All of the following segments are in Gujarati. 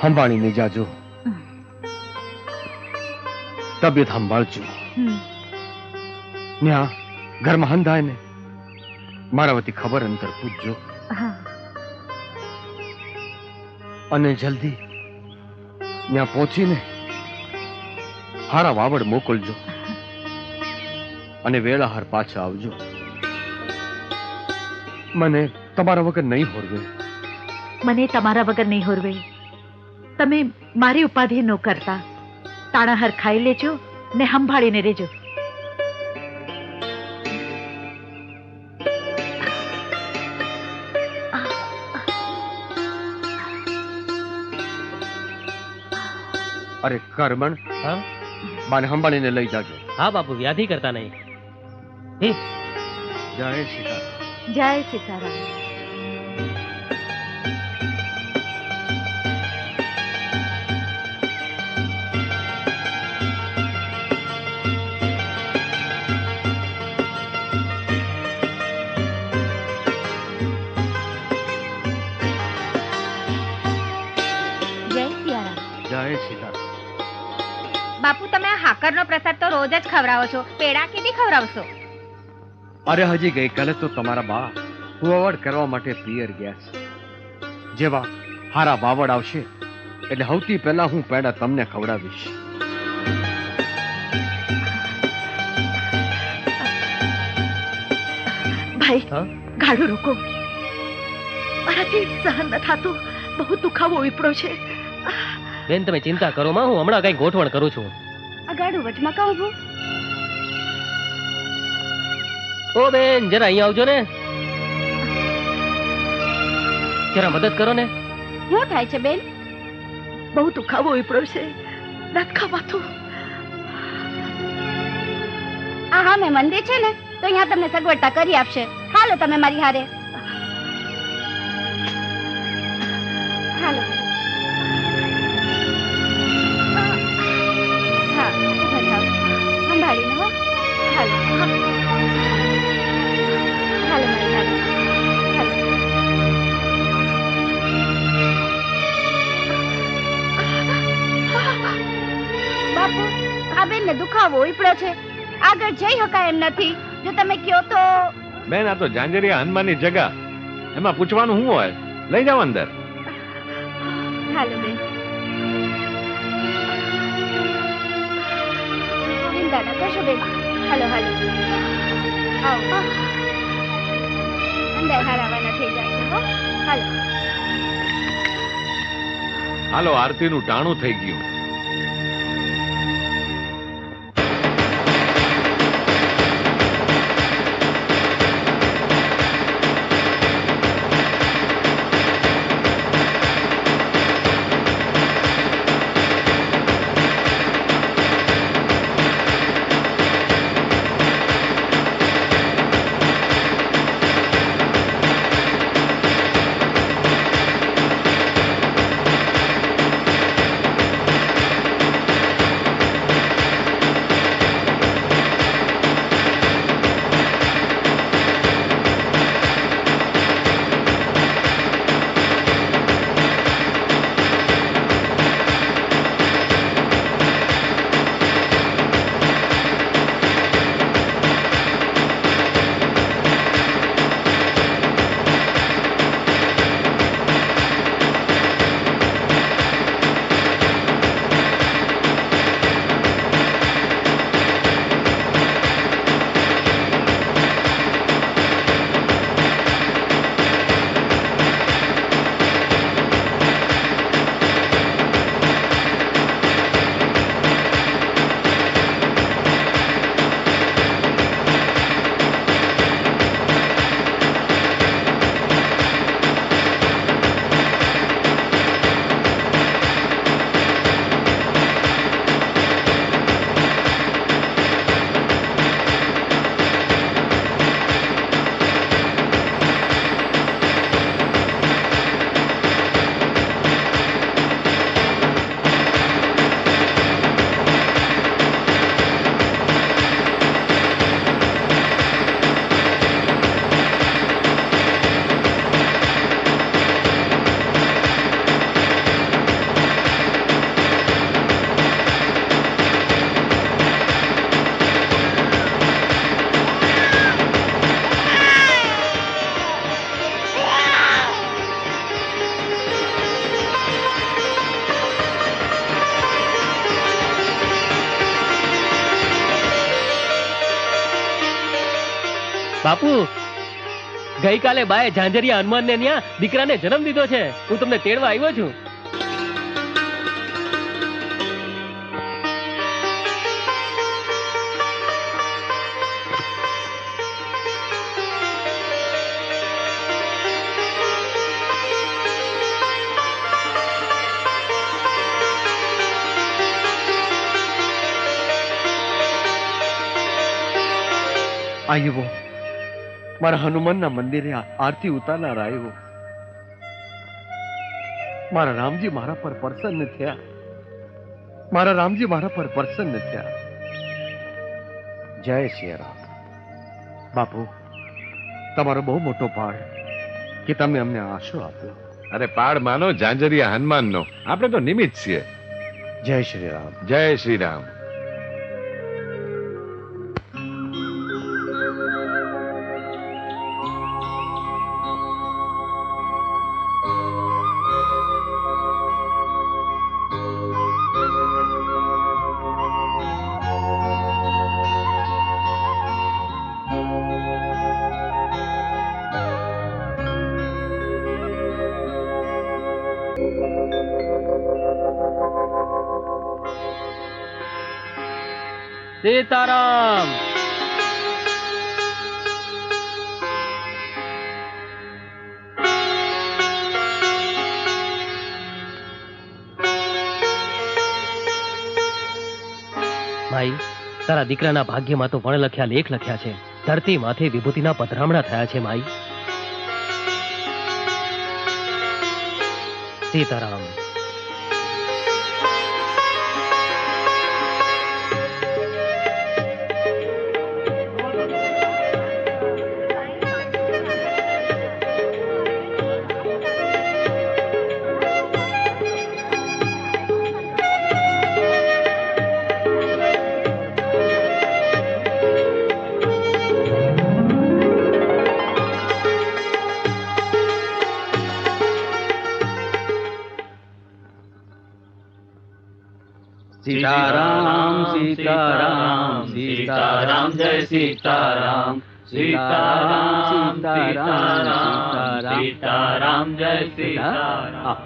સંભાળીને જાજો. તબિયત સંભાળજો. ન્યા ઘરમાં હંધાય ને મારા વતી ખબર અંતર પૂછજો. અને જલ્દી ત્યાં પહોંચીને હારા વાવડ મોકલજો અને વેળાહાર પાછા આવજો. મને તમારા વગર નહીં હોરવે. મને તમારા વગર નહીં હોરવે. તમે મારી ઉપાધિ ન કરતા. તાણાહાર ખાઈ લેજો ને સંભાળીને રહેજો. અરે કરમણ, બાને સંભાળીને લઈ જાજો. હા બાપુ, વ્યાધિ કરતા નહીં. જય સીતારામ. જય સીતારામ. બાપુ, તમે આ હાકરનો પ્રસાદ તો રોજ જ ખવડાવો છો. પેડા કેદી ખવડાવશો? અરે હજી ગઈકાલે તો તમારા બા કુવાવડ કરવા માટે પિયર ગયા છે. જેવા હારા વાવડ આવશે એટલે સૌથી પહેલા હું પેડા તમને ખવડાવીશ. ભાઈ, ગાડું રોકો. મારાથી સહન ન થાતું. બહુ દુખાવો ઉપડ્યો છે. બેન, તમે ચિંતા કરો માં, હું હમણાં કઈ ગોઠવણ કરું છું. આ ગાડું વચમાં કાં ઊભું? ઓ બેન, જરા અહીંયા આવજો ને. જરા મદદ કરો ને. શું થાય છે બેન? બહુ દુખાવો ઉપડ્યો છે. દાંત ખાવાતું. આ હા, મેં મંદિર છે ને તો અહીંયા તમને સગવડતા કરી આપશે. હાલો તમે મારી હારે. હાલો. હા, ઉભા થાવ. સંભાળીને હો. હાલો. હાલો મારી હારે. હાલો. બાપુ, આ બેનને દુખાવો ઉપડ્યો છે. આગળ જઈ શકાય એમ નથી. જો તમે કયો તો. બેન, આ તો ઝાંઝરિયા હનુમાનની જગા. એમાં પૂછવાનું શું હોય? લઈ જાવ અંદર. હાલો બેન. ચિંતા ન કરશો બેન. હાલો હાલો. આવો. અંદર હારાવાના થઈ જાય છે હો. હાલો. હાલો, આરતીનું ટાણું થઈ ગયું. બાપુ ગઈકાલે બાએ ઝાંઝરિયા હનુમાનને ન્યા દીકરાને જન્મ દીધો છે. હું તમને તેડવા આવ્યો છું. આવ્યો મારા હનુમાનના મંદિરે આરતી ઉતારનાર આવ્યો. મારા રામજી મારા પર પ્રસન્ન થયા. મારા રામજી મારા પર પ્રસન્ન થયા. જય શ્રી રામ. બાપુ તમારો બહુ મોટો પાડ કે તમે અમને આશરો આપ્યો. અરે પાડ માનો ઝાંઝરિયા હનુમાનનો, આપણે તો નિમિત્ત છીએ. જય શ્રી રામ. જય શ્રી રામ. સીતારામ. ભાઈ તારા દીકરાના ભાગ્યમાં તો વણલખ્યા લેખ લખ્યા છે. ધરતી માથે વિભૂતિના પધરામણા થયા છે. માઈ સીતારામ. सीताराम सीताराम सीताराम जय सीताराम सीताराम सीताराम सीताराम जय सीताराम.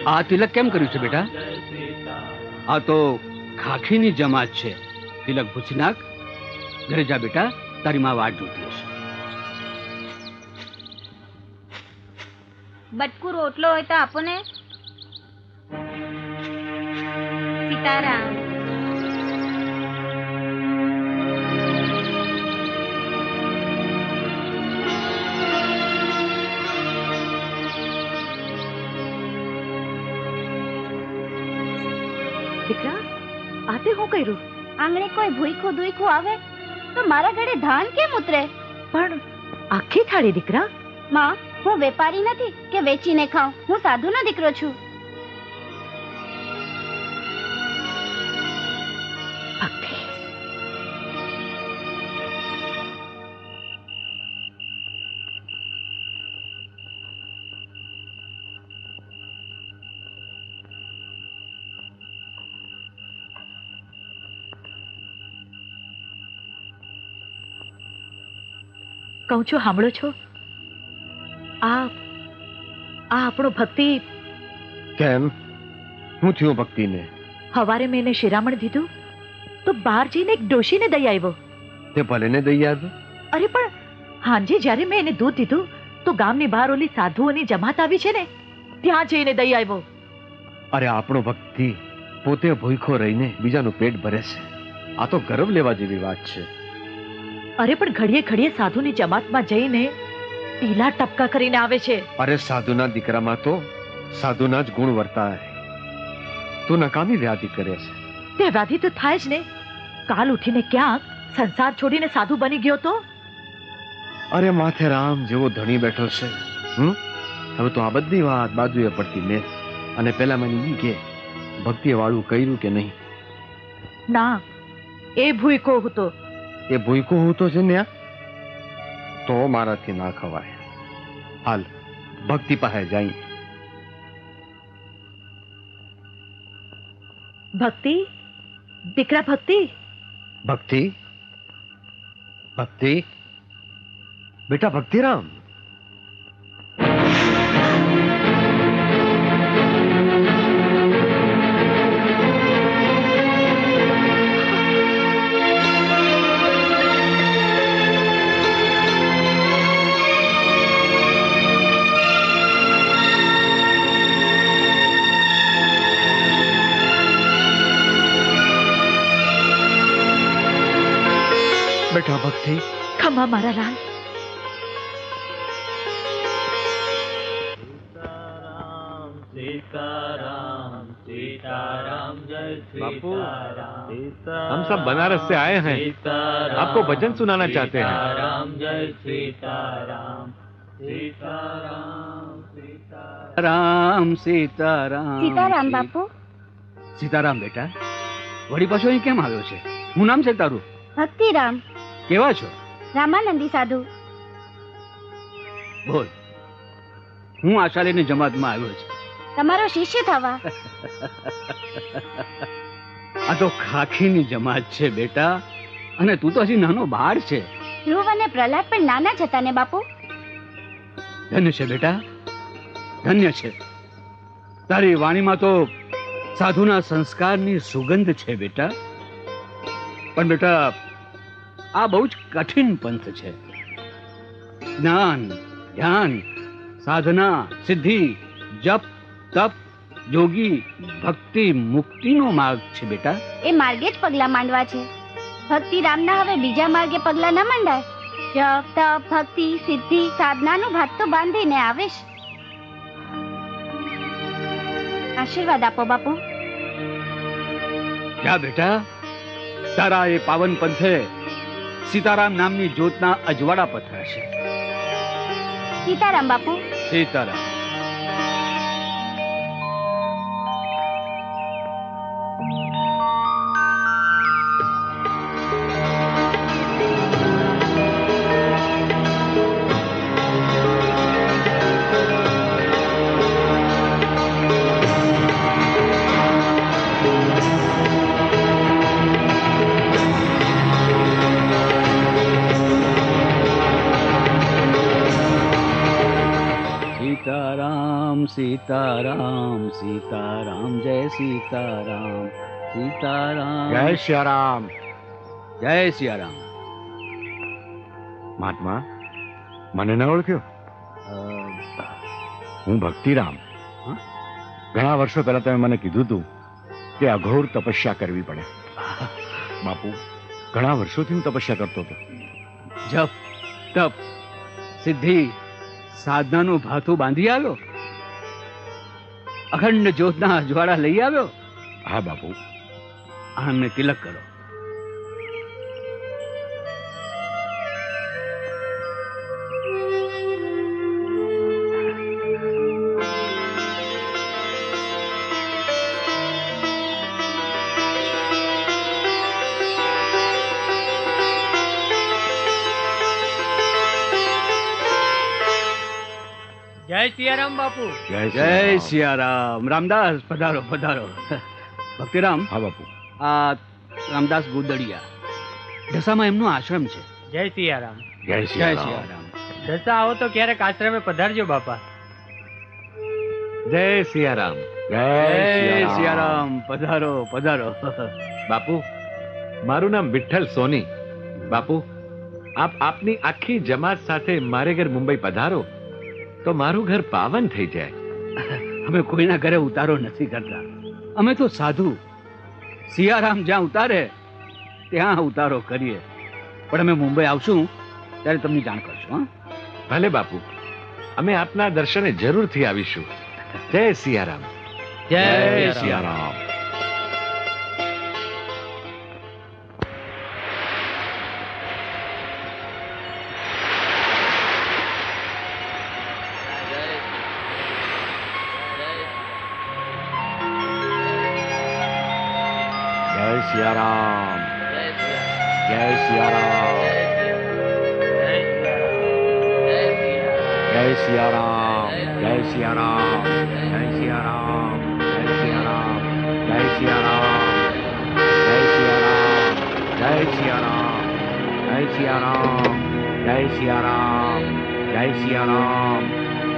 આ તિલક કેમ કર્યું છે બેટા? આ તો ખાખીની જમાત છે. તિલક ભૂસી નાખ. ઘરે જા બેટા, તારી માં વાટ જોતી હશે. બટકું રોટલો હોય તો આપો ને. સીતારામ. દીકરા આ તે હું કર્યું? આંગણે કોઈ ભૂઈખું દુઈખું આવે તો મારા ઘરે ધાન કેમ ઉતરે? પણ આખી થાળી દીકરા. માં, હું વેપારી નથી કે વેચીને ખાઉં. હું સાધુનો દીકરો છું. ભક્તિ. કહું છું સાંભળો છો? આ આપણો ભક્તિ. કેમ? હું થયું ભક્તિને? હવારે મેં એને શિરામણ દીધું તો બહાર જઈને એક ડોશીને દઈ આવ્યો. તે ભલે ને દઈ આવ્યો. અરે પણ હાંજે જ્યારે મેં એને દૂધ દીધું તો ગામની બહાર ઓલી સાધુઓની જમાત આવી છે ને, ત્યાં જઈને દઈ આવ્યો. અરે આપણો ભક્તિ પોતે ભૂખો રહીને બીજાનું પેટ ભરે છે. આ તો ગર્વ લેવા જેવી વાત છે. અરે પણ ઘડીએ ઘડીએ સાધુની જમાતમાં જઈને ટીલા ટપકા કરીને આવે છે. અરે સાધુના દીકરામાં તો સાધુના જ ગુણ વર્તાય. તું નકામી વ્યાધિ કરે છે. તે વ્યાધિ તો થાય જ ને. કાલ ઉઠીને ક્યાંક સંસાર છોડીને સાધુ બની ગયો તો. અરે માથે રામ જેવો ધણી બેઠો છે. હવે તો આ બધી વાત બાજુએ પડતી મેં. અને પેલા મને ઈ કે ભક્તિએ વાળું કર્યું કે નહીં? ના, એ ભૂઈકો હતો. એ ભૂઈકો હું તો છે ને, તો મારાથી ના ખવાય. હાલ ભક્તિ પાસે જાય. ભક્તિ, દીકરા ભક્તિ. ભક્તિ, ભક્તિ, બેટા ભક્તિરામ, બેટા ભક્તિ, ખમા મારા લાલ. बापू, हम सब बनारस से आए हैं, आपको भजन सुनाना चाहते हैं. રામ સીતારામ. સીતારામ બાપુ. સીતારામ બેટા, વળી પાછો અહીં કેમ આવ્યો છે? હું નામ છે તારું? ભક્તિરામ. કેવા છો? રામાનંદી સાધુ. બોલ. હું આશા લઈને જમાતમાં આવ્યો છું. તમારો શિષ્ય થવા. આ તો ખાખીની જમાત છે બેટા, અને તું તો હજી નાનો બાળ છે. ધ્રુવ અને પ્રહલાદ પણ નાના જ હતા ને બાપુ. ધન્ય છે બેટા, ધન્ય છે. તારી વાણીમાં તો સાધુના સંસ્કારની સુગંધ છે બેટા. પણ બેટા, આ બહુ જ કઠિન પંથ છે. જ્ઞાન, ધ્યાન, સાધના, સિદ્ધિ, જપ, તપ, યોગી, ભક્તિ, મુક્તિનો માર્ગ છે બેટા. એ માર્ગે જ પગલા માંડવા છે. ભક્તિ રામના હવે બીજા માર્ગે પગલા ન માંડાય. જપ, તપ, ભક્તિ, સિદ્ધિ, સાધનાનું ભાત તો બાંધીને આવેશ. આશીર્વાદ આપો બાપુ. જા બેટા, તારા એ પાવન પંથે સીતારામ નામની જ્યોતના અજવાળા પથરાશે. સીતારામ બાપુ. સીતારામ. સીતારામ, સીતારામ, જય સીતારામ, સીતારામ. જય સિયારામ. જય સિયારામ. મહાત્મા, મને ન ઓળખ્યો? હું ભક્તિરામ. ઘણા વર્ષો પહેલા તમે મને કીધું હતું કે અઘોર તપસ્યા કરવી પડે. બાપુ, ઘણા વર્ષોથી હું તપસ્યા કરતો હતો. જપ, તપ, સિદ્ધિ, સાધનાનું ભાથું બાંધી આવ્યો. અખંડ જ્યોતના અજવાળા લઈ આવ્યો. હા બાપુ. આમને તિલક કરો. જય સિયારામ બાપુ. જય સિયારામ. રામદાસ, પધારો પધારો. ભક્તિરામ. હા બાપુ. આ રામદાસ ગુદડિયા, ઢસામાં એમનો આશ્રમ છે. જય સિયારામ. જય જય સિયારામ. સિયારામ. જસા આવો તો ક્યારેક આશ્રમે પધારજો બાપા. જય સિયારામ. જય સિયારામ. પધારો પધારો. બાપુ, મારું નામ વિઠ્ઠલ સોની. બાપુ, આપ આપની આખી જમાત સાથે મારે ઘર મુંબઈ પધારો તો મારું ઘર પાવન થઈ જાય. અમે કોઈના ઘરે ઉતારો નથી કરતા. અમે તો સાધુ. સિયારામ જ્યાં ઉતારે ત્યાં ઉતારો કરીએ. પણ અમે મુંબઈ આવશું ત્યારે તમને જાણ કરશું. ભલે બાપુ, અમે આપના દર્શને જરૂરથી આવીશું. જય સિયારામ. જય સિયારામ. જય સિયારામ. જય સિયારામ. જય સિયારામ. જય સિયારામ. જય સિયારામ. જય સિયારામ. જય સિયારામ. જય સિયારામ. જય સિયારામ. જય જય સિયારામ, જય સિયારામ, જય સિયારામ,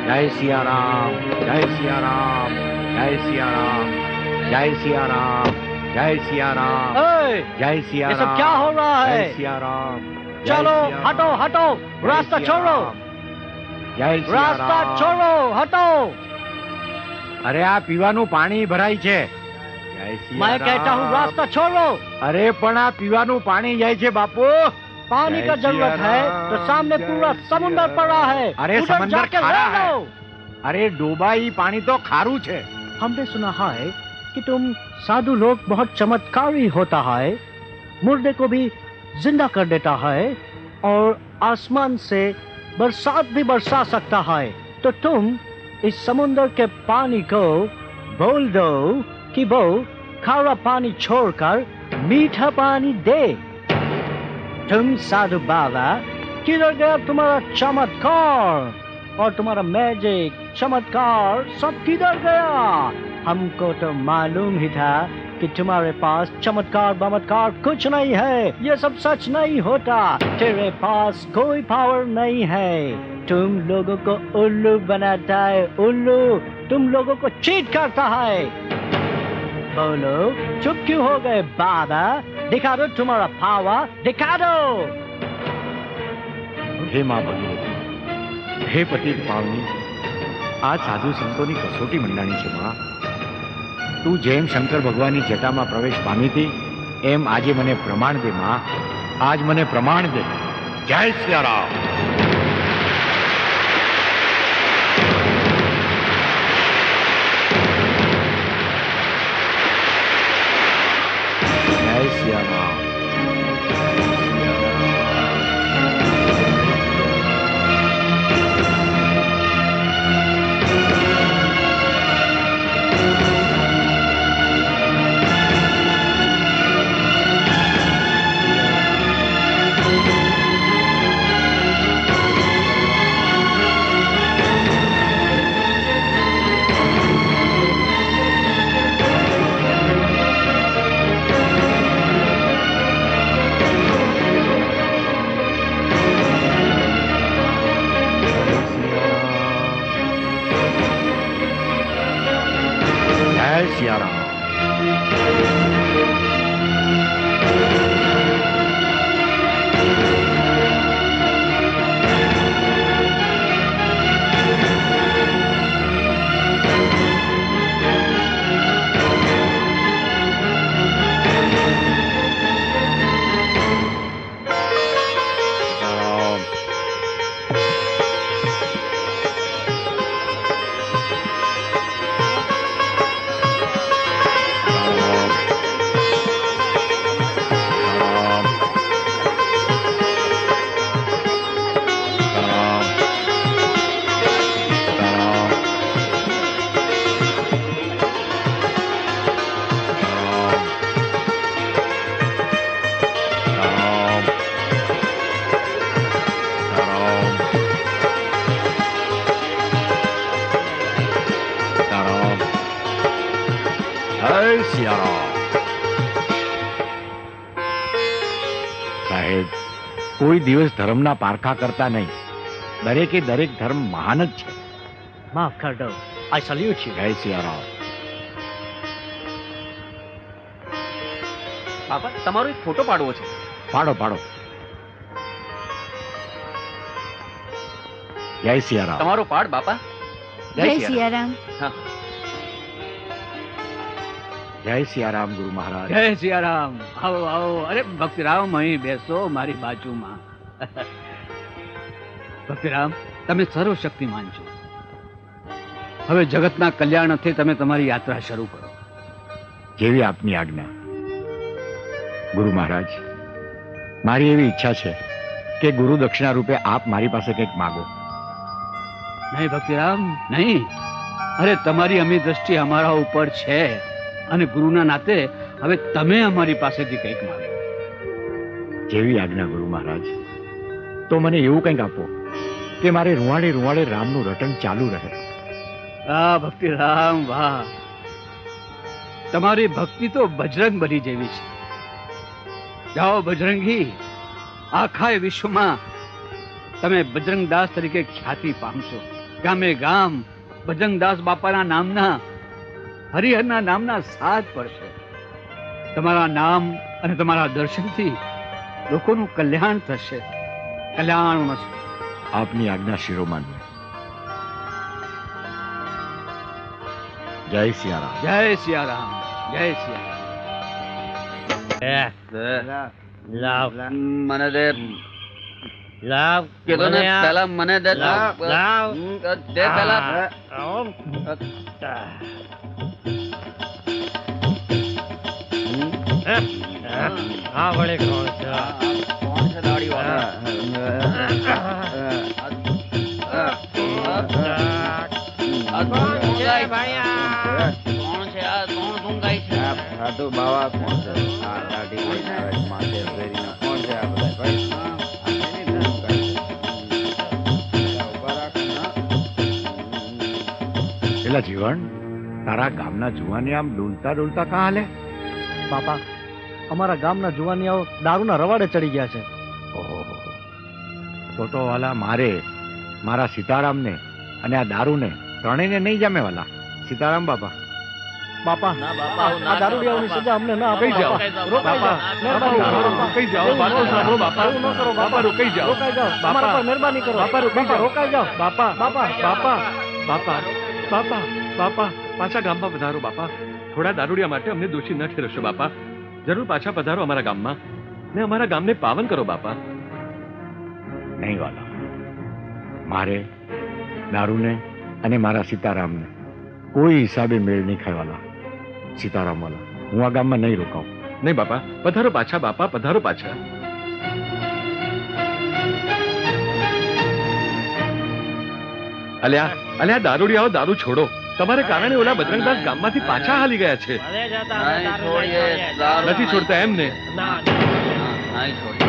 જય સિયારામ, જય સિયારામ, જય સિયારામ, જય સિયારામ, જય સિયારામ, જય સિયારામ। ये सब क्या हो रहा है? जय सियाराम, चलो हटो हटो, रास्ता छोड़ो, जय रास्ता छोड़ो, हटो। अरे आ पीवाનું પાણી ભરાય છે। જય સિયારામ। मैं कहता हूँ रास्ता छोड़ो। अरे પણ આ પીવાનું પાણી જાય છે બાપુ। पानी का जरूरत है तो सामने पूरा समुद्र पड़ा है, अरे उधर समंदर जाके खारा रह लो। अरे डोबाई पानी तो खारू છે। हमने सुना है कि तुम साधु लोग बहुत चमत्कारी होता है, मुर्दे को भी जिंदा कर देता है और आसमान से बरसात भी बरसा सकता है। तो तुम इस समुद्र के पानी को बोल दो कि वो खारा पानी छोड़कर मीठा पानी दे। तुम साधु बाबा, किधर गया तुम्हारा चमत्कार और तुम्हारा मैजिक चमत्कार सब किधर गया? हमको तो मालूम ही था कि तुम्हारे पास चमत्कार बमत्कार कुछ नहीं है, ये सब सच नहीं होता। तेरे पास कोई पावर नहीं है, तुम लोगों को उल्लू बनाता है, उल्लू तुम लोगों को चीट करता है। बोलो चुप क्यों हो गए बाबा? दिखा दो तुम्हारा पावर, दिखा दो। हे माँ भगवती, हे पति पावनी, आज साधु संतोनी कसोटी मंडाणी છે માં। તું જેમ શંકર ભગવાનની જટામાં પ્રવેશ પામી હતી એમ આજે મને પ્રમાણ દે માં, આજ મને પ્રમાણ દે। જય સિયારામ। જય સિયારામ। जय सियाराम। સાહેબ, કોઈ દિવસ ધર્મના પારખા કરતા નહીં, દરેકે દરેક ધર્મ મહાન જ છે। माफ कर दो, आई सल्यूट यू। જય સિયારામ। બાપા તમારો એક ફોટો પાડવો છે। પાડો પાડો। જય સિયારામ। તમારો પાડ બાપા। જય સિયારામ। હા જય સિયારામ ગુરુ મહારાજ। જય સિયારામ। આવો આવો। અરે ભક્તિરામ અહીં બેસો મારી બાજુમાં। ભક્તિરામ, તમે સર્વશક્તિમાન છો, હવે જગતના કલ્યાણ અર્થે તમે તમારી યાત્રા શરૂ કરો। જેવી આપની આજ્ઞા ગુરુ મહારાજ। મારી એવી ઈચ્છા છે કે ગુરુ દક્ષિણા રૂપે આપ મારી પાસે કંઈક માગો। નહીં ભક્તિરામ, નહીં। અરે તમારી અમી દ્રષ્ટિ અમારા ઉપર છે અને ગુરુના નાતે હવે તમે અમારી પાસેથી કંઈક માંગો। જેવી આજ્ઞા ગુરુ મહારાજ। તો મને એવું કંઈક આપો કે મારે રૂવાડે રૂવાડે રામનું રટણ ચાલુ રહે। વાહ ભક્તિરામ વાહ, તમારી ભક્તિ તો બજરંગ બલી જેવી છે। જાઓ બજરંગી, આખા વિશ્વમાં તમે બજરંગદાસ તરીકે ખ્યાતિ પામશો. ગામે ગામ બજરંગદાસ બાપાના નામના, હરિહરના નામના સાજ પડશે. તમારા નામ અને તમારા દર્શનથી લોકોનું કલ્યાણ થશે. કલ્યાણ મસ્ત. આપની આજ્ઞા શિરોમાન. જય સિયારામ. જય સિયારામ. જય સિયારામ. મને દે લાવ કીધું ને પેલા મને દે લાવ દે પેલા હા વળે કોણ છે? કોણ છે દાઢી વાળા? કોણ છે આ? કોણ ધૂંગાય છે? સાધુ બાવા કોણ છે? આ દાઢી માથે ફેરીને કોણ છે આ બધા ભાઈ? એલા જીવન, તારા ગામના જુવાની આમ ડોલતા ડોલતા કાં હાલે? બાપા, અમારા ગામના જુવાનિયાઓ દારૂના રવાડે ચડી ગયા છે. ઓહો, તો વાલા મારે મારા સીતારામને અને આ દારૂને ત્રણેયને નહીં જામે વાલા. સીતારામ બાપા. બાપા, ના બાપા, આ દારૂડિયાઓની સજા અમને ના આપો. રોકાઈ જાઓ. રોકાઈ જાઓ. મહેરબાની કરો. રોકાઈ જાઓ. વાતો સાંભળો બાપા. એવું ન કરો બાપા, રોકાઈ જાઓ. રોકાઈ જાઓ. અમારા પર મહેરબાની કરો. બાપા, રોકાઈ જાઓ. રોકાઈ જાઓ. બાપા, બાપા, બાપા, બાપા, બાપા, બાપા, પાછા ગામમાં પધારો બાપા. થોડા દારૂડિયા માટે અમને દોષી ન ઠેરવશો બાપા. જરૂર પાછા પધારો અમારા ગામમાં ને અમારા ગામને પાવન કરો બાપા. નહીં વાલા, મારે દારૂને અને મારા સીતારામને કોઈ હિસાબે મેળ નહીં ખાય વાલા. સીતારામ વાલા, હું આ ગામમાં નહીં રોકાઉં. નહીં બાપા, પધારો પાછા બાપા, પધારો પાછા. અલ્યા અલ્યા દારૂડિયાઓ, દારૂ છોડો. તમારે કારણે ઓલા બજરંગદાસ ગામમાંથી પાછા હાલી ગયા છે. નહીં છોડીએ દારૂ નથી છોડતા એમને. નહીં છોડીએ.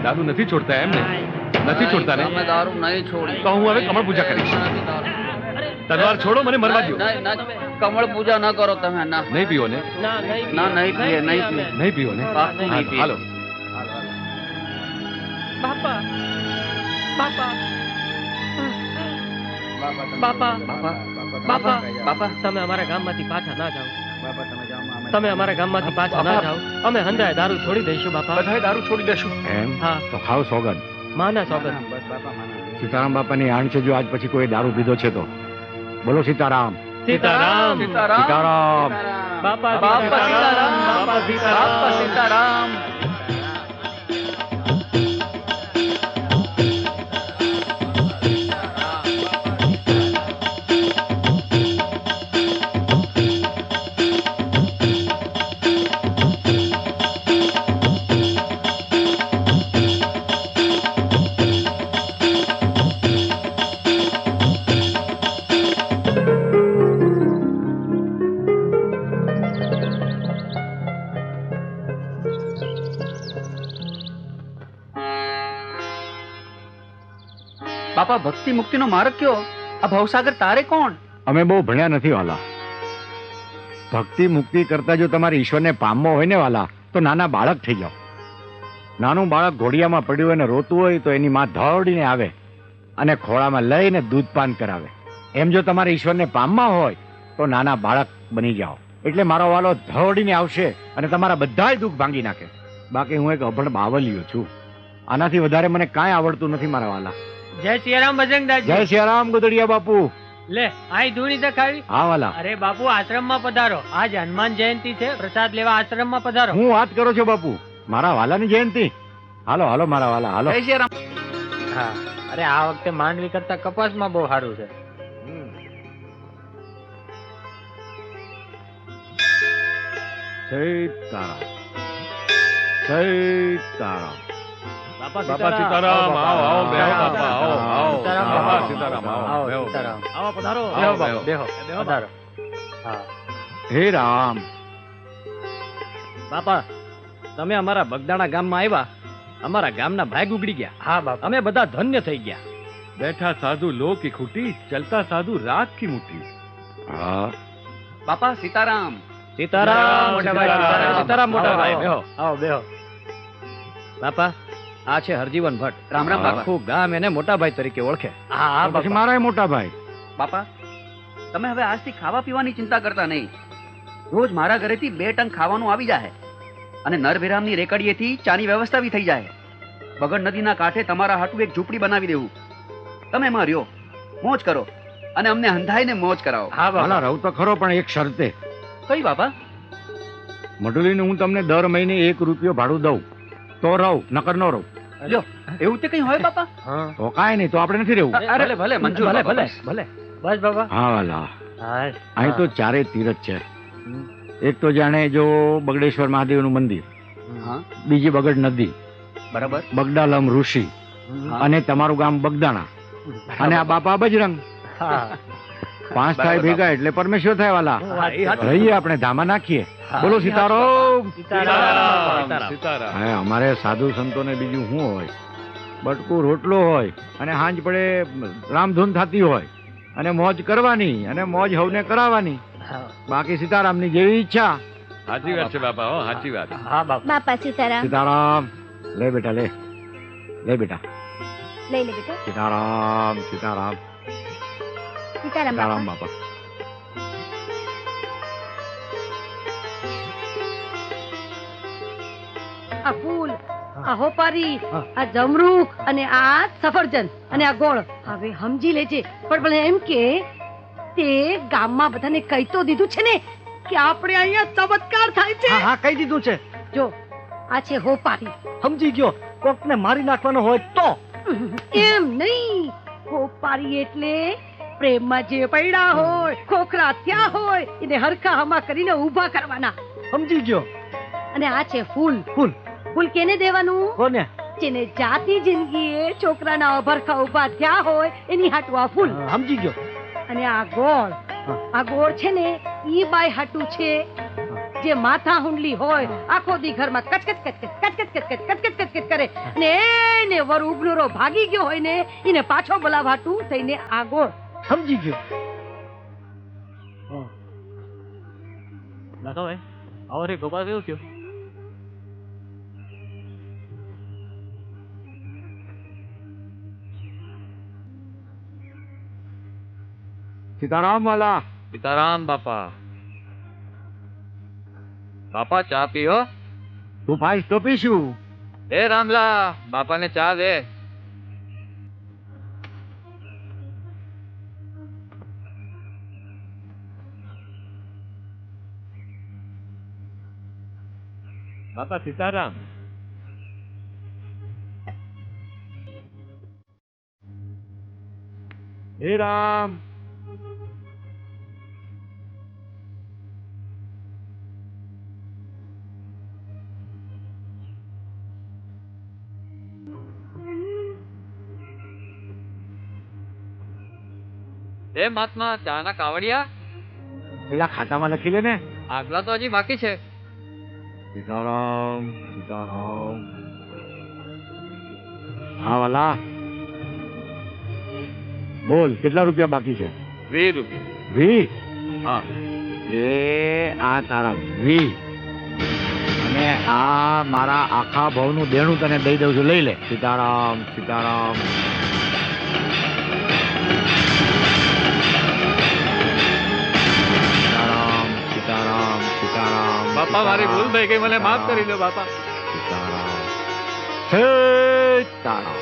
દારૂ નથી છોડતા એમને. નથી છોડતા ને? અમે દારૂ નહીં છોડી. તો હું હવે કમળ પૂજા કરીશ. તલવાર છોડો, મને મરવા દો. કમળ પૂજા ન કરો તમે. ના નહીં પીઓ ને? ના નહીં પીએ. નહીં પીએ. નહીં પીઓ ને? પાક્કું નહીં પીએ. હાલો. બાપા બાપા બાપા બાપા બાપા તમે અમારા ગામમાંથી પાછા ના જાઓ. બાપા તમે જાઓ, અમે તમે અમારા ગામમાંથી પાછા ના જાઓ. અમે હંધાય દારૂ છોડી દઈશું બાપા. બધાએ દારૂ છોડી દેશું. એમ હા. તો ખાવ સોગન. માના સોગંદ. બસ બાપા માના. સીતારામ બાપાની આણ છે, જો આજ પછી કોઈ દારૂ પીધો છે તો બોલો સીતારામ. સીતારામ. સીતારામ. બાપા બાપા સીતારામ. બાપા સીતારામ. બાપા સીતારામ. બાપા, ભક્તિ મુક્તિનો માર્ગ કયો? આ ભવસાગર તારે કોણ? અમે બહુ ભણ્યા નથી વાલા. ભક્તિ મુક્તિ કરતા જો તમારે ઈશ્વરને પામવો હોય ને વાલા, તો નાના બાળક થઈ જાઓ. નાનું બાળક ઘોડિયામાં પડ્યું હોય ને રોતું હોય તો એની માં દોડીને આવે અને ખોળામાં લઈને દૂધપાન કરાવે. એમ જો તમારે ઈશ્વરને પામવા હોય તો નાના બાળક બની જાઓ. એટલે મારો વાલો દોડીને આવશે અને તમારા બધાય દુઃખ ભાંગી નાખે. બાકી હું એક અભણ બાવલિયો છું. આનાથી વધારે મને કાંઈ આવડતું નથી મારા વાલા. જય સિયારામ બજરંગદાસ. જય સિયારામ ગોદડિયા બાપુ. લે આઈ ધૂણી દેખાવી. હા વાલા. અરે બાપુ, આશ્રમમાં પધારો. આજ હનુમાન જયંતિ છે. પ્રસાદ લેવા આશ્રમમાં પધારો. હું વાત કરો છો બાપુ? મારા વાલાની જયંતિ? હાલો હાલો મારા વાલા, હાલો. જય શ્રી રામ. હા. અરે આ વખતે માંડવી કરતા કપાસમાં બહુ સારું છે. સીતારામ. સીતારામ. બાપા સીતારામ. આવો આવો બેહો બાપા. આવો આવો. સીતારામ. બાપા સીતારામ. આવો આવો બેહો. સીતારામ. આવો પધારો. બેહો બાપુ, બેહો. પધારો. હા. હે રામ. બાપા, તમે અમારા બગદાણા ગામમાં આવ્યા, અમારા ગામના ભાગ ઉગડી ગયા. હા બાપા. અમે બધા ધન્ય થઈ ગયા. બેઠા સાધુ લો કી ખૂટી, ચલતા સાધુ રાત કી મુઠ્ઠી. હા. બાપા સીતારામ. સીતારામ મોટા ભાઈ, સીતારામ મોટા ભાઈ. આવો, બેહો, આવો બેહો. બાપા, આ છે હરજીવન ભટ્ટ. રામ રામ બાપા. આખું ગામ એને મોટા ભાઈ તરીકે ઓળખે. હા પછી મારા મોટા ભાઈ. બાપા, તમે હવે આજથી ખાવા પીવાની ચિંતા કરતા નહીં. રોજ મારા ઘરેથી 2 ટંક ખાવાનું આવી જાય અને નરભેરામની રેકડીએથી ચાની વ્યવસ્થા બી થઈ જાય. બગડ નદીના કાંઠે તમારા હાટુ એક ઝૂંપડી બનાવી દેવું. તમે એમાં રહ્યો, મોજ કરો અને અમને હંધાઈને મોજ કરાવો. હા હાલા રહું તો ખરો, પણ એક શરતે. કઈ બાપા? મઢુલીને હું તમને દર મહિને 1 રૂપિયો ભાડું દઉં તો રહું, નકર ન રહું. લ્યો, એવું તે કઈ હોય બાપા? તો કાંઈ નહીં, તો આપણે નથી રહેવું. ભલે ભલે મંજૂર ભલે બાપા, ભલે બસ. ભલે. બસ બાબા. હા વાલા, હા. અહીં તો 4 તીરથ છે. એક તો જાણે જો બગડેશ્વર મહાદેવનું મંદિર, હા બીજી બગડ નદી, બરાબર. બગડાલમ ઋષિ, હા. અને તમારું ગામ બગદાણા, અને આ બાપા બજરંગ. હા. 5 થાય ભેગા એટલે પરમેશ્વર થાય વાલા. હા, એ હાચું. રહીએ આપણે ધામા નાખીએ. બોલો સીતારામ. સીતારામ. સીતારામ. હા, અમારે સાધુ સંતોને બીજું શું હોય, બટકું રોટલો હોય અને હાંજ પડે રામધૂન થતી હોય અને મોજ કરવાની અને મોજ હવને કરાવવાની. બાકી સીતારામની જેવી ઈચ્છા. સાચી વાત છે બાપા, હો સાચી વાત. હા બાપા. બાપા સીતારામ. સીતારામ. લે બેટા, લે લે બેટા. લઈ લે બેટા. સીતારામ સીતારામ સીતારામ સીતારામ બાપા. બાપા. આ ફૂલ, આ હોપારી, આ જમરૂખ અને આ સફરજન અને આ ગોળ હવે સમજી લેજે. પણ ભલે એમ કે તે ગામમાં બધાને કહી તો દીધું છે ને કે આપણે અહીંયા ચમત્કાર થાય છે. હા, હા, કહી દીધું છે. જો આ છે હોપારી. સમજી ગયો. કોકને મારી નાખવાનો હોય તો. એમ નહીં, હોપારી એટલે પ્રેમમાં જે પડ્યા હોય, ખોખરા થયા હોય એને હરખા હમા કરીને ઊભા કરવાના. સમજી ગયો. અને આ છે ફૂલ. ફૂલ ફૂલ કેને દેવાનું? કોને? જેને જાતી જિંદગીએ છોકરાના અભરખા ઉભા થયા હોય એની હાટુ આ ફૂલ. સમજી ગયો. અને આ ગોળ, આ ગોળ છે ને ઈ બાય હાટુ છે જે માથા હુંડલી હોય, આખો દી ઘરમાં કચકચ કચકચ કચકચ કચકચ કચકચ કચકચ કરે ને એને વર ઉગલુરો ભાગી ગયો હોય ને એને પાછો બોલાવવા હાટુ થઈને આ ગોળ. સમજી ગયો. લાખા ભાઈ, આવો રે ગોપાલ કેવું થયું? સીતારામ વાલા. સીતારામ બાપા. બાપા ચા પીઓ. તું પાઈશ તો પીશું. એ રામલા, બાપાને ચા દે. બાપા સીતારામ. હે રામ. એ મહાત્મા, ચા ના કાવડિયા પેલા ખાતામાં લખી લે ને. આગલા તો હજી બાકી છે. સીતારામ સીતારામ. હા વાલા, બોલ કેટલા રૂપિયા બાકી છે? 20 રૂપિયા. 20? હા. એ આ તારા 20 અને આ મારા આખા ભાવનું દેણું તને દઈ દઉં છું, લઈ લે. સીતારામ સીતારામ. સીતારામ સીતારામ સીતારામ. બાપા મારી ભૂલ થઈ ગઈ, મને માફ કરી દો બાપા. સીતારામ સીતારામ.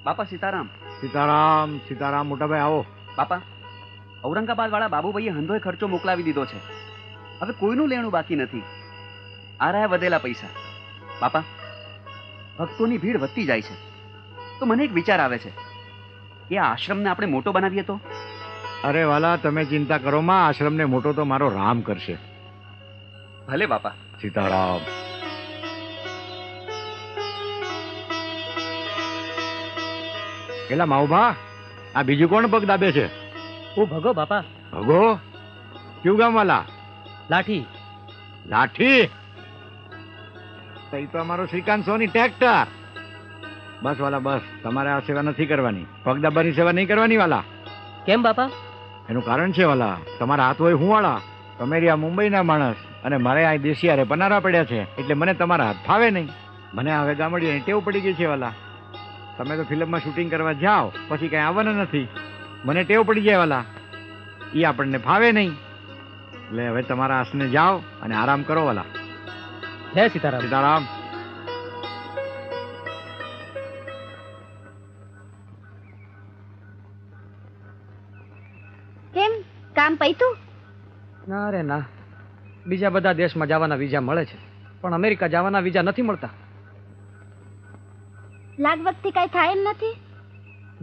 બાપા સીતારામ. સીતારામ સીતારામ. મોટાભાઈ આવો. બાપા, ઔરંગાબાદ વાળા બાબુભાઈએ હંધોય ખર્ચો મોકલાવી દીધો છે. હવે કોઈનું લેણું બાકી નથી. આ રહ્યા વધેલા પૈસા. બાપા, ભક્તોની ભીડ વધતી જાય છે તો મને એક વિચાર આવે છે કે આ આશ્રમને આપણે મોટો બનાવીએ તો. અરે વાલા, તમે ચિંતા કરો માં, આશ્રમને મોટો તો મારો રામ કરશે. ભલે બાપા. સીતારામ. પેલા માઉભા, આ બીજું કોણ પગ દાબે છે? હું ભગો બાપા. ભગો? કયું ગામ વાલા? લાઠી. લાઠી? તો ઈ તો અમારો શ્રીકાંત સોની ટ્રેક્ટર. બસ વાલા બસ, તમારે આ સેવા નથી કરવાની, પગદબાની સેવા નહીં કરવાની વાલા. કેમ બાપા? એનું કારણ છે વાલા, તમારા હાથ હોય હું વાળા, તમે રહ્યા મુંબઈના માણસ અને મારે આ દેશી હારે પનારા પડ્યા છે, એટલે મને તમારા હાથ ફાવે નહીં. મને હવે ગામડિયાની ટેવ પડી ગઈ છે વાલા. તમે તો ફિલ્મમાં શૂટિંગ કરવા જાઓ પછી કઈ આવવાના નથી, મને ટેવ પડી જાય વાલા, એ આપણને ફાવે નહીં. એટલે હવે તમારા આસને જાઓ અને આરામ કરો વાલા. જય સીતારામ. સીતારામ. કેમ કામ પૈતું? ના રે ના, બીજા બધા દેશમાં જવાના વિઝા મળે છે, પણ અમેરિકા જવાના વિઝા નથી મળતા. લાગવગથી કઈ થાય એમ નથી?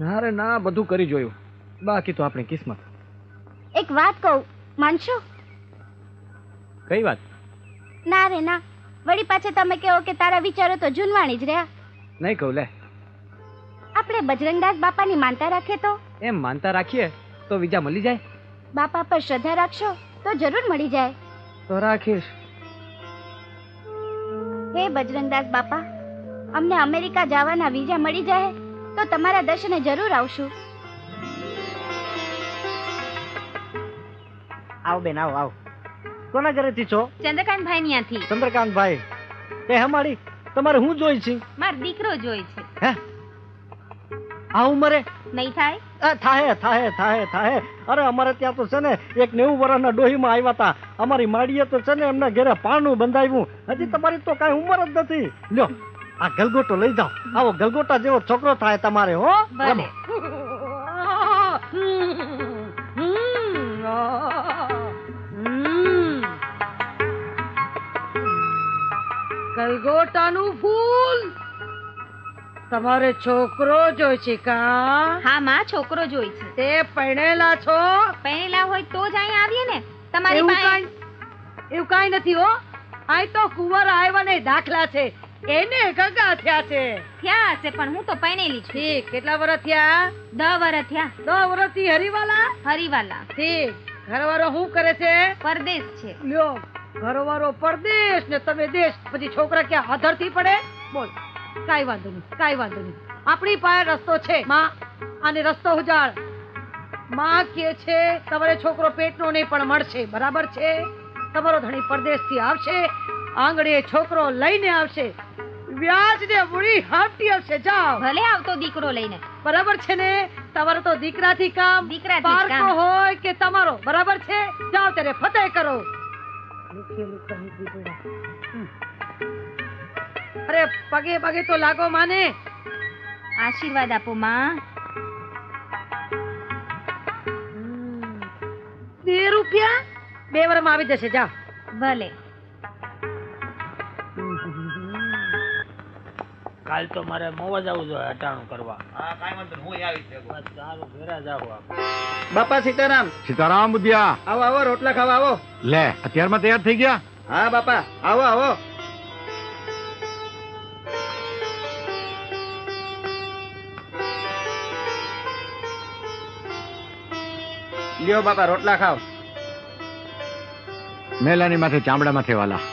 ના રે ના, બધું કરી જોયું, બાકી તો આપણી કિસ્મત. એક વાત કહું, માનશો? કઈ વાત? ના રે ના, વળી પાછે તમે કહો કે તારા વિચારો તો જૂનવાણી જ રહ્યા. નહીં કહું લે. આપણે બજરંગદાસ બાપાની માનતા રાખીએ તો? એમ માનતા રાખીએ તો વિઝા મળી જાય? બાપા પર શ્રદ્ધા રાખશો તો જરૂર મળી જાય. તો રાખીશ. હે બજરંગદાસ બાપા, અમને અમેરિકા જવાના વિઝા મળી જાય તો તમારા દર્શને જરૂર આવશું. આવો બેન, આવો આવો. કોના ઘરેથી છો? ચંદ્રકાંતભાઈ ત્યાંથી. ચંદ્રકાંતભાઈ, એ હમાડી તમારે હું જોઈ છે? મારો દીકરો જોઈ છે. હે, આ ઉંમરે નહીં થાય? થાય થાય થાય થાય. અરે અમારે ત્યાં તો છે ને એક 90 વર્ષના ડોહીમાં આવ્યા હતા, અમારી માડીએ તો છે ને એમના ઘરે પારણું બંધાવ્યું. હજી તમારી તો કઈ ઉંમર જ નથી. લ્યો આ ગલગોટો લઈ જાઓ, આવો ગલગોટા જેવો છોકરો થાય તમારે. હો ભલે. ગલગોટાનું ફૂલ તમારે છોકરો જોઈ છે કા? હા માં, છોકરો જોઈ છે. તે પરણેલા છો? પરણેલા હોય તો જ અહીં આવીએ ને તમારી પાસે. એવું કાઈ નથી હો, આ તો કુંવર આવ્યાને દાખલા છે, એને ગગા થયા છે. થયા હશે પણ હું તો પરણેલી છું. ઠીક, કેટલા વર્ષ થયા? 10 વર્ષ થયા. 10 વર્ષથી હરીવાલા? હરીવાલા. ઠીક, ઘરવાળો શું કરે છે? પરદેશ છે. લ્યો, ઘરવાળો પરદેશ ને તમે દેશ, પછી છોકરા ક્યાં આધરથી પડે? બોલ, કાઈ વાંધો નહીં, કાઈ વાંધો નહીં, આપણી પાસે રસ્તો છે. માં, આને રસ્તો ઉજાડ. માં કે છે તમારે છોકરો પેટનો નહીં પણ મળશે, બરાબર છે? તમારો ધણી પરદેશથી આવશે, આંગળીએ છોકરો લઈને આવશે, વ્યાજ ને મૂડી હાફતી આવશે. જાઓ. ભલે આવતો દીકરો લઈને. બરાબર છે ને? તમારો તો દીકરાથી કામ, પારકો હોય કે તમારો, બરાબર છે? જાઓ ત્યારે ફતેહ કરો. અરે પગે પગે તો લાગો માને. આશીર્વાદ આપો માં. 2 રૂપિયા 2 વર્ષમાં આવી જશે. જાઓ. ભલે. કાલ તો મારે મોવા જવું જોઈએ હટાણું કરવા. હા કાઈ વાંધો નહીં, હું આવીશ. બસ ચાલો ઘરે જાવ. બાપા સીતારામ. સીતારામ બુધિયા. આવો આવો, રોટલા ખાવા આવો. લે, અત્યારમાં તૈયાર થઈ ગયા? હા બાપા, આવો આવો. લ્યો બાપા, રોટલા ખાઓ. મેલાની માથે ચામડા માથે વાલા.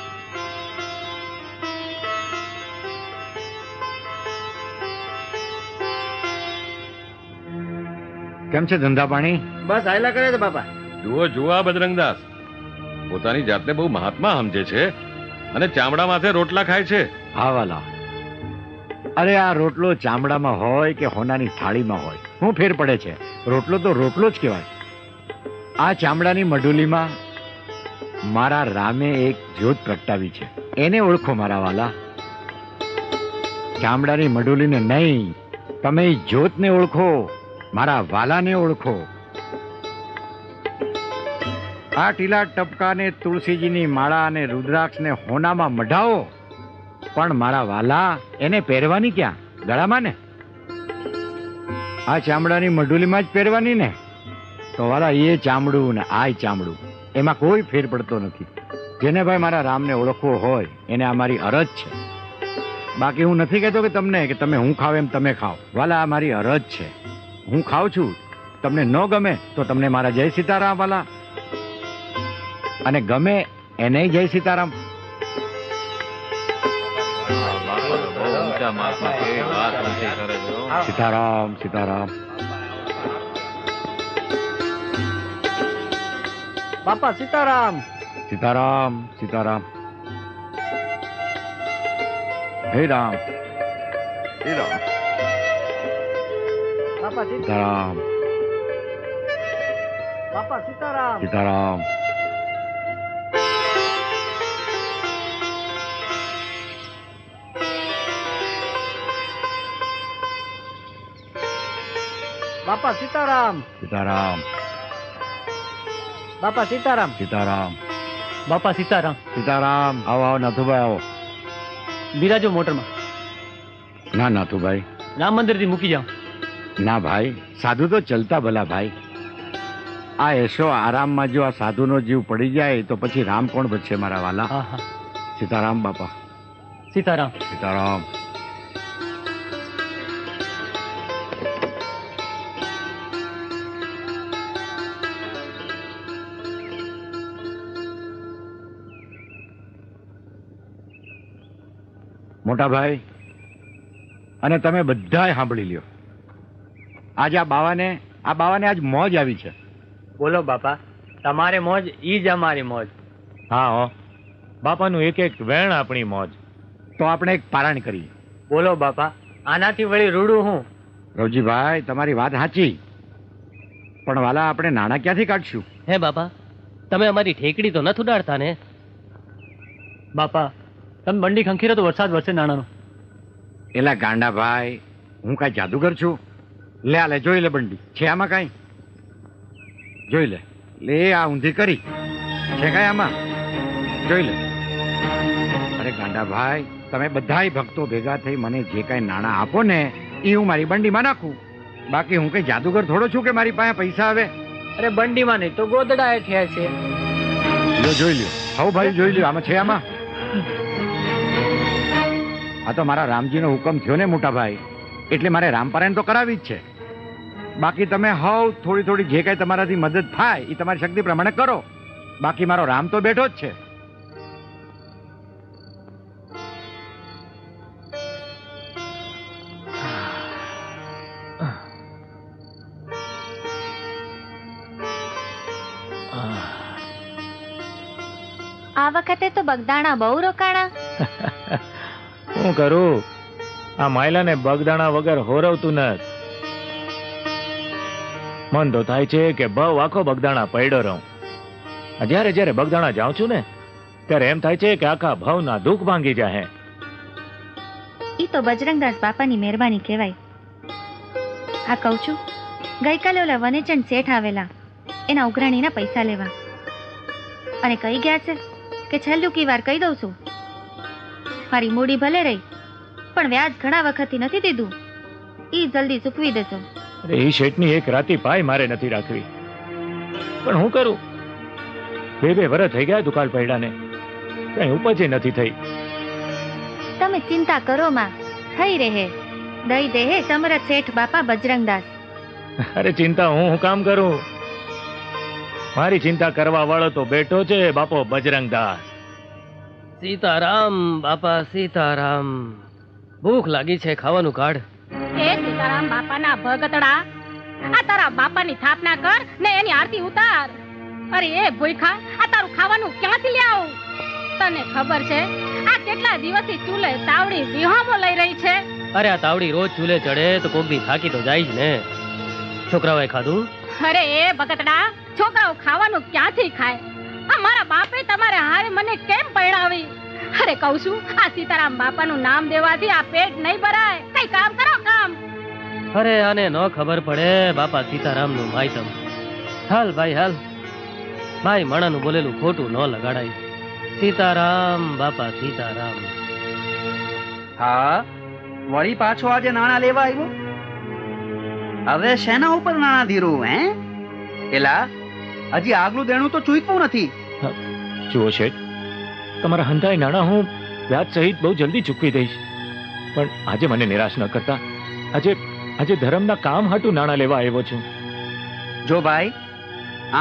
કેમ છે ધંધા પાણી? બસ આયલા કરે છે બાપા. જુઓ જુઓ આ બજરંગદાસ પોતાની જાતને બહુ મહાત્મા સમજે છે અને ચામડા માથે રોટલા ખાય છે. હા વાલા, અરે આ રોટલો ચામડામાં હોય કે હોનાની થાળીમાં હોય, શું ફેર પડે છે? રોટલો તો રોટલો જ કહેવાય. આ ચામડાની મઢુલીમાં મારા રામે એક જ્યોત પ્રગટાવી છે, એને ઓળખો મારા વાલા. ચામડાની મઢુલીને નહીં, તમે જ્યોતને ઓળખો, મારા વાલાને ઓળખો. આ ટીલા ટપકાને, તુલસીજીની માળા અને રુદ્રાક્ષને હોનામાં મઢાવો, પણ મારા વાલા એને પહેરવાની ક્યાં? ગળામાં ને. આ ચામડાની મઢુલીમાં જ પહેરવાની ને. તો વાલા એ ચામડું ને આ ચામડું, એમાં કોઈ ફેર પડતો નથી. જેને ભાઈ મારા રામને ઓળખવો હોય એને આ મારી અરજ છે. બાકી હું નથી કહેતો કે તમને કે તમે હું ખાવ એમ તમે ખાઓ. વાલા આ મારી અરજ છે. હું ખાઉં છું, તમને ન ગમે તો તમને મારા જય સીતારામ વાલા, અને ગમે એને જય સીતારામ. બધા માપમાં કેવી વાત નથી કરે છો. સીતારામ સીતારામ. બાપા સીતારામ. સીતારામ સીતારામ. હે રામ હે રામ. બાપા સીતારામ બાપા સીતારામ. સીતારામ. બાપા સીતારામ. સીતારામ. બાપા સીતારામ. સીતારામ. બાપા સીતારામ. સીતારામ. આવો આવો નાથુભાઈ આવો. બિરાજો મોટરમાં. ના નાથુભાઈ, રામ મંદિર થી મૂકી જાઓ. ના ભાઈ, સાધુ તો ચલતા ભલા ભાઈ. આ એશો આરામમાં જો આ સાધુનો જીવ પડી જાય તો પછી રામ કોણ બચશે મારા વાલા. હા હા. સીતારામ બાપા. સીતારામ. સીતારામ. મોટા ભાઈ અને તમે બધાએ સાંભળી લ્યો, આજે આ બાવાને આજ મોજ આવી છે. બોલો બાપા, તમારે મોજ ઈ જ અમારી મોજ. હા હો. બાપાનું એક એક વેણ આપણી મોજ. તો આપણે એક પારણ કરીએ. બોલો બાપા, આનાથી વળી રૂડું હું. રવજીભાઈ, તમારી વાત સાચી, પણ વાલા આપણે નાણાં ક્યાંથી કાઢશું? હે બાપા, તમે અમારી ઠેકડી તો નથી ઉડાડતા ને? બાપા, તમે બંડી ખંખીરો તો વરસાદ વરસે નાણાનો. એલા ગાંડા ભાઈ, હું કાંઈ જાદુગર છું? લે આ લે, જોઈ લે બંડી છે આમાં કાંઈ? જોઈ લે. લે આ ઊંધી કરી છે કાંઈ આમાં? જોઈ લે. અરે ગાંડા ભાઈ, તમે બધાય ભક્તો ભેગા થઈ મને જે કાંઈ નાણાં આપો ને એ હું મારી બંડીમાં નાખું. બાકી હું કઈ જાદુગર થોડો છું કે મારી પાસે પૈસા આવે? અરે બંડીમાં નહીં તો ગોદડાએ થયા છે. લ્યો જોઈ લ્યો. હવ ભાઈ જોઈ લ્યો, આમાં છે આમાં. આ તો મારા રામજીનો હુકમ થયો ને મોટા ભાઈ, એટલે મારે રામપારાયણ તો કરાવી જ છે. બાકી તમે હવ થોડી થોડી જે કાંઈ તમારાથી મદદ થાય એ તમારી શક્તિ પ્રમાણે કરો. બાકી મારો રામ તો બેઠો જ છે. આ વખતે તો બગદાણા બહુ રોકાણા. શું કરું, આ માયલાને બગદાણા વગર હોરવતું નથી. મન તો થાય છે કે બહુ આખો બગદાણા પડ્યો રહું. જ્યારે જ્યારે બગદાણા જાઉં છું ને ત્યારે એમ થાય છે કે આખા ભાવના દુઃખ ભાંગી જાય. ઈ તો બજરંગદાસ બાપાની મહેરબાની કહેવાય. હા કહું છું, ગઈકાલે ઓલા વનેચંદ શેઠ આવેલા એના ઉઘરાણીના પૈસા લેવા, અને કહી ગયા છે કે છેલ્લું કી વાર કહી દઉં છું, મારી મૂડી ભલે રહી પણ વ્યાજ ઘણા વખતથી નથી દીધું, ઈ જલ્દી ચૂકવી દેજો. એ શેઠની એક રાતી પાય મારે નથી રાખવી, પણ હું કરું? બે વર્ષ થઈ ગયા દુકાળ પડ્યાને, કઈ ઉપજ નથી થઈ. તમે ચિંતા કરો માં, થઈ રહે. દઈ દેહે સમરથ શેઠ બાપા બજરંગદાસ. અરે ચિંતા હું કામ કરું? મારી ચિંતા કરવા વાળો તો બેઠો છે બાપો બજરંગદાસ. સીતારામ બાપા સીતારામ. ભૂખ લાગી છે, ખાવાનું કાઢ. એ સીતારામ બાપાના ભગતડા, આ તારા બાપાની સ્થાપના કર ને એની આરતી ઉતાર. અરે એ ભૂખા, આ તારું ખાવાનું ક્યાંથી લ્યાવ? તને ખબર છે આ કેટલા દિવસથી ચૂલે તાવડી વિહોમો લઈ રહી છે? અરે આ તાવડી રોજ ચૂલે ચડે તો કોક દી થાકી તો જાય જ ને. છોકરાઓએ ખાધું? અરે એ ભગતડા, છોકરાઓ ખાવાનું ક્યાંથી ખાય? આ મારા બાપે તમારે હારે મને કેમ પરણાવી? અરે કહું છું, આ સીતારામ બાપાનું નામ દેવાથી આ પેટ નહીં ભરાય. કઈ કામ કરો, કામ. અરે આને ન ખબર પડે બાપા સીતારામ નું માયતમ. હાલ ભાઈ હાલ, ભાઈ મણાનું બોલેલું ખોટું ન લગાડાય. સીતારામ બાપા સીતારામ. હા, વળી પાછો આજે નાણાં લેવા આવ્યો? હવે શેના ઉપર નાણાં ધીરું? હે એલા, હજી આગલું દેણું તો ચૂકવું નથી. જુઓ શેઠ, તમારા હંધાય નાણાં હું વ્યાજ સહિત બહુ જલ્દી ચૂકવી દઈશ, પણ આજે મને નિરાશ ન કરતા. આજે ધર્મના કામ હાટું નાણાં લેવા આવ્યો છું. જો ભાઈ,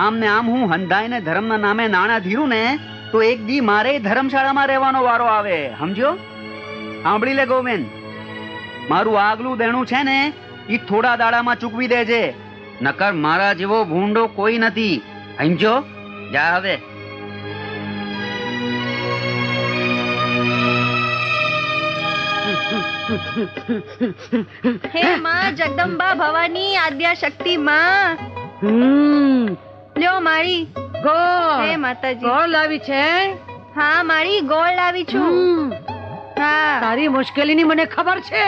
આમ ને આમ હું હંધાય ને ધર્મના નામે નાણાં ધીરું ને તો એક દી મારે ધર્મશાળામાં રહેવાનો વારો આવે, સમજો? સાંભળી લે ગોવિંદ, મારું આગલું દેણું છે ને ઈ થોડા દાડામાં ચૂકવી દેજે, નકર મારા જેવો ભૂંડો કોઈ નથી. સમજો? જા હવે. હે માં જગદંબા ભવાની આદ્યા શક્તિ માં, લ્યો માળી ગોળ. હે માતાજી. ગોળ લાવી છે? હા માળી ગોળ લાવી છું. હા તારી મુશ્કેલીની મને ખબર છે.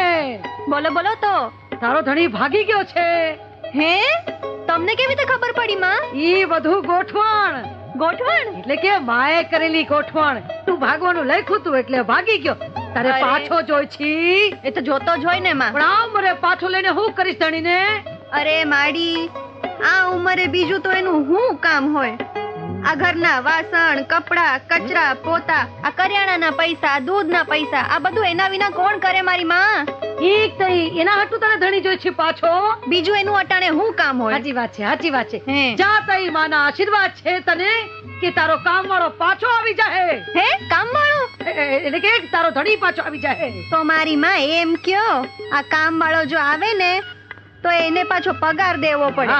બોલો બોલો તો. તારો ધણી ભાગી ગયો છે. હે તમને કેવી રીતે ખબર પડી માં? ઈ બધું ગોઠવણ. ગોઠવણ એટલે કે માએ કરેલી ગોઠવણ. તું ભાગવાનું લખ્યું તું એટલે ભાગી ગયો. તારે અરે. પાછો જોઈ છી. એ તો જોતો જ હોય ને માં. પણ આ ઉંમરે પાછો લઈને હું કરીશ ધણીને? અરે માડી, આ ઉંમરે બીજું તો એનું શું કામ હોય? આ ઘરના વાસણ, કપડા, કચરા, પોતા, આ કરિયાણાના પૈસા, દૂધના પૈસા, આ બધું એના વિના કોણ કરે મારી માં? ઠીક તઈ એના હાટુ તારે ધણી જોઈ છે પાછો. બીજું એનું અટાણે શું કામ હોય? સાચી વાત છે, સાચી વાત છે. હે. જા તઈ માના આશીર્વાદ છે તને કે તારો કામ વાળો પાછો આવી જાય. હે કામ વાળો? એટલે કે તારો ધણી પાછો આવી જાય. તો મારી માં એમ કયો, આ કામ વાળો જો આવે ને તો એને પાછો પગાર દેવો પડે.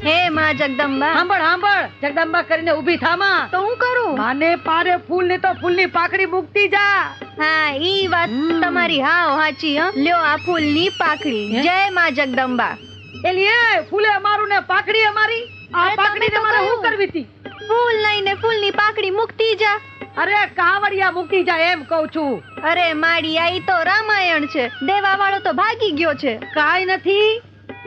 હે માં જગદંબા. સાંભળ સાંભળ, જગદંબા કરીને ઊભી થામાં. તો હું કરું? માને પારે ફૂલ ને તો ફૂલની પાકડી મૂકતી જા. હા ઈ વાત તમારી હાવ હાચી. લ્યો આ ફૂલની પાકડી. જય માં જગદંબા. એલી ફૂલે અમારું ને પાકડી અમારી. આ અરે પાકડી તમે તો મારે શું કહ્યું. કરવી હતી? ફૂલ લઈને ફૂલની પાકડી મૂકતી જા. અરે કાવડિયા મૂકી જાય એમ કઉ છું. અરે માડી, આ ઈ તો રામાયણ છે. દેવા વાળો તો ભાગી ગયો છે. કાઈ નથી.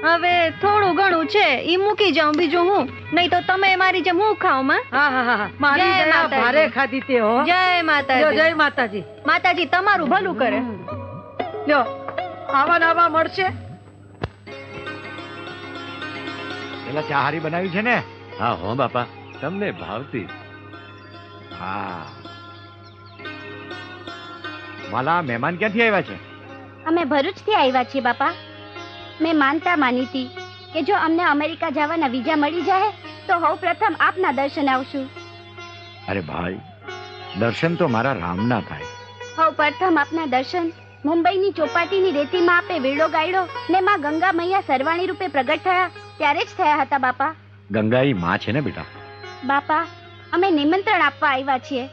હવે થોડું ઘણું છે ઈ મૂકી જાઉં, બીજું હું. નહીં તો તમે મારી જેમ હું ખાવ માં. હા હા હા, મારી જય દયા માતાજી. ભારે ખાધી તે હો. જય લ્યો, માતાજી. જય માતાજી. માતાજી તમારું ભલું કરે. લ્યો આવા ને આવા મળશે. પેલા ચા હારી બનાવી છે ને? હા હો બાપા, તમને ભાવતી. હા. વાલા મહેમાન ક્યાંથી આવ્યા છે? અમે ભરૂચથી આવ્યા છીએ બાપા. મેં માનતા માની હતી કે જો અમને અમેરિકા જવાના વિઝા મળી જાય તો સૌ પ્રથમ આપના દર્શન આવશું. અરે ભાઈ, દર્શન તો મારા રામના થાય. સૌ પ્રથમ આપના દર્શન મુંબઈની ચોપાટીની રેતીમાં આપે વીડો ગાયડો ને માં ગંગા મૈયા સરવાણી રૂપે પ્રગટ થયા ત્યારે જ થયા હતા બાપા. ગંગા ઈ માં છે ને બેટા? બાપા અમે નિમંત્રણ આપવા આવ્યા છીએ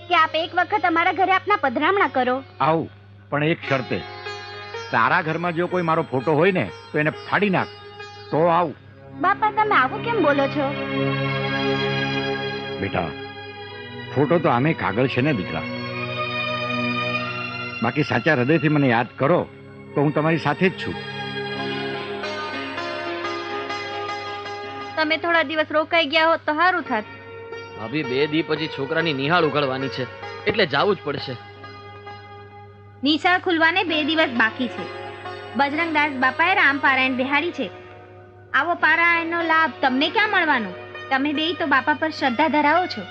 કે આપ એક વખત અમારા ઘરે આપના પધરામણા કરો. આવું, પણ એક શરતે. તારા ઘરમાં જો કોઈ મારો ફોટો હોય ને તો એને ફાડી નાખ તો આવું. બાપા તમે આવું કેમ બોલો છો? બેટા, ફોટો તો આમે કાગળ છે ને દીકરા. બાકી સાચા હૃદયથી મને યાદ કરો તો હું તમારી સાથે જ છું. તમે થોડા દિવસ રોકાઈ ગયા હોત તો સારું થાત. ભાભી 2 દી પછી છોકરાની નિહાળ ઉગાડવાની છે એટલે જાવું જ પડશે. નિશાળ ખુલવાને 2 દિવસ બાકી છે. બજરંગદાસ બાપાએ રામપારાયણ બિહાડી છે. આવો પારાયણનો લાભ તમને ક્યાં મળવાનો? તમે બેય તો બાપા પર શ્રદ્ધા ધરાવો છો.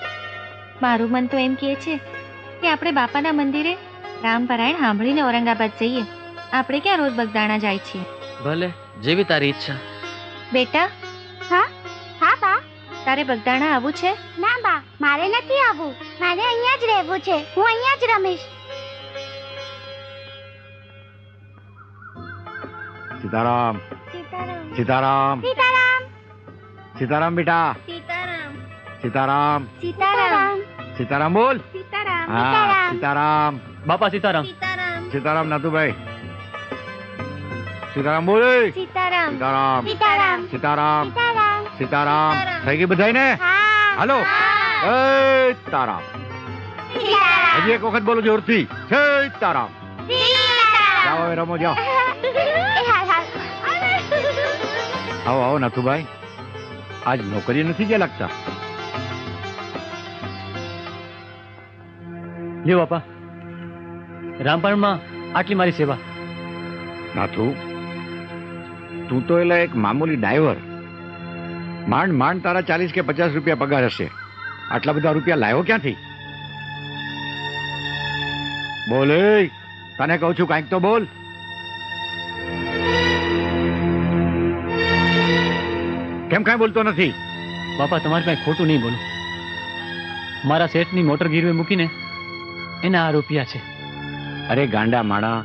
મારું મન તો એમ કહે છે કે આપણે બાપાના મંદિરે રામપારાયણ સાંભળીને ઔરંગાબાદ જઈએ. આપણે ક્યાં રોજ બગદાણા જાય છીએ. ભલે, જેવી તારી ઈચ્છા. બેટા, હા હા બા. તારે બગદાણા આવવું છે? ના બા, મારે નથી આવવું. મારે અહીંયા જ રહેવું છે. હું અહીંયા જ રમીશ. સીતારામ. સીતારામ. સીતારામ. સીતારામ. સીતારામ બેટા. સીતારામ. સીતારામ. સીતારામ. સીતારામ બોલ. સીતારામ. હા, સીતારામ. બાપા સીતારામ. સીતારામ. સીતારામ નાતુભાઈ. સીતારામ બોલ. સીતારામ. સીતારામ. સીતારામ. સીતારામ. સીતારામ. સીતારામ. થઈ ગઈ બધાય ને? હા. હાલો. એ તારામ. સીતારામ. હજી એક વખત બોલો જોરથી. સીતારામ. સીતારામ. જાઓ હવે રમો જાઓ. હાલ હાલ. આવો આવો નાથુભાઈ. આજ નોકરી નથી ગયા લાગતા. લ્યો બાપા, રામપારણમાં આટલી મારી સેવા. નાથુ, તું તો એલા એક મામૂલી ડ્રાઈવર. માંડ માંડ તારા 40 કે 50 રૂપિયા પગાર હશે. આટલા બધા રૂપિયા લાવ્યો ક્યાંથી? બોલ, તને કહું છું કાંઈક તો બોલ. કેમ કાંઈ બોલતો નથી? બાપા તમારી પાસે ખોટું નહીં બોલું. મારા શેઠની મોટર ગીરવે મૂકીને એના આ રૂપિયા છે. અરે ગાંડા માણા,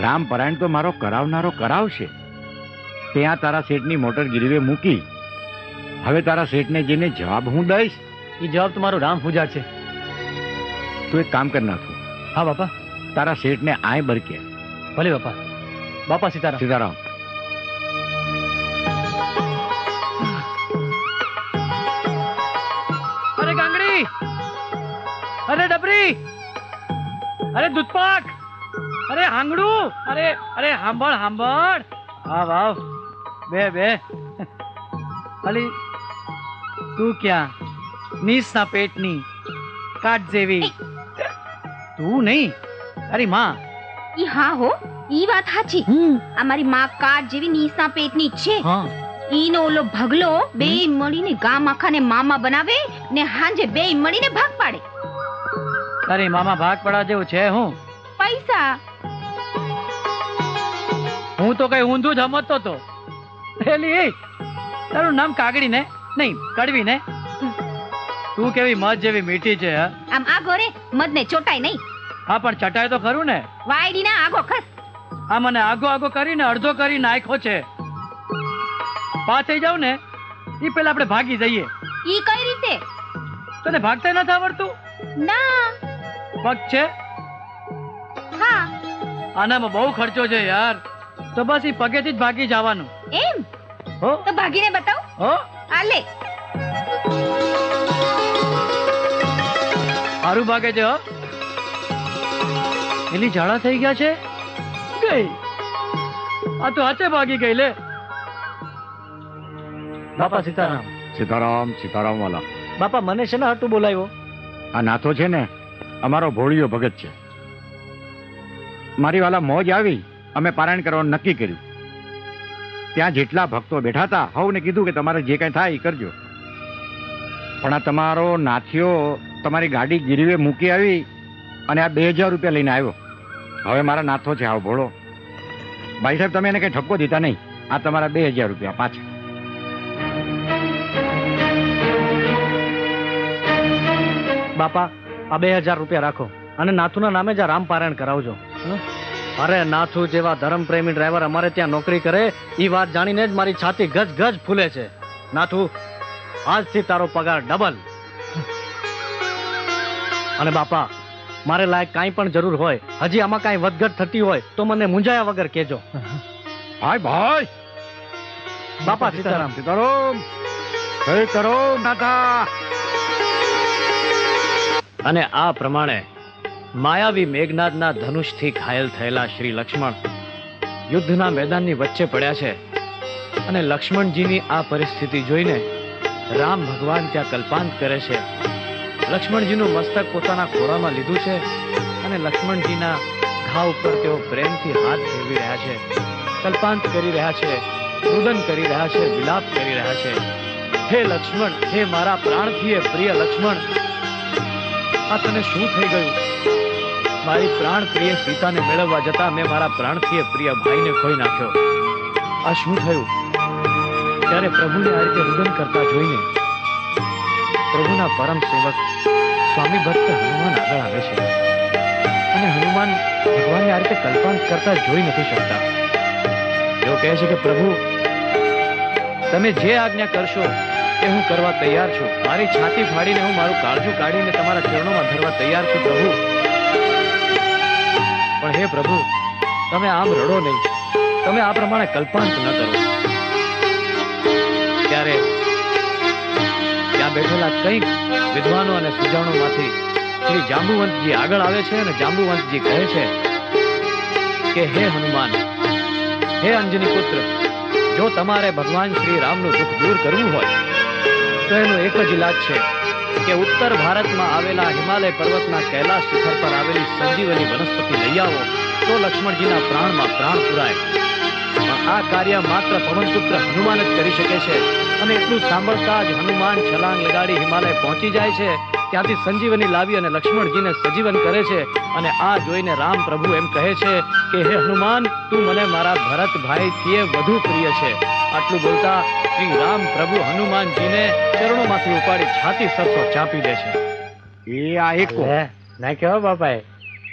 રામ પરાયણ તો મારો કરાવનારો કરાવશે. ત્યાં તારા શેઠની મોટર ગીરવે મૂકી. હવે તારા શેઠને જઈને જવાબ હું દઈશ. એ જવાબ તો મારો રામ પૂજા છે. તું એક કામ કર નાખું. હા બાપા. તારા શેઠને આય બરકે. ભલે બાપા. બાપા સીતારામ. સીતારામ. અરે ગાંગડી, અરે ડબરી, અરે દૂધપાક, અરે હાંગડું, અરે અરે હાંભળ હાંભળ. હા વાવ, બે બે. અલી તું ક્યાં? નીસના પેટની કાટ જેવી. તું નહીં, તારી માં. ઈ હા હો, ઈ વાત સાચી. અમારી માં કાટ જેવી નીસના પેટની જ છે. હા. ઈનો ઓલો ભગલો બે મળીને ગામ આખાને મામા બનાવે ને હાંજે બે મળીને ભાગ પાડે. તારી મામા ભાગ પડવા જેવું છે હું? પૈસા. હું તો કઈ ઊંધું જ સમજતો તો. એલી તારું નામ કાગડી ને નહીં કડવી ને? તું કેવી મધ જેવી મીઠી છે. આમ આગો રે, મધ ને ચોટાય નહીં. હા પણ ચટાય તો ખરું ને. વાયડી ના આગો ખસ. આ મને આગો આગો કરીને અડધો કરી નાખ્યો છે. પા થઈ જાવ ને ઈ પેલા આપણે ભાગી જઈએ. ઈ કઈ રીતે? તને ભાગતા નથી આવડતું? ના. પગ છે? હા. આનામાં બહુ ખર્ચો છે યાર. તો બસ ઈ પગેથી જ ભાગી જવાનું. એમ? હો તો ભાગીને બતાવ. હો આ લે. સારું ભાગે છે. હો એની ઝાડા થઈ ગયા છે. ગઈ આ તો હાથે ભાગી ગઈ લે. બાપા સીતારામ. સીતારામ સીતારામ વાલા. બાપા મને છે ને હટું બોલાવ્યો? આ નાથો છે ને અમારો ભોળિયો ભગત છે. મારી વાલા મોજ આવી, અમે પારાયણ કરવાનું નક્કી કર્યું. ત્યાં જેટલા ભક્તો બેઠા હતા હવને કીધું કે તમારે જે કઈ થાય એ કરજો. પણ આ તમારો નાથિયો તમારી ગાડી ગીરવે મૂકી આવી અને આ 2000 રૂપિયા લઈને આવ્યો. હવે મારા નાથો છે આવો ભોળો. ભાઈ સાહેબ તમે એને કઈ ઠપકો દીધા નહીં. આ તમારા 2000 રૂપિયા પાછા. બાપા આ 2000 રૂપિયા રાખો અને નાથુના નામે જ રામ પારાયણ કરાવજો. અરે નાથુ જેવા ધર્મપ્રેમી ડ્રાઈવર અમારે ત્યાં નોકરી કરે એ વાત જાણીને જ મારી છાતી ગજ ગજ ફૂલે છે. નાથુ આજથી તારો પગાર ડબલ. અને બાપા મારે લાયક કાંઈ પણ જરૂર હોય, હજી આમાં કાંઈ વધઘટ થતી હોય તો મને મૂંઝાયા વગર કહેજો. ભાઈ ભાઈ. બાપા સીતારામ. સીતારામ. જય કરો નાથા. અને આ પ્રમાણે માયાવી મેઘનાદના ધનુષથી ઘાયલ થયેલા શ્રી લક્ષ્મણ યુદ્ધના મેદાનની વચ્ચે પડ્યા છે. અને લક્ષ્મણજીની આ પરિસ્થિતિ જોઈને રામ ભગવાન ત્યાં કલ્પાંત કરે છે. લક્ષ્મણજીનું મસ્તક પોતાના ખોળામાં લીધું છે અને લક્ષ્મણજીના ઘા ઉપર તેઓ પ્રેમથી હાથ ફેરવી રહ્યા છે, કલ્પાંત કરી રહ્યા છે, રુદન કરી રહ્યા છે, વિલાપ કરી રહ્યા છે. હે લક્ષ્મણ, હે મારા પ્રાણથી પ્રિય લક્ષ્મણ, આ તને શું થઈ ગયું? મારી પ્રાણ પ્રિય સીતાને મેળવવા જતા મેં મારા પ્રાણથી પ્રિય ભાઈને ખોઈ નાખ્યો. આ શું થયું? ત્યારે પ્રભુને આ રીતે રુદન કરતા જોઈને પ્રભુના પરમ સેવક સ્વામી ભક્ત હનુમાન આગળ આવે છે. અને હનુમાન ભગવાનને આ રીતે કલ્પાંત કરતા જોઈ નથી શકતા. તેઓ કહે છે કે પ્રભુ તમે જે આજ્ઞા કરશો એ હું કરવા તૈયાર છું. મારી છાતી ફાડીને હું મારું કાળજું કાઢીને તમારા ચરણોમાં ધરવા તૈયાર છું પ્રભુ. પણ હે પ્રભુ તમે આમ રડો નહીં, તમે આ પ્રમાણે કલ્પાંત ન કરો. ત્યારે ત્યાં બેઠેલા કંઈક વિદ્વાનો અને સુજાણોમાંથી શ્રી જાંબુવંતજી આગળ આવે છે અને જાંબુવંતજી કહે છે કે હે હનુમાન, હે અંજની પુત્ર, જો તમારે ભગવાન શ્રી રામનું દુઃખ દૂર કરવું હોય તો એનો એક જ ઇલાજ છે કે ઉત્તર ભારતમાં આવેલા હિમાલય પર્વતના કૈલાશ શિખર પર આવેલી સંજીવની વનસ્પતિ લઈ આવો તો લક્ષ્મણજીના પ્રાણમાં પ્રાણ પુરાય. પણ આ કાર્ય માત્ર પવનપુત્ર હનુમાન જ કરી શકે છે. અને એટલું સાંભળતા જ હનુમાન છલાંગ લગાડી હિમાલય પહોંચી જાય છે. ત્યાંથી સંજીવની લાવી અને લક્ષ્મણજીને સજીવન કરે છે. અને આ જોઈને રામ પ્રભુ એમ કહે છે કે હે હનુમાન, તું મને મારા ભરત ભાઈથી વધુ પ્રિય છે. આટલું બોલતા શ્રી રામ પ્રભુ હનુમાનજીને ચરણોમાંથી ઉપાડી છાતી સરસો ચાપી દે છે. એ આ એક ના કેવા બાપાએ.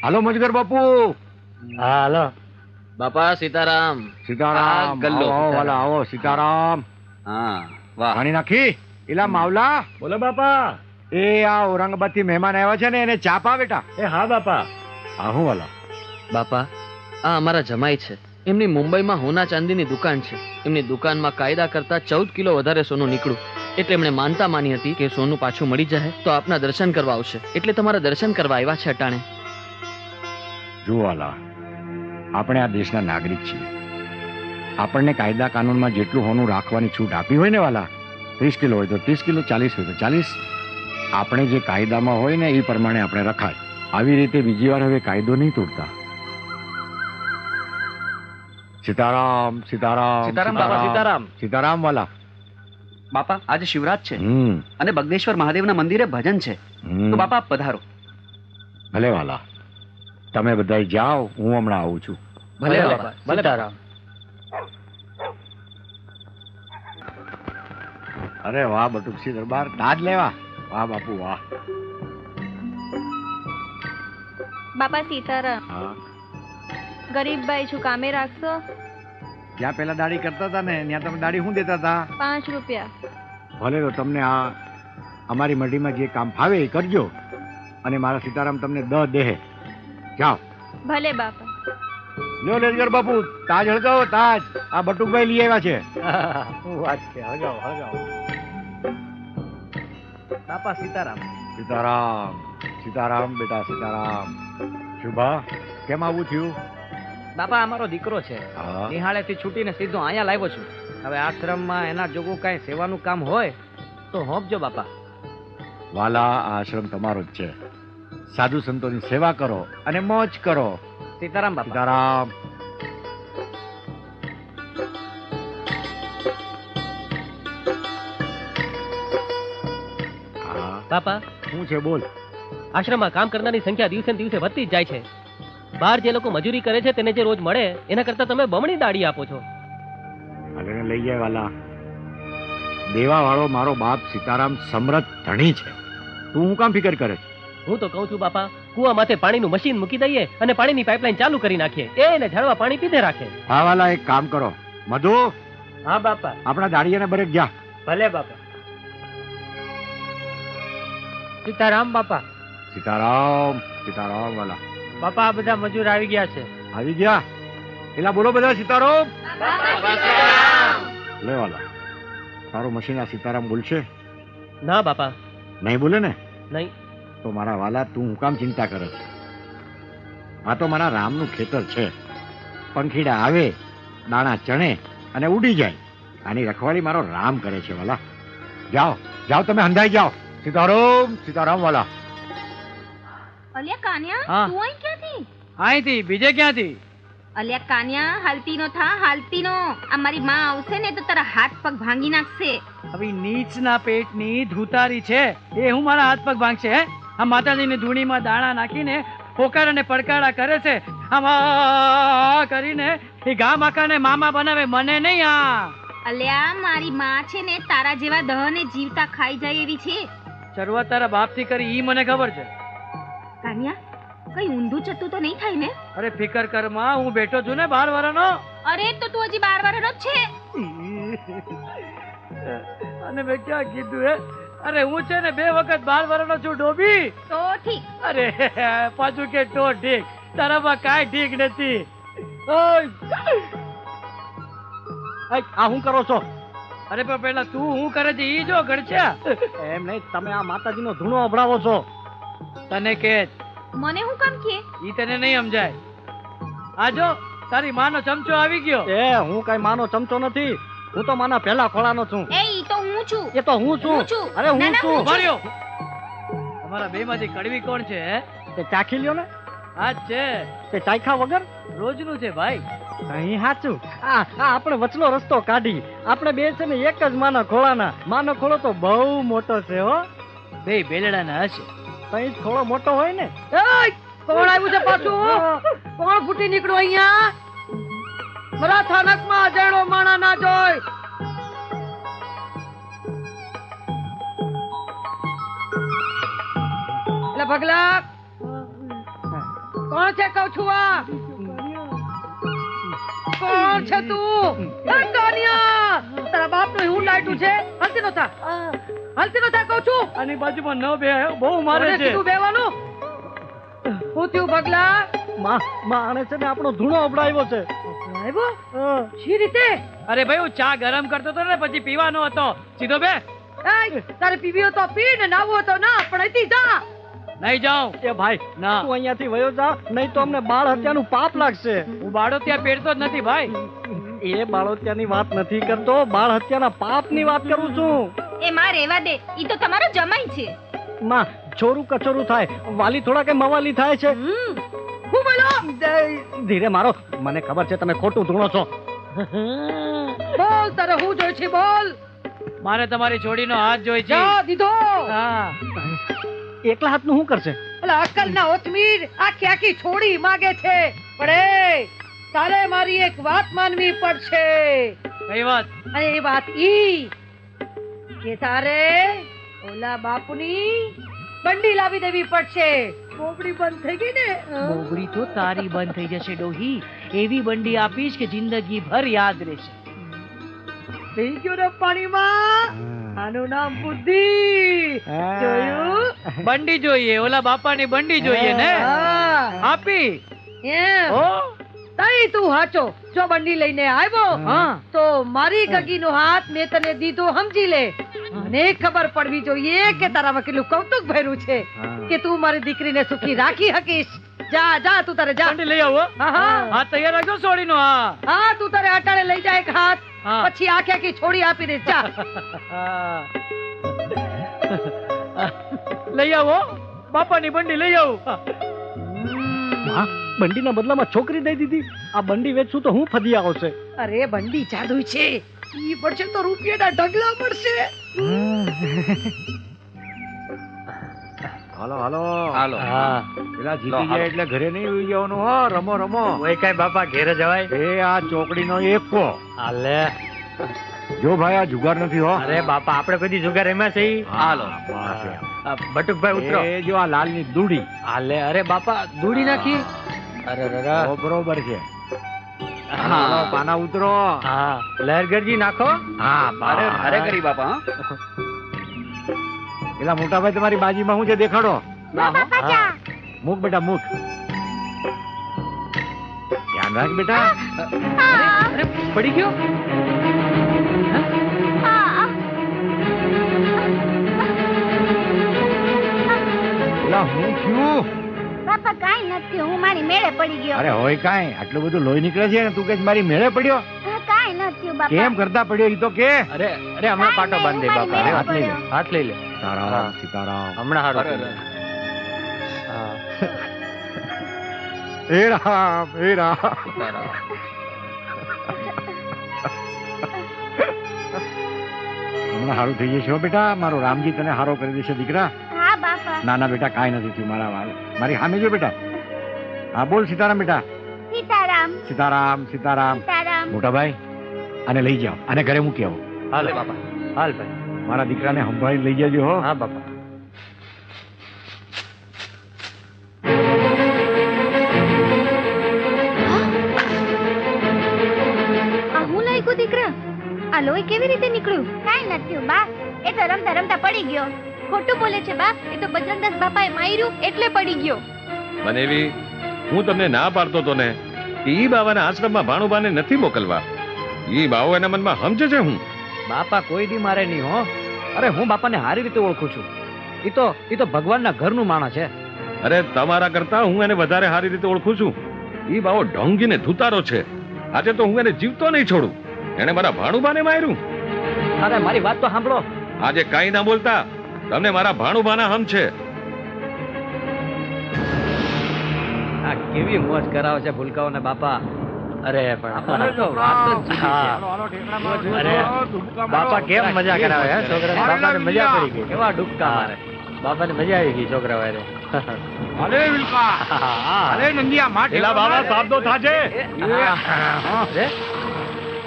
હાલો મજગર બાપુ. હા હાલો. બાપા સીતારામ. સીતારામ. ગલ્લો. આવો વાલા આવો સીતારામ. હા વાહ. પાણી નાખી એલા માવલા. બોલો બાપા. એ આ ઔરંગાબાદ થી મહેમાન આવ્યા છે ને એને ચા પા બેટા. એ હા બાપા. આહું વાલા. બાપા આ અમારા જમાઈ છે. એમની મુંબઈમાં હોના ચાંદીની દુકાન છે. એમની દુકાનમાં કાયદા કરતા 14 કિલો વધારે સોનું નીકળ્યું. એટલે એમણે માનતા માની હતી કે સોનું પાછું મળી જાય તો આપના દર્શન કરવા આવશે. એટલે તમારા દર્શન કરવા આવ્યા છે અટાણે. જુઓ વાલા, આપણે આ દેશના નાગરિક છીએ. આપણને કાયદા કાનૂનમાં જેટલું હોનું રાખવાની છૂટ આપી હોય ને વાલા, 30 કિલો હોય તો 30 કિલો, 40 હોય તો 40. આપણે જે કાયદામાં હોય ને એ પ્રમાણે આપણે રખાય. આવી રીતે બીજી વાર હવે કાયદો નહીં તોડતા. સીતારામ સીતારામ સીતારામ બાપા, સીતારામ. સીતારામ વાલા. બાપા આજે શિવરાત છે અને બગદેશ્વર મહાદેવના મંદિરે ભજન છે. તો બાપા આપ પધારો. ભલે વાલા, તમે બધા જાઓ, હું હમણાં આવું છું. ભલે બાપા. સીતારામ. અરે વાહ બટુકસી દરબાર, દાદ લેવા. વાહ બાપુ વાહ. બાપા સીતારામ. હા, ગરીબ ભાઈ છું, કામે રાખશો? જ્યાં પેલા દાઢી કરતા હતા ને ત્યાં તમે દાઢી શું દેતા હતા? 5 રૂપિયા. ભલે તો તમને આ અમારી મઢીમાં જે કામ ફાવે એ કરજો, અને મારા સીતારામ તમને 10 દેહે. જાઓ. ભલે બાપા. લ્યો લેજગર બાપુ, તાજ હળગાવો તાજ. આ બટુકભાઈ લઈ આવ્યા છે. શું વાત છે, હળગાવો હળગાવો. બાપા સીતારામ. સીતારામ સીતારામ બેટા સીતારામ. શુભા, કેમ આવું થયું? બાપા અમારો દીકરો છે, હા. નિહાળેથી છૂટીને સીધો અહીંયા લાવ્યો છું. હવે આશ્રમમાં એના જોગું કઈ સેવાનું કામ હોય તો હોંપજો બાપા. વાલા, આ આશ્રમ તમારો જ છે. સાધુ સંતોની સેવા કરો અને મોજ કરો. સીતારામ બાપા. સીતારામ. બાપા શું છે બોલ? આશ્રમમાં કામ કરનારની સંખ્યા દિવસે ને દિવસે વધતી જ જાય છે. બહાર જે લોકો મજૂરી કરે છે તેને જે રોજ મળે એના કરતા તમે બમણી દાડી આપો છો. હાલેને લઈ જાય વાલા. દેવા વાળો મારો બાપ સીતારામ સમૃદ્ધ ધણી છે. તું હું કામ ફિકર કરે? હું તો કહું છું બાપા, કુવા માથે પાણીનું મશીન મૂકી દઈએ અને પાણીની પાઇપલાઇન ચાલુ કરી નાખીએ. એને ઝાડવા પાણી પીધે રાખે. હા વાલા, એક કામ કરો. મધુ, હા બાપા. આપણા દાડિયાને બરેક જા. ભલે બાપા. સીતારામ બાપા. સીતારામ સીતારામ વાલા. બાપા આ બધા મજૂર આવી ગયા છે. આવી ગયા? એલા બોલો બધા સીતારામ. લે વાલા, તારું મશીન આ સીતારામ બોલશે? ના બાપા. નહીં બોલે ને? નહીં. તો મારા વાલા, તું હું કામ ચિંતા કરે છે? આ તો મારા રામનું ખેતર છે. પંખીડા આવે, દાણા ચણે અને ઉડી જાય. આની રખવાળી મારો રામ કરે છે વાલા. જાઓ જાઓ, તમે હંધાઈ જાઓ. સીતારામ સીતારામ વાલા. અલ્યા કાન્યા, હા. તું અહીં ક્યાંથી? અહીંથી, બીજે ક્યાંથી? અલ્યા કાન્યા, હાલતી નો થા, હાલતી નો. આ મારી માં આવશે ને તો તારા હાથ પગ ભાંગી નાખશે. હવે નીચના પેટની ધૂતારી છે એ હું મારા હાથ પગ ભાંગશે? હે? આ માતાજીની ધૂણીમાં દાણા નાખીને પોકાર અને પડકારા કરે છે. આમાં કરીને એ ગામ આખાને મામા બનાવે, મને નહીં. આ અલ્યા મારી માં છે ને તારા જેવા દહને જીવતા ખાઈ જાય એવી છે. શરૂઆત તારા બાપથી કરી ઈ મને ખબર છે. કાન્યા, કઈ ઊંધું ચત્તું તો નહીં થાય ને? અરે ફિકર કર માં, હું બેઠો છું ને 12 વર્ષનો. અરે તો તું હજી 12 વર્ષનો જ છે. અને મેં ક્યાં કીધું હે? અરે હું છે ને 2 વખત 12 વર્ષનો છું ડોબી. તો ઠીક. અરે પાછું કે તો ઠીક, તારામાં કાંઈ ઠીક નથી. ઓય! આ હું કરો છો? અરે પણ પેલા તું હું કરે છે ઈ જો ગડછા. એમ નહીં, તમે આ માતાજીનો ધૂણો અભડાવો છો. તને કે મને હું કામ કે? ઈ તને નહીં સમજાય. આ જો તારી માનો ચમચો આવી ગયો. એ હું કઈ માનો ચમચો નથી. હું તો માના પહેલા ખોળાનો છું. એ ઈ તો હું છું. એ તો હું છું. અરે હું છું. માર્યો. તમારા બે માંથી કડવી કોણ છે? હે? તે ચાખી લ્યો ને. આ જ છે. તે ચાખ્યા વગર રોજનું છે ભાઈ. અહીં સાચું. આપણે વચલો રસ્તો કાઢી. આપણે બે છે ને એક જ માના ખોળાના. માનો ખોળો તો બહુ મોટો છે હો. બે બેલડાના હશે. કઈ થોડો મોટો હોય ને. કોણ આવ્યું છે પાછું? કોણ ફૂટી નીકળ્યો અહીંયા? મારા થાનકમાં અજાણ્યો માણા ના જોય. એટલે ભગલા કોણ છે કહું છું? આ કોણ છે તું? કાનિયા, તારા બાપનું હું લાઈટું છે? હલતી નો થા, હલતી નો થા કહું છું. આની બાજુમાં ન બે, બહુ મારે છે. તું બેવાનું? હું થયું પગલા? માં આને છે ને આપણો ધૂણો અબડાવ્યો છે. આવ્યો? શી રીતે? અરે ભાઈ, હું ચા ગરમ કરતો હતો ને, પછી પીવાનો હતો. સીધો બે. તારે પીવી હોય તો પી ને નાવું હોય તો ના, પણ અહીંથી જા. નહીં જાઉં. એ ભાઈ, ના, તું અહીંયાથી વયો જા, નહીં તો અમને બાળ હત્યાનું પાપ લાગશે. હું બાળો ત્યાં પેરતો જ નથી ભાઈ. એ બાળ હત્યાની વાત નથી કરતો, બાળ હત્યાના પાપની વાત કરું છું. એ માં રેવા દે, ઈ તો તમારો જમાઈ છે. માં, છોરું કચોરું થાય, વાલી થોડા કે મવાલી થાય છે. હું બોલો? ધીરે મારો, મને ખબર છે તમે ખોટું ધૂણો છો. બોલ, તારે હું જોઈ છે? બોલ. મારે તમારી છોડીનો હાથ જોઈ છે. જા દીધો. હા. એકલા હાથનું શું કરશે? એટલે અક્કલ ના ઓથમીર આખી આખી છોડી માગે છે. પણ એ તારે મારી એક વાત માનવી પડશે. કઈ વાત? અને એ વાત ઈ કે તારે ઓલા બાપુની બંડી લાવી દેવી પડશે. બોબડી બંધ થઈ ગઈ ને. બોબડી તો તારી બંધ થઈ જશે ડોહી. એવી બંડી આપીશ કે જિંદગી ભર યાદ રહેશે. થઈ ગયો ને પાણીમાં. આનું નામ બુદ્ધિ. જોયું? બંડી જોઈએ, ઓલા બાપાની બંડી જોઈએ ને. આપી એમ તઈ તું હાચો. જો બંડી લઈને આવ્યો તો મારી ગગીનો હાથ મેં તને દીધો સમજી લે. મને ખબર પડવી જોઈએ કે તારામાં કેટલું કૌતુક ભર્યું છે કે તું મારી દીકરીને સુખી રાખી શકીશ. જા જા, તું તારે જા. બંડી લઈ આવો. હા, તૈયાર રાખજો છોડીનો. હા, તું તારે અટાણે લઈ જા એક હાથ, પછી આખી આખી છોડી આપી દે. જા લઈ આવો, બાપાની બંડી લઈ આવો. બંડીના બદલામાં છોકરી દઈ દીધી. આ બંડી વેચશું તો હું ફદિયા આવશે. અરે બંડી જાદુ છે, ઈ પડશે તો રૂપિયાના ઢગલા પડશે. હાલો હાલો હાલો. પેલા જીતી જાય એટલે ઘરે નહીં ઉઈ જવાનું. હો, રમો રમો. ઓય કઈ બાપા ઘેરે જવાય? એ આ ચોકડીનો એકો. હાલે. જો ભાઈ, આ જુગાર નથી હો. અરે બાપા, આપણે કોઈ જુગાર રમ્યા છે? હાલો. બટુકભાઈ ઉતરો. એ જો આ લાલની દૂડી. હાલે. અરે બાપા, દૂડી નાખી? અરે ઓ, બરોબર છે. હા, પાના ઉતરો. હા, લહેરગરજી નાખો. હા, અરે અરે કરી બાપા. પેલા મોટા ભાઈ તમારી બાજીમાં શું છે દેખાડો. મૂક બેટા, મૂક. ધ્યાન રાખ બેટા. અરે પડી ગયો. પેલા હું થયું? બાપા કાઈ નથી, હું મારી મેળે પડી ગયો. અરે હોય કાંઈ, આટલું બધું લોહી નીકળે છે ને તું કે મારી મેળે પડ્યો? કાઈ નથી બાપા. કેમ કરતા પડ્યો ઈ તો કે. અરે અરે, હમણાં પાટો બાંધી દે બાપા. હાથ લઈ લે, હાથ લઈ લે. સીતારામ સીતારામ. હમણાં હારો. હે રામ, હે રામ. હમણાં હારું થઈ જશે હો બેટા. મારો રામજી તને હારો કરી દેશે દીકરા. હા બાપા. ના ના બેટા, કાંઈ નથી થયું. મારી સામે જો બેટા. હા બોલ સીતારામ બેટા. સીતારામ સીતારામ સીતારામ. સીતારામ. મોટા ભાઈ, આને લઈ જાઓ, આને ઘરે મૂકી આવો. હાલ બાપા, હાલ ભાઈ. મારા દીકરાને સંભાળી લઈ જજો હો. હા બાપા. આ હું લાગ્યું દીકરા? આ લોહી કેવી રીતે નીકળ્યું? કાઈ નથી બા, એ તો રમતા રમતા પડી ગયો. ખોટું બોલે છે બા. એ તો બજરંગદાસ બાપાએ માર્યું એટલે પડી ગયો. બનેવી, હું તમને ના પાડતો તો ને ઈ બાવાના આશ્રમમાં ભાણુબાને નથી મોકલવા. ઈ બાવો એના મનમાં સમજે છે હું. બાપા કોઈ દી મારે નહીં હો. અરે હું બાપાને સારી રીતે ઓળખું છું. ઈ તો ભગવાનના ઘરનું માણસ છે. અરે તમારા કરતા હું એને વધારે સારી રીતે ઓળખું છું. ઈ બાવો ઢોંગીને ધુતારો છે. આજે તો હું એને જીવતો નહીં છોડું. એને મારા ભાણુબાને માર્યું. અરે મારી વાત તો સાંભળો. આજે કાઈ ના બોલતા, તમને મારા ભાણુબાના હમ છે. આ કેવી મોજ કરાવે છે ભૂલકાઓને બાપા. અરે પણ અરે બાપા કેમ મજા કરાવે હે છોકરા. બાપાને મજા પડી ગઈ. કેવા ડૂબકા મારે. બાપાને મજા આવી ગઈ છોકરા વારે. અરે વિલકા, અરે નંદિયા માઠ. એલા બાવા સાબદો થાજે.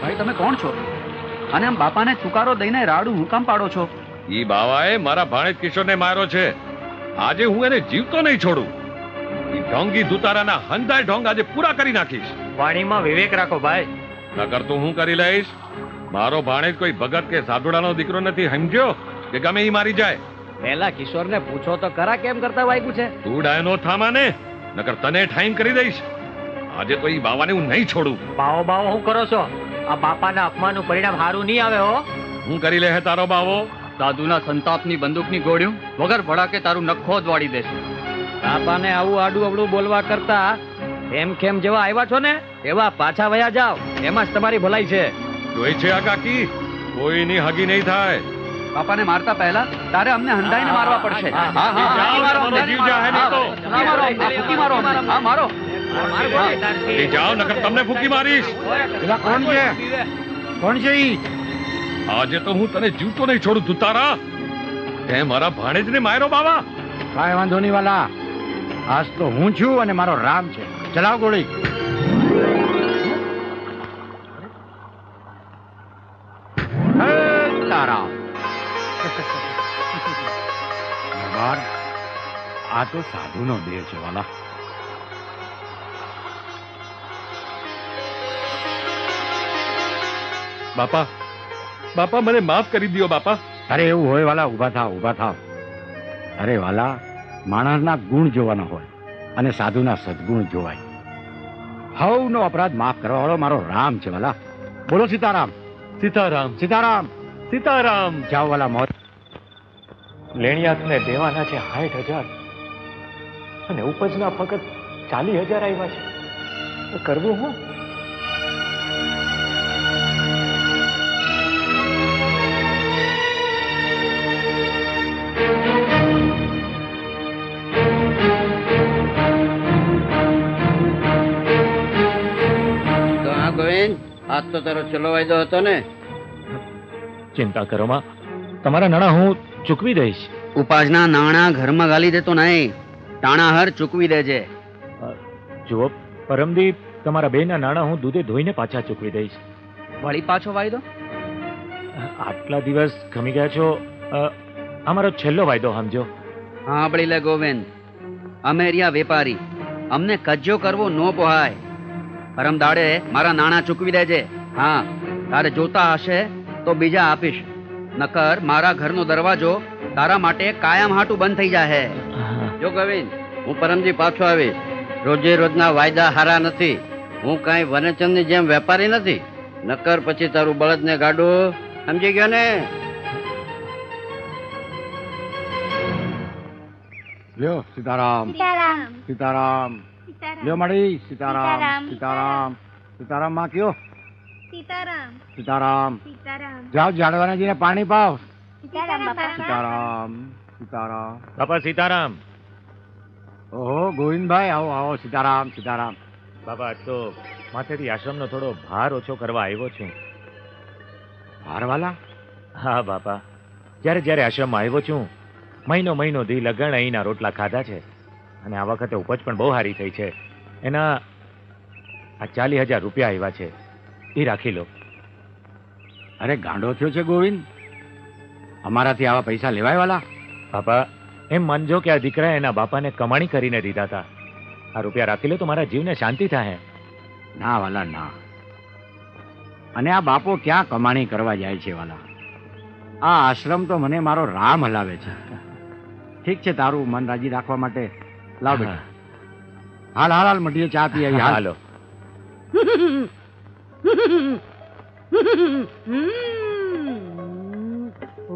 ભાઈ તમે કોણ છો? અને આમ બાપાને છુકારો દઈને રાડું હું કામ પાડો છો? ઈ બાવાએ મારા ભાણેજ કિશોરને માર્યો છે. આજે હું એને જીવતો નહીં છોડું. ઈ ઢોંગી ધુતારાના હંધાય ઢોંગ આજે પૂરા કરી નાખીશ. વાણીમાં વિવેક રાખો ભાઈ. નકર તું હું કરી લઈશ? મારો ભાણેજ કોઈ ભગત કે સાધુડાનો દીકરો નથી, સમજ્યો? કે ગમે ઈ મારી જાય. પહેલા કિશોરને પૂછો તો ખરા કેમ કરતા વાગ્યું છે. તું ડાયનો થામા ને, નકર તને ઠાઈન કરી દઈશ. આજે તો ઈ બાવાને હું નહીં છોડું. બાવો બાવો હું કરો છો? આ બાપાના અપમાનનું પરિણામ સારું નહીં આવે હો. હું કરી લે હે તારો બાવો? સાધુના સંતાપની બંદૂકની ગોળીઓ વગર ભડાકે તારું નખો જ વાળી દેશે. બાપાને આવું આડું અવળું બોલવા કરતા એમ કેમ જેવા આવ્યા છો ને એવા પાછા વયા જાઓ, એમાં જ તમારી ભલાઈ છે. જોઈ છે આ કાકી, કોઈની હગી નહીં થાય. બાપાને મારતા પહેલા તારે અમને હંડાઈને મારવા પડશે. જાઓ નકર તમને ફૂકી મારીશ. કોણ છે? કોણ છે ઈ? આજે તો હું તને જીવતો નહીં છોડું ધુતારા. તે મારા ભાણેજને માર્યો બાવા. કાંઈ વાંધો નહીં વાલા, આજ તો હું છું અને મારો રામ છે. ચલાવ ગોળી. તારા આ તો સાધુનો દેહ છે વાલા. બાપા, બાપા મને માફ કરી દો બાપા. અરે એવું હોય વાલા, ઉભા થાવ ઉભા થાવ. અરે વાલા, માણસના ગુણ જોવાના હોય અને સાધુના સદગુણ જોવાય. હવનો અપરાધ માફ કરવા વાળો મારો રામ છે વાલા. બોલો સીતારામ. સીતારામ, સીતારામ, સીતારામ. જાઓ વાલા મોત. લેણિયાતને દેવાના છે 60,000 અને ઉપજના ફક્ત 40,000 આવ્યા છે. તો કરવું હું? ગોવિંદ, આજ તો તારો છેલ્લો વાયદો હતો ને? ચિંતા કરો માં, તમારા નાણાં હું ચૂકવી દઈશ. ઉપાસના નાણાં ઘરમાં ગાલી દેતો નહીં, તાણાહર ચૂકવી દેજે. જુઓ પરમદી, તમારા બેના નાણાં હું દૂધે ધોઈને પાછા ચૂકવી દઈશ. વળી પાછો વાયદો? આટલા દિવસ ખમી ગયા છો, અમારો છેલ્લો વાયદો સમજો. સાંભળી લે ગોવિંદ, અમે રહ્યા વેપારી, અમને કજ્જો કરવો ન પોહાય. પરમ દાડે મારા નાણાં ચૂકવી દેજે. હા, તારે જોતા હશે તો બીજા આપીશ, નકર મારા ઘરનો દરવાજો તારા માટે કાયમ હાટું બંધ થઈ જાય. જો ગોવિંદ, હું પરમજી પાછો આવીશ. રોજે રોજના વાયદા હારા નથી. હું કાંઈ વનચંદની જેમ વેપારી નથી, નકર પછી તારું બળદને ગાડું. સમજી ગયો ને? લ્યો સીતારામ, સીતારામ. લ્યો મળી સીતારામ, સીતારામ, સીતારામ માં કયો? સીતારામ, સીતારામ. સીતારામ. જાઓ ઝાડવાના જઈને પાણી પાવ. સીતારામ બાપા. સીતારામ, સીતારામ. બાપા સીતારામ. ઓહો ગોવિંદભાઈ, આવો આવો. સીતારામ, સીતારામ. બાપા તો માથેથી આશ્રમનો થોડો ભાર ઓછો કરવા આવ્યો છું. ભારવાલા? હા બાપા, જ્યારે જ્યારે આશ્રમમાં આવ્યો છું, મહિનો દી લગણ અહીંના રોટલા ખાધા છે. અને આ વખતે ઉપજ પણ બહુ સારી થઈ છે. એના આ 40,000 રૂપિયા આવ્યા છે, એ રાખી લો. અરે ગાંડો થયો છે ગોવિંદ, અમારાથી આવા પૈસા લેવાય વાલા? બાપા એમ માનજો કે આ દીકરાએ એના બાપાને કમાણી કરીને દીધા હતા. આ રૂપિયા રાખી લો તો મારા જીવને શાંતિ થાય. ના વાલા ના. અને આ બાપો ક્યાં કમાણી કરવા જાય છે વાલા? આ આશ્રમ તો મને મારો રામ હલાવે છે. ઠીક છે, તારું મન રાજી રાખવા માટે લાવ બેટા. હાલ હાલ હાલ મટીએ, ચા પી આવી. હાલો.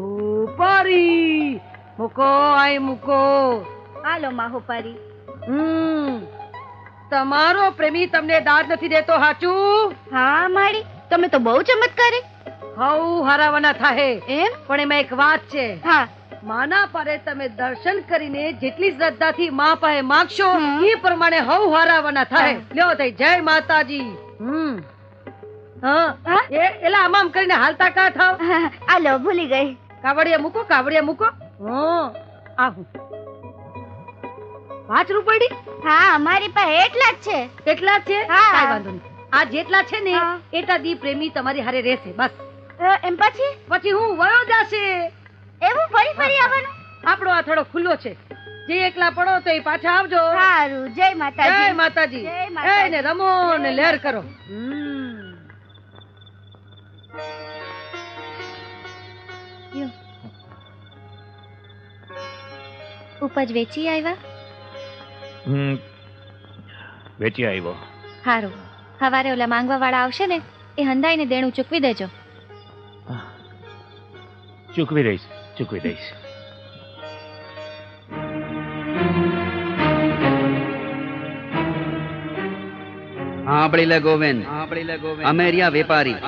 ઉપારી મૂકો, આઈ મૂકો. હાલો માહોપારી. તમારો પ્રેમી તમને દાદ નથી દેતો, હાચું? હા માડી, તમે તો બહુ ચમત્કારી. હઉ હરાવાના થાહે એમ? પણ એમાં એક વાત છે. હા. માના પારે તમે દર્શન કરીને જેટલી શ્રદ્ધાથી મા પાસે માંગશો એ પ્રમાણે હઉ હરાવાના થાય. લ્યો થઈ, જય માતાજી. એલા આમ કરીને હાલતા કા થાવ? આલો ભૂલી ગઈ. કાવડિયા મૂકો, કાવડિયા મૂકો. આવું 5 રૂપિયા? હા, અમારી પાસે એટલા જ છે. એટલા જ છે? હા. કાઈ વાંધો નહીં. આ જેટલા છે ને એટલા દી પ્રેમી તમારી હારે રહેશે બસ. એમ પછી હું વયો જાશે. એવું ફરી ફરી આવવાનું? આપણો આ થોડો ખુલ્લો છે, જે એકલા પડો તો એ પાછા આવજો. સારું. જય માતાજી. જય માતાજી. જય માતાજી. ને રમો ને લહેર કરો. ઉપજ વેચી આવ્યા? વેચી આવ્યો. સારું. સવારે ઓલા માંગવા વાળા આવશે ને એ હંધાઈને દેણું ચૂકવી દેજો. ચૂકવી દઈશ, ચૂકવી દઈશ. સાંભળી લે ગોવિંદ, અમે રહ્યા વેપારી,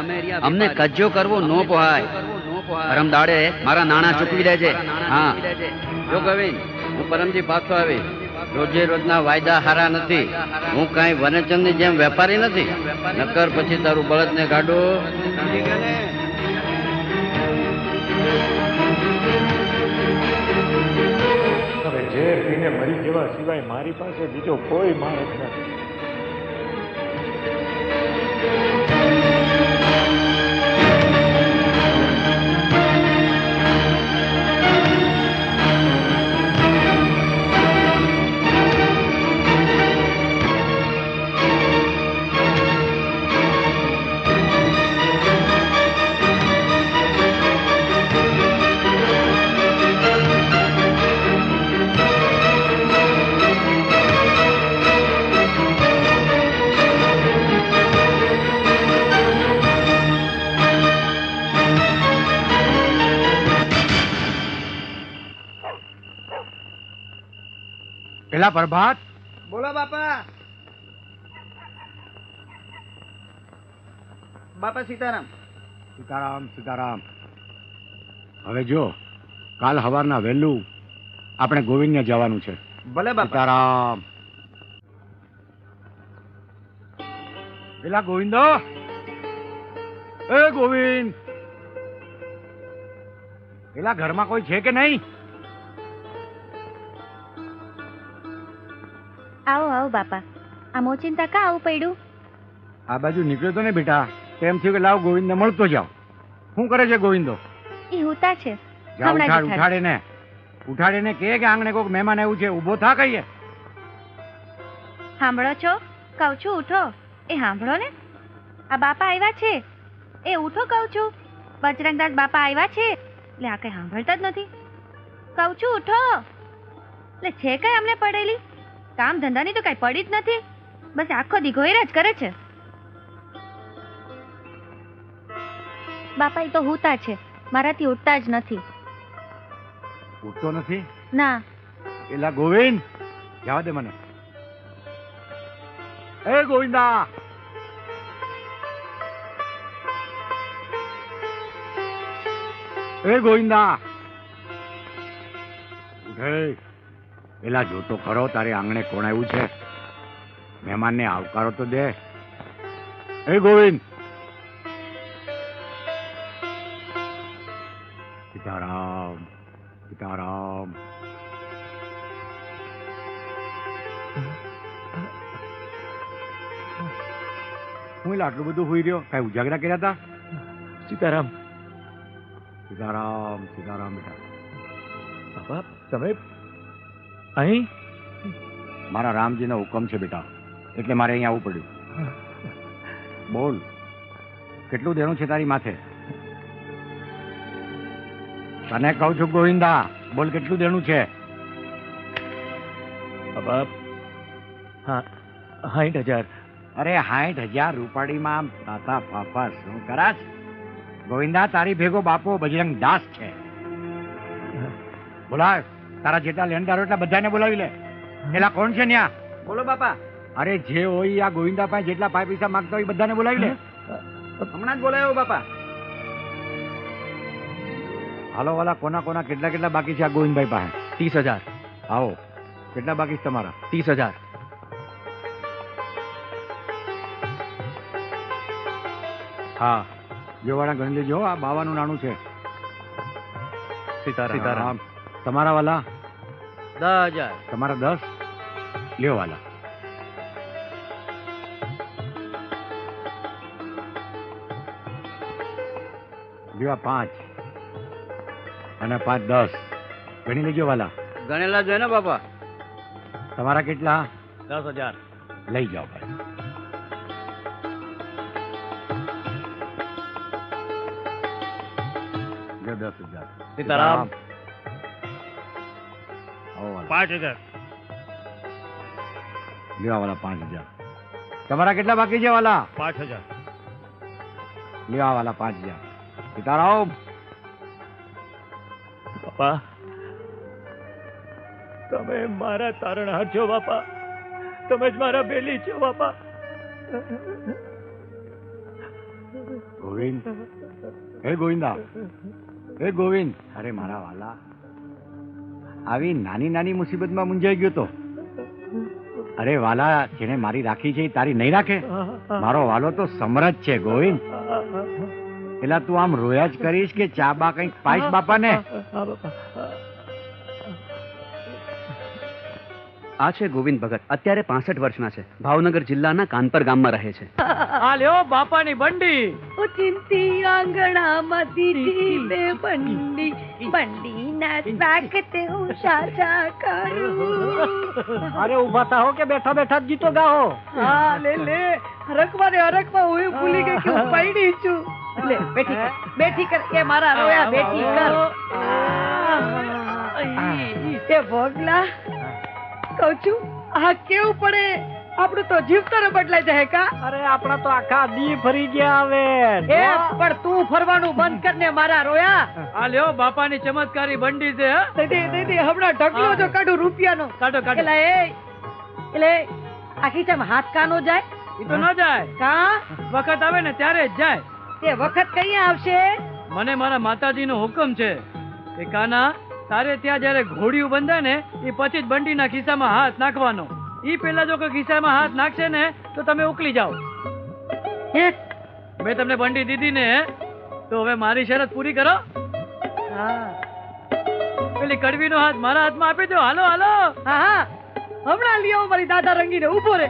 અમને કજ્જો કરવો નો પોહાય. પરમ દાડે મારા નાણાં ચૂકવી દેજે. હા જો ગોવિંદ, હું પરમજી પાછો આવી. રોજે રોજના વાયદા હારા નથી. હું કાંઈ વનચંદની જેમ વેપારી નથી. નકર પછી તારું બળદને કાઢો. હવે ઝેર પીને મરી જવા સિવાય મારી પાસે બીજો કોઈ માણસ નથી. પેલા પ્રભાત, બોલો બાપા. બાપા સીતારામ. સીતારામ સીતારામ. હવે જો કાલ સવારના વહેલું આપણે ગોવિંદને જવાનું છે. ભલે બાપા. સીતારામ. પેલા ગોવિંદો, એ ગોવિંદ, પેલા ઘરમાં કોઈ છે કે નહીં? આવો આવો બાપા. આ મોચિંતા કા આવું પડ્યું? આ બાજુ નીકળ્યો તો ને બેટા, તેમ થયું કે લાવ ગોવિંદને મળતો જાવ. શું કરે છે ગોવિંદો? એ હુતા છે. જા ઉઠાડ, ઉઠાડે ને કે આંગણે કોઈક મહેમાન આવ્યું છે, ઊભો થા કહીએ. સાંભળો છો? કહું છું ઉઠો. એ સાંભળો ને, આ બાપા આવ્યા છે. એ ઉઠો કહું છું. બજરંગદાસ બાપા આવ્યા છે. એટલે આ કઈ સાંભળતા જ નથી. કહું છું ઉઠો. એટલે છે કઈ અમને પડેલી કામ ધંધાની તો કઈ પડી જ નથી. બસ આખો દી ઘોયરા જ કરે છે. બાપા એ તો હુતા છે, મારાથી ઉઠતા જ નથી. ઉઠતો નથી? ના. એલા ગોવિંદ, જવા દે મને. એ ગોવિંદા, એ ગોવિંદા, ઉઠે. પેલા જોતો ખરો તારે આંગણે કોણ આવ્યું છે? મહેમાનને આવકારો તો દે. એ ગોવિંદ. સીતારામ સીતારામ. હું આટલું બધું હોઈ રહ્યો, કઈ ઉજાગરા કર્યા હતા? સીતારામ સીતારામ સીતારામ. બેટા બાપા, તમે અહીં? મારા રામજીનો હુકમ છે બેટા, એટલે મારે અહીં આવવું પડ્યું. બોલ, કેટલું દેણું છે તારી માથે? તને કહું છું ગોવિંદા, બોલ કેટલું દેણું છે? બાપ, 60,000. અરે 60,000 રૂપાડીમાં તાતા પાપા શું કરાશ? ગોવિંદા, તારી ભેગો બાપો બજરંગ દાસ છે. બોલાવ, તારા જેટલા લેણદારો એટલા બધાને બોલાવી લે. એલા કોણ છે ન્યા? બોલો બાપા. અરે જે હોય આ ગોવિંદા પાસે જેટલા પૈસા માંગતા હોય બધાને બોલાવી લે. હમણાં જ બોલાયો બાપા. હાલો વાલા, કોના કોના કેટલા કેટલા બાકી છે આ ગોવિંદભાઈ પાસે? 30,000. આવો, કેટલા બાકી છે તમારા? 30,000. હા, જો વાળા ગણી લેજો. આ 52 નાણું છે. સીતારામ. તમારા વાલા? 10,000. તમારા 10. લ્યો વાલા. લ્યો 5 અને 5 10. ગણી લેજો વાલા. ગણેલા જોઈએ ને બાપા. તમારા કેટલા? 10,000. લઈ જાઓ ભાઈ. જો 10,000. સીતારામ. આવો વાલા. 5,000. લ્યો વાલા 5,000. તમારા કેટલા બાકી છે વાલા? 5,000. લ્યો આ વાલા 5,000. સીતારામ. બાપા તમે મારા તારણહાર છો બાપા. તમે જ મારા બેલી છો બાપા. ગોવિંદ, હે ગોવિંદા, હે ગોવિંદ. અરે મારા વાલા, આવી નાની નાની મુસીબતમાં મૂંઝાઈ ગયો તો. અરે વાલા, જેને મારી રાખી છે એ તારી નહીં રાખે? મારો વાલો તો સમરથ છે ગોવિંદ. પેલા તું આમ રોયા જ કરીશ કે ચા બા કઈક પાઈશ બાપાને? આ છે ગોવિંદ ભગત. અત્યારે 65 વર્ષના છે. ભાવનગર જિલ્લાના કાનપર ગામમાં રહે છે. આ લ્યો બાપાની બંડી. ઓ ચિંતી આંગણામાં દીધી બે બંડી, બંડીના સાકતે હું સાચા કરું. અરે ઉભા થાઓ કે બેઠા બેઠા જ ગીતો ગાઓ. હા લે લે, હરકમાં હું ભૂલી ગઈ કે હું પૈડી છું. લે બેઠી કર એ મારા રોયા, બેઠી કર. એ ભોગલા કહું છું, આ કેવું પડે? આપણું તો જીવતર બદલાઈ જાય કા? અરે આપણા તો આખા દી ફરી ગયા હવે. એ પણ તું ફરવાનું બંધ કર ને મારા રોયા. આ લ્યો બાપાની ચમત્કારી બંડી છે. દે હમણાં ઢગલો જો કાઢું રૂપિયાનો. કાઢો કાઢો. એટલે આ ખીચામાં હાથ કાનો જાય? એ તો ન જાય. કા વખત આવે ને ત્યારે જ જાય. તે વખત કઈ આવશે? મને મારા માતાજીનો હુકમ છે કે કાના, તારે ત્યાં જયારે ઘોડિયું બંધાય ને એ પછી જ બંડીના ખિસ્સામાં હાથ નાખવાનો. ઈ પેલા જો કોઈ ખિસ્સામાં હાથ નાખશે ને તો તમે ઉકલી જાઓ. મેં તમને બંડી દીધી ને, તો હવે મારી શરત પૂરી કરો. પેલી કડવીનો હાથ મારા હાથમાં આપી દો. હાલો હાલો. હા હમણાં લ્યો મારી દાદા રંગીને ઉભો રે.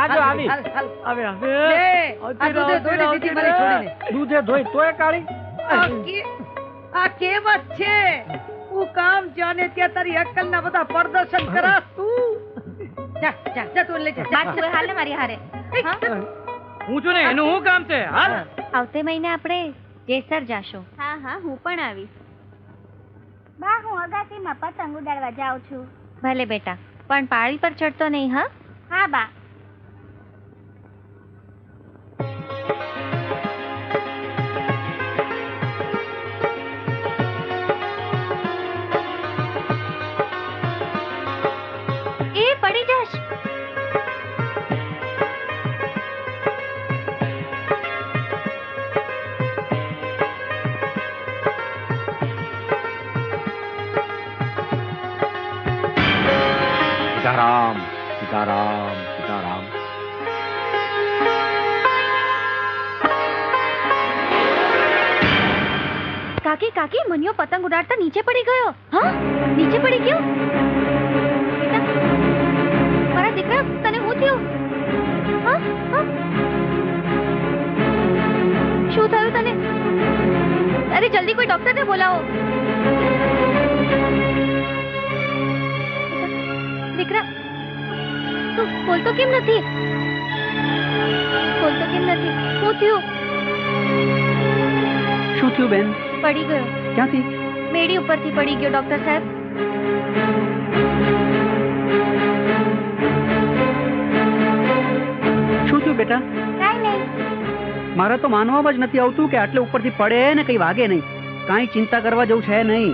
આજો આવી. આવે આવે. આ દૂધે ધોઈ દીધી મારી છોડીને. દૂધે ધોઈ તોય કાઢી. આ કેવત છે, હું કામ જાને ત્યાં તારી અક્કલના બધા પ્રદર્શન કરાસ તું. જા તું લઈ જા. હાલ ને મારી હારે. હું છું ને, એનું શું કામ છે? હાલ. આવતે મહિને આપણે જેસર જાશું. હા હા, હું પણ આવીશ. બા, હું અગાસીમાં પતંગ ઉડાડવા જાઉં છું. ભલે બેટા, પણ પાળી પર ચડતો નહીં. હા હા બા. એ પડી જશ. સીતારામ, સીતારામ, સીતારામ. કાકી કાકી, મનિયો પતંગ ઉડાડતા નીચે પડી ગયો. હા નીચે પડી ગયો. બેટા મારા દીકરા, તને શું થયું? હા હા શું થયું તને? અરે જલ્દી કોઈ ડોક્ટરને બોલાવો. દીકરા તું બોલતો કેમ નથી? બોલતો કેમ નથી? શું થયું? શું થયું બેન? પડી ગયો. ક્યાંથી? મેડી ઉપરથી પડી ગયો ડોક્ટર સાહેબ. શું થયું બેટા? કાંઈ નહીં. મારા તો માનવામાં જ નથી આવતું કે આટલે ઉપરથી પડે ને કઈ વાગે નહીં. કાંઈ ચિંતા કરવા જેવું છે નહીં.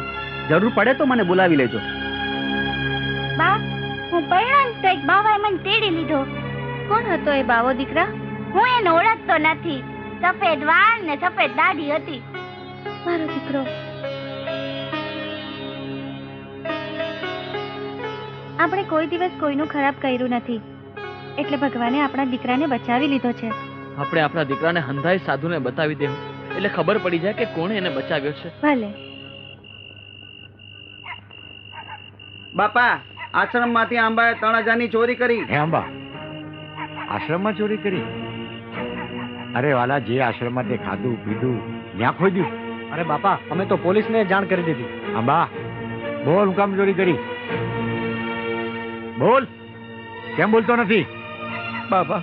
જરૂર પડે તો મને બોલાવી લેજો. બા, હું પરણાન તો એક બાવાએ મને તેડી લીધો. કોણ હતો એ બાવો દીકરા? હું એને ઓળખતો નથી. સફેદ વાળ ને સફેદ દાઢી હતી. મારો દીકરો. આપણે કોઈ દિવસ કોઈનું ખરાબ કર્યું નથી, એટલે ભગવાને આપણા દીકરાને બચાવી લીધો છે. આપણે આપણા દીકરાને હંધાઈ સાધુને બતાવી દેવું, એટલે ખબર પડી જાય કે કોણે એને બચાવ્યો છે. ભલે. બાપા, આશ્રમમાંથી આંબાએ 3,000ની ચોરી કરી. હે આંબા, આશ્રમમાં ચોરી કરી? અરે વાલા, જે આશ્રમમાં તે ખાધું પીધું ત્યાં ખોદ્યું. અરે બાપા, અમે તો પોલીસને જાણ કરી દીધી. આંબા બોલ, હું કામ ચોરી કરી? બોલ, કેમ બોલતો નથી? બાપા,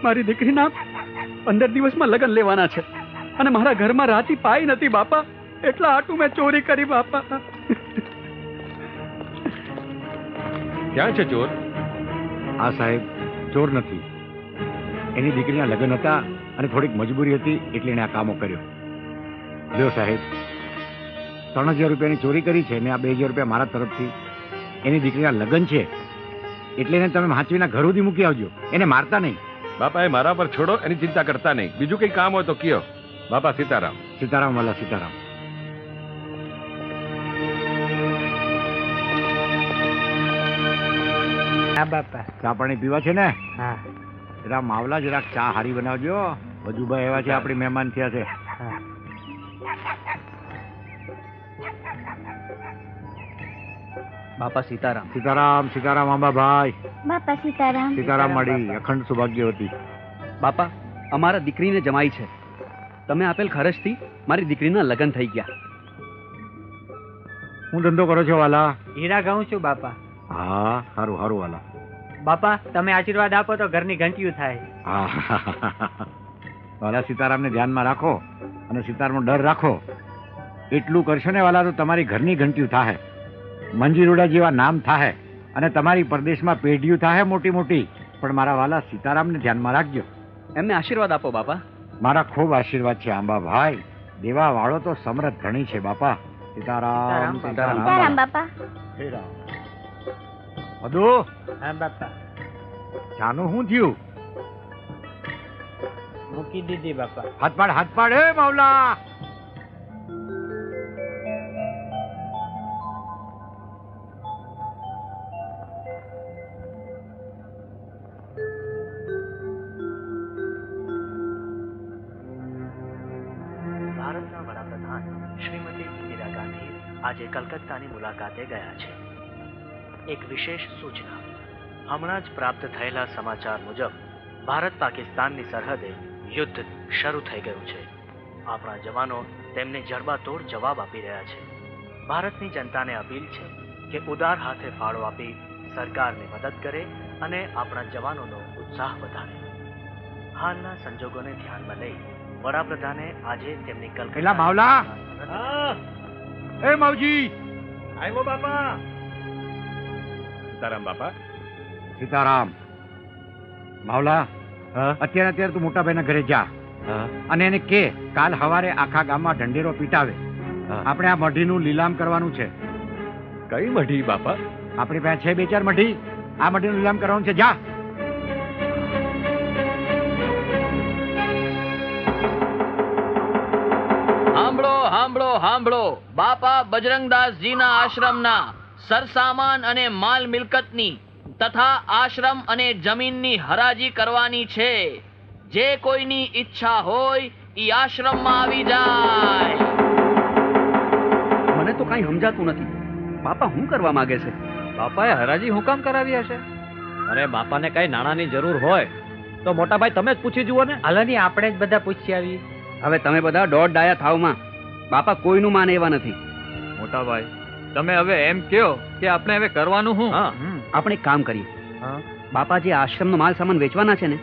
મારી દીકરીના 15 દિવસમાં લગ્ન લેવાના છે અને મારા ઘરમાં રાતી પાઈ નથી બાપા, એટલા આટું મેં ચોરી કરી બાપા. ક્યાં છે ચોર? આ સાહેબ ચોર નથી, એની દીકરીના લગ્ન હતા અને થોડીક મજબૂરી હતી એટલે એને આ કામો કર્યો. લ્યો સાહેબ, 3000 રૂપિયાની ચોરી કરી છે ને આ 2000 રૂપિયા મારા તરફથી. એની દીકરીના લગ્ન છે એટલે એને તમે હાંચવીના ઘર સુધી મૂકી આવજો, એને મારતા નહીં. બાપા એ મારા પર છોડો, એની ચિંતા કરતા નહીં. બીજું કઈ કામ હોય તો કયો. બાપા સીતારામ. સીતારામ વાલા સીતારામ. હા બાપા. ચા પાણી પીવા છે ને? હા. જરા માવલા જરાક ચા હારી બનાવજો. વજુભાઈ એવા છે, આપણી મહેમાન થયા છે. બાપા સીતારામ. સીતારામ સીતારામ આંબાભાઈ. બાપા સીતારામ. સીતારામ મળી અખંડ સૌભાગ્યવતી. બાપા, અમારા દીકરીને જમાઈ છે. તમે આપેલ ખર્ચથી મારી દીકરીના લગ્ન થઈ ગયા. હું ધંધો કરો છો વાલા? હીરા ગાઉં છું બાપા. હા, સારું સારું વાલા. બાપા, તમે આશીર્વાદ આપો તો ઘરની ઘંટીયું થાય. હા વાલા, સીતારામને ધ્યાનમાં રાખો અને સીતારામનો ડર રાખો. એટલું કરશો ને વાલા તો તમારી ઘરની ઘંટીયું થાય, મંજીરોડા જેવા નામ થાય અને તમારી પરદેશમાં પેઢીઓ થાય મોટી મોટી. પણ મારા વાલા સીતારામને ધ્યાનમાં રાખજો. એમને આશીર્વાદ આપો બાપા. મારા ખૂબ આશીર્વાદ છે આંબાભાઈ. દેવા વાળો તો સમૃદ્ધ ધણી છે બાપા. સીતારામ સીતારામ બાપા. મધુ. હા બાપા. ચાનું શું થયું? મૂકી દીધી બાપા. હાથ પાડ, હાથ પાડ. હે માવલા. ભારતના વડાપ્રધાન શ્રીમતી ઇન્દિરા ગાંધી આજે કલકત્તાની મુલાકાતે ગયા છે. એક વિશેષ સૂચના. હમણાં જ પ્રાપ્ત થયેલા સમાચાર મુજબ ભારત પાકિસ્તાનની સરહદે યુદ્ધ શરૂ થઈ ગયું છે. આપણા જવાનો તેમને જડબાતોડ જવાબ આપી રહ્યા છે. ભારતની જનતાને અપીલ છે કે ઉદાર હાથે ફાળો આપી સરકારને મદદ કરે અને આપણા જવાનોનો ઉત્સાહ વધારે. હાલના સંજોગોને ધ્યાનમાં લઈ વડાપ્રધાને આજે તેમની પેલા માવલા. એ માવજી. આવ્યો બાપા. સીતારામ બાપા. સીતારામ. માવલા, અત્યારે તું મોટા ભાઈના ઘરે જા અને એને કે કાલ સવારે આખા ગામમાં ઢંઢેરો પીટાવે. આપણે આ મઢીનું લીલામ કરવાનું છે. કઈ મઢી બાપા? આપણી પાસે છે 2-4 મઢી. આ મઢીનું લીલામ કરવાનું છે. જા. સાંભળો સાંભળો સાંભળો. બાપા બજરંગદાસજીના આશ્રમના સરસામાન અને માલ મિલકતની તથા આશ્રમ અને જમીનની હરાજી કરવાની છે. જે કોઈની ઈચ્છા હોય ઈ આશ્રમમાં આવી જાય. મને તો કાંઈ સમજાતું નથી. બાપા શું કરવા માંગે છે? બાપાએ હરાજી હું કામ કરાવી હશે? અરે બાપાને કઈ નાણાંની જરૂર હોય તો મોટા ભાઈ તમે જ પૂછી જુઓ ને. હાલોની આપણે જ બધા પૂછી આવીએ. હવે તમે બધા દોઢ ડાયા થાવમાં. બાપા કોઈનું માને એવા નથી. મોટા ભાઈ, તમે હવે એમ કહો કે આપણે હવે કરવાનું શું? આપણે એક કામ કરીએ. બાપા જે આશ્રમનો માલ સામાન વેચવાના છે ને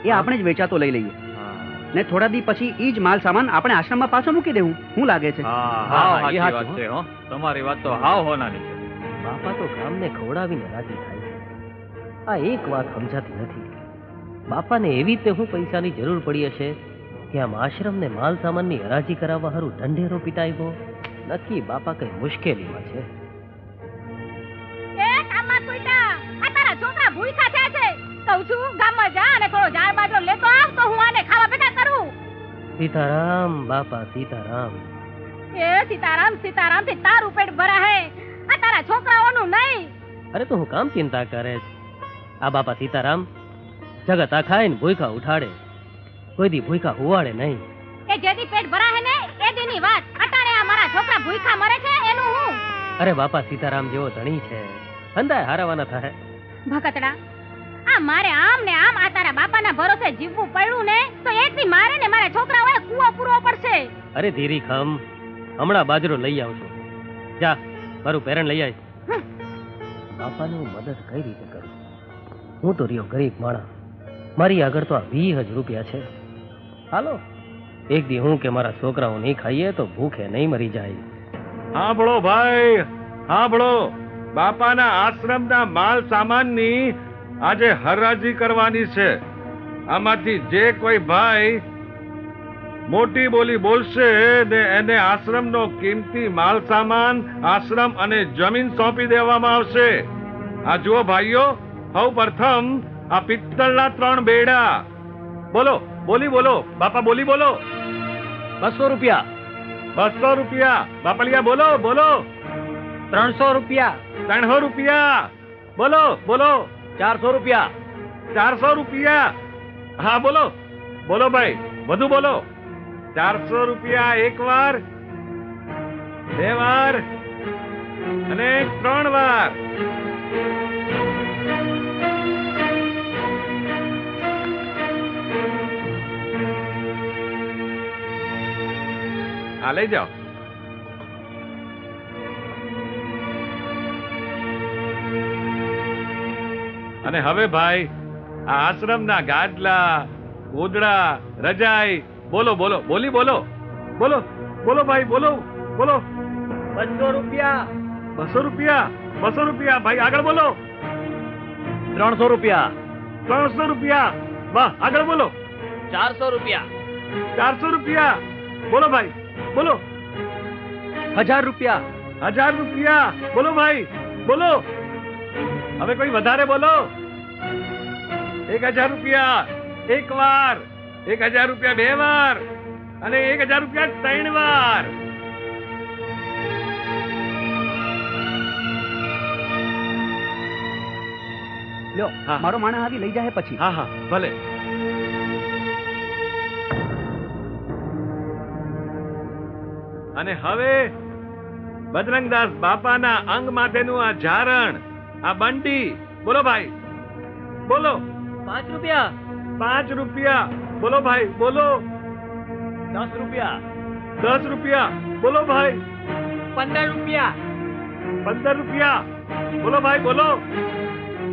એ આપણે જ વેચાતો લઈ લઈએ ને થોડા દી પછી ઈ જ માલ સામાન આપણે આશ્રમમાં પાછો મૂકી દેવું. શું લાગે છે? તમારી વાત તો હાવ હોનાની છે. બાપા તો ગામને ખવડાવીને રાજી થાય છે. આ એક વાત સમજાતી નથી. બાપાને એવી રીતે હું પૈસાની જરૂર પડી હશે કે આમ આશ્રમને માલ સામાનની હરાજી કરાવવા હારું ઢંઢેરો પીટાવ્યો. નક્કી બાપા કઈ મુશ્કેલીમાં છે. એ કામમાં કુઈટા, આ તારા છોકરા ભૂખ્યા થયા છે. કહું છું ગામમાં જા અને થોડો ઝાડ બાજરો લેતો આવ તો હું આને ખાવા ભેગા કરું. સીતારામ બાપા સીતારામ. એ સીતારામ સીતારામ થી તારું પેટ ભરા હે, આ તારા છોકરાઓનું નહીં. અરે તો હું કામ ચિંતા કરે છે? આ બાપા સીતારામ જગત આ ખાઈને ભૂખા ઉઠાડે, કોઈ દી ભૂખા હુવાડે નહીં. એ જેદી પેટ ભરા હે ને એ દીની વાત. અટાણે આ મારા છોકરા ભૂખા મરે છે એનું હું. અરે બાપા સીતારામ જેવો ધણી છે, હંદાય હારવાના થાય. ભગતડા, આ મારે આમ ને આમ આ તારા બાપાના ભરોસે જીવવું પડ્યું ને તો એકથી મારે ને મારા છોકરાઓએ કૂવો પૂરવો પડશે. અરે ધીરી ખમ, હમણાં બાજરો લઈ આવું છું. જા મારું પેરણ લઈ આય. બાપાની હું મદદ કઈ રીતે કરું? હું તો રહ્યો ગરીબ માણસ, મારી આગળ તો આ 20,000 રૂપિયા છે. હાલો એક દી હું કે મારા છોકરાઓ નહીં ખાઈએ તો ભૂખે નહીં મરી જાય. સાંભળો ભાઈ, સાંભળો. બાપાના આશ્રમના માલ સામાનની આજે હરાજી કરવાની છે. આમાંથી જે કોઈ ભાઈ મોટી બોલી બોલશે ને એને આશ્રમનો કિંમતી માલ સામાન, આશ્રમ અને જમીન સોંપી દેવામાં આવશે. આ જુઓ ભાઈઓ, સૌ પ્રથમ આ પિત્તળના 3 બેડા. બોલો, બોલી બોલો બાપા, બોલી બોલો. 200 રૂપિયા. 200 રૂપિયા. બાપલિયા બોલો, બોલો. 300 રૂપિયા. 300 રૂપિયા. બોલો, બોલો. 400 રૂપિયા. 400 રૂપિયા. હા બોલો, બોલો ભાઈ, વધુ બોલો. 400 રૂપિયા એક વાર, 2 વાર અને 3 વાર. આ લઈ જાઓ. અને હવે ભાઈ આ આશ્રમના ગાદલા, ગોદડા, રજાઈ, બોલો બોલો, બોલી બોલો, બોલો બોલો ભાઈ, બોલો બોલો. 200 રૂપિયા. 200 રૂપિયા. 200 રૂપિયા ભાઈ, આગળ બોલો. 300 રૂપિયા. 300 રૂપિયા. વાહ, આગળ બોલો. 400 રૂપિયા. 400 રૂપિયા. બોલો ભાઈ, બોલો. 1000 રૂપિયા. 1000 રૂપિયા. બોલો ભાઈ, બોલો. હવે કોઈ વધારે બોલો. 1000 રૂપિયા એક વાર, 1000 રૂપિયા 2 વાર અને 1000 રૂપિયા 3 વાર. લ્યો, મારો માણસ આવી લઈ જાય પછી. હા હા ભલે. અને હવે બજરંગદાસ બાપાના અંગ માથેનું આ ઝારણ, આ બંડી, બોલો ભાઈ, બોલો. 5 રૂપિયા. 5 રૂપિયા. બોલો ભાઈ, બોલો. 10 રૂપિયા. 10 રૂપિયા. બોલો ભાઈ. 15 રૂપિયા. 15 રૂપિયા. બોલો ભાઈ, બોલો.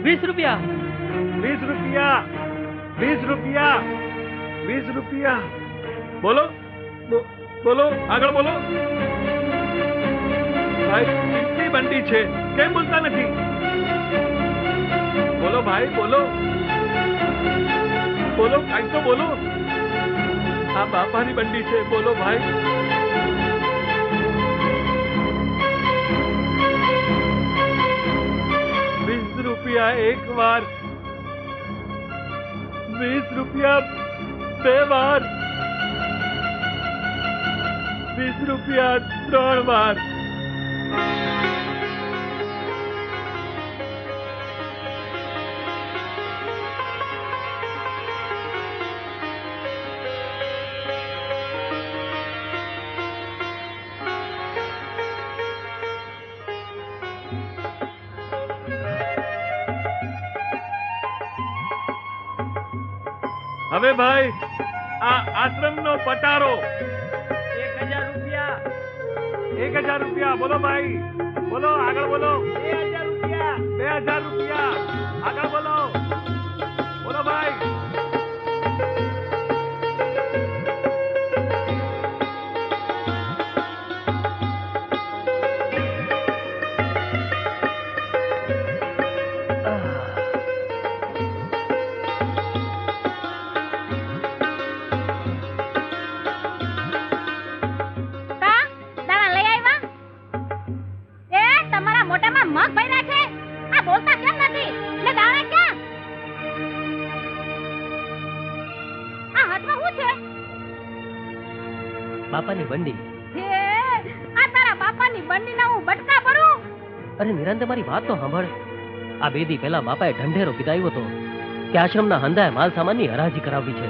20 રૂપિયા. 20 રૂપિયા. 20 રૂપિયા. 20 રૂપિયા. બોલો, બોલો, આગળ બોલો. ભાઈ કેટલી બંડી છે, કેમ બોલતા નથી? બોલો ભાઈ, બોલો, બોલો, કાંઈ તો બોલો. આ બાપાની બંડી છે, બોલો ભાઈ. રૂપિયા એક વાર, 20 રૂપિયા 2 વાર, 20 રૂપિયા 3 વાર. હવે ભાઈ આ આશ્રમનો પટારો 1000 રૂપિયા. 1000 રૂપિયા. બોલો ભાઈ, બોલો, આગળ બોલો. 2000 રૂપિયા. 2000 રૂપિયા. આગળ બોલો, બોલો ભાઈ. બાપાની બંડી. આ તારા બાપાની બંડીના હું બટકા ભરું? અરે નિરંતર મારી વાત તો સાંભળ. આ 2 દી પહેલા બાપાએ ઢંઢેરો કીધાયો હતો કે આશ્રમના હંધાએ માલ સામાનની હરાજી કરાવવી છે.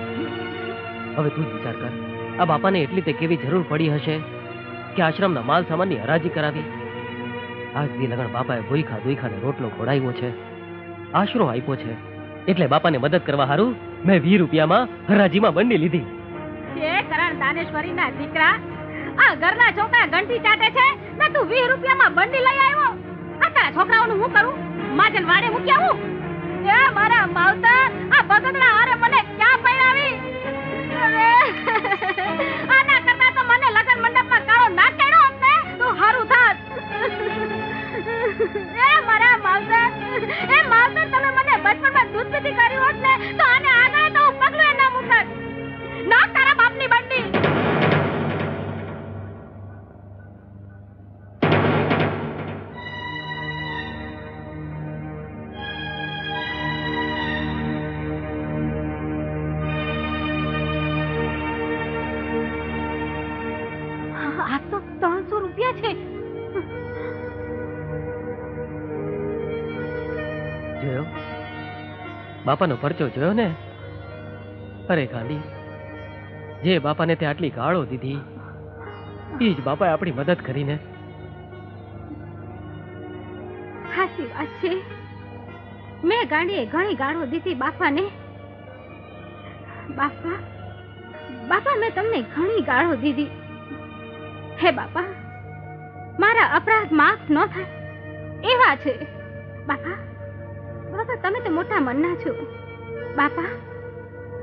હવે તું જ વિચાર કર, આ બાપાને એટલી તે કેવી જરૂર પડી હશે કે આશ્રમના માલ સામાનની હરાજી કરાવી. આજ દી લગણ બાપાએ ભૂખા દુઈખાને રોટલો ખોડાવ્યો છે, આશરો આપ્યો છે, એટલે બાપાને મદદ કરવા હારું મેં 20 રૂપિયામાં હરાજીમાં બંડી લીધી. જે કરણ દાનેશ્વરીના દીકરા આ ઘરના છોકરા ઘંટી ચાટે છે ને તું 20 રૂપિયામાં બંડી લઈ આવ્યો. આ તારા છોકરાઓનું હું કરું? માજન વાડે મૂકી આવું? એ મારા માવતર, આ બગડના હારે મને ક્યાં પૈણાવી? આના કરતા તો મને લગન મંડપમાં કાળો નાક કાઢ્યો હોત ને તો હારું થાત. એ મારા માવતર, તમે મને બચપણમાં દૂધ પીતી કરી હોત ને તો આને આગળ તો હું પગલું ના મૂકત. ના તારા બાપની બંડી. આ તો 300 રૂપિયા છે. જોયો બાપાનો પરચો જોયો ને? અરે ગાંડી, જે બાપાને તે આટલી ગાળો દીધી એ જ બાપાએ આપણી મદદ કરીને. સાચી વાત છે. મેં ગાંડીએ ઘણી ગાળો દીધી બાપાને. બાપા મેં તમને ઘણી ગાળો દીધી. હે બાપા, મારા અપરાધ માફ ન થાય એવા છે. બાપા તમે તો મોટા મનના છો. બાપા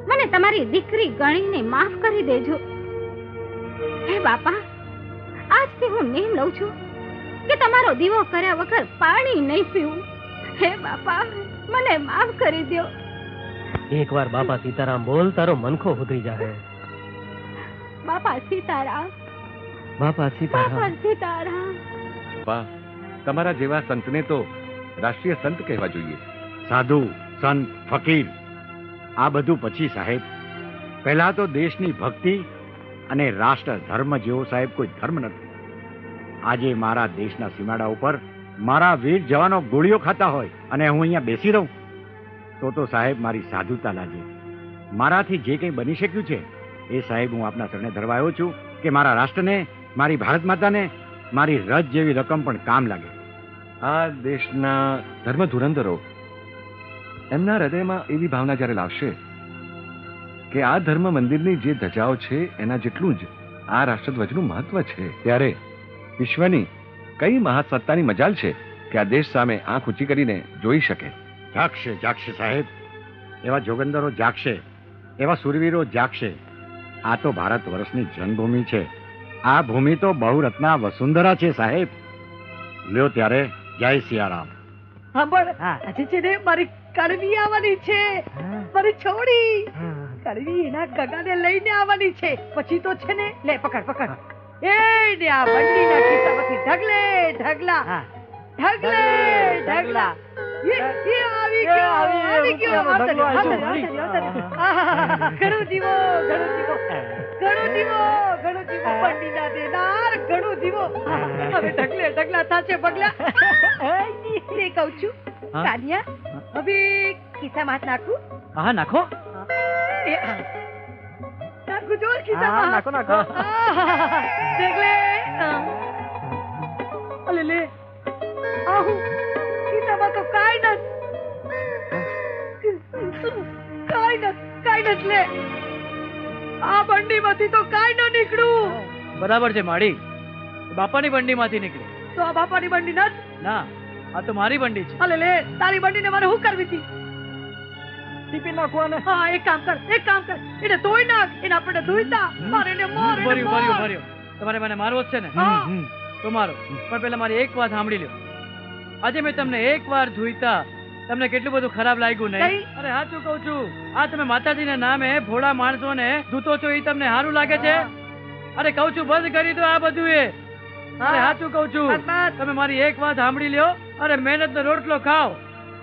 મને તમારી દીકરી ગણીને માફ કરી દેજો. હે બાપા, આજથી હું નેમ લઉં છું કે તમારો દીવો કર્યા વગર પાણી નહીં પીવું. હે બાપા, મને માફ કરી દો. એકવાર બાપા સીતારામ બોલ, તારો મનખો ઉતરી જાય. બાપા સીતારામ, બાપા સીતારામ, બાપા સીતારામ. વાહ, તમારા જેવા સંતને તો રાષ્ટ્રીય સંત કહેવા જોઈએ. સાધુ, સંત, ફકીર આ બધું પછી સાહેબ. પહેલા તો દેશની ભક્તિ અને રાષ્ટ્ર ધર્મ જેવો સાહેબ કોઈ ધર્મ નથી. આજે મારા દેશના સીમાડા ઉપર મારા વીર જવાનો ગોળીઓ ખાતા હોય અને હું અહીંયા બેસી રહું તો સાહેબ મારી સાધુતા લાગે. મારાથી જે કંઈ બની શક્યું છે એ સાહેબ હું આપના ચરણે ધરવા આવ્યો છું કે મારા રાષ્ટ્રને, મારી ભારત માતાને મારી રજ જેવી રકમ પણ કામ લાગે. આ દેશના ધર્મ ધુરંધરો એમના હૃદયમાં એવી ભાવના જ્યારે લાવશે કે આ ધર્મ મંદિરની જે ધજાઓ છે એના જેટલું જ આ રાષ્ટ્રધ્વજનું મહત્વ છે, ત્યારે વિશ્વની કઈ મહાસત્તાની મજાલ છે કે આ દેશ સામે આંખ ઊંચી કરીને જોઈ શકે. જાગશે સાહેબ. એવા જોગંદરો જાગશે, એવા સુરવીરો જાગશે. આ તો ભારત વર્ષની જન્મભૂમિ છે. આ ભૂમિ તો બહુરત્ના વસુંધરા છે સાહેબ. લ્યો ત્યારે જય સિયારામ. સાંભળ, આજે છે ને મારી કડવી આવવાની છે. મારી છોડી કડવી એના ગગાને લઈને આવવાની છે. પછી તો છે ને, લે પકડ. એ ને આ બંડીના ખિસ્સામાંથી ઢગલે ઢગલા એ આવી ગયો. ઘણો જીવો બંડીના દેનાર, ઘણો જીવો. હવે ઢગલે ઢગલા થાશે પગલા. તે કહું છું કાનિયા, હવે ખિસ્સામાં હાથ નાખું? હા નાખો. નાખું જો ખિસ્સામાં. નાખો. ઢગલે અલે લે આહુ ખિસ્સામાં તો કાઈ નત લે. આ બંડીમાંથી તો કાઈ ન નીકળ્યું. બરાબર છે માડી, બાપાની બંડીમાંથી નીકળી. તો આ બાપાની બંડી નત? ના, આ તો મારી બંડી છે. અલે લે, તારી બંડીને મારે શું કરવી હતી? ટીપી નાખવાને. હા, એક કામ કર. એને ધોઈ નાખ. એને આપણે ધોઈતા મારે એને માર. ભર્યો. તમારે મને મારવો જ છે ને? તો મારો. પણ પેલા મારી એક વાત સાંભળી લ્યો. આજે મેં તમને એક વાર જોઈતા તમને કેટલું બધું ખરાબ લાગ્યું નહીં? અરે સાચું કહું છું, આ તમે માતાજીના નામે ભોળા માણસોને ધૂતો છો એ તમને સારું લાગે છે? અરે કહું છું બંધ કરી દો આ બધું. અરે સાચું કહું છું, તમે મારી એક વાત સાંભળી લ્યો. અરે મહેનતનો રોટલો ખાઓ,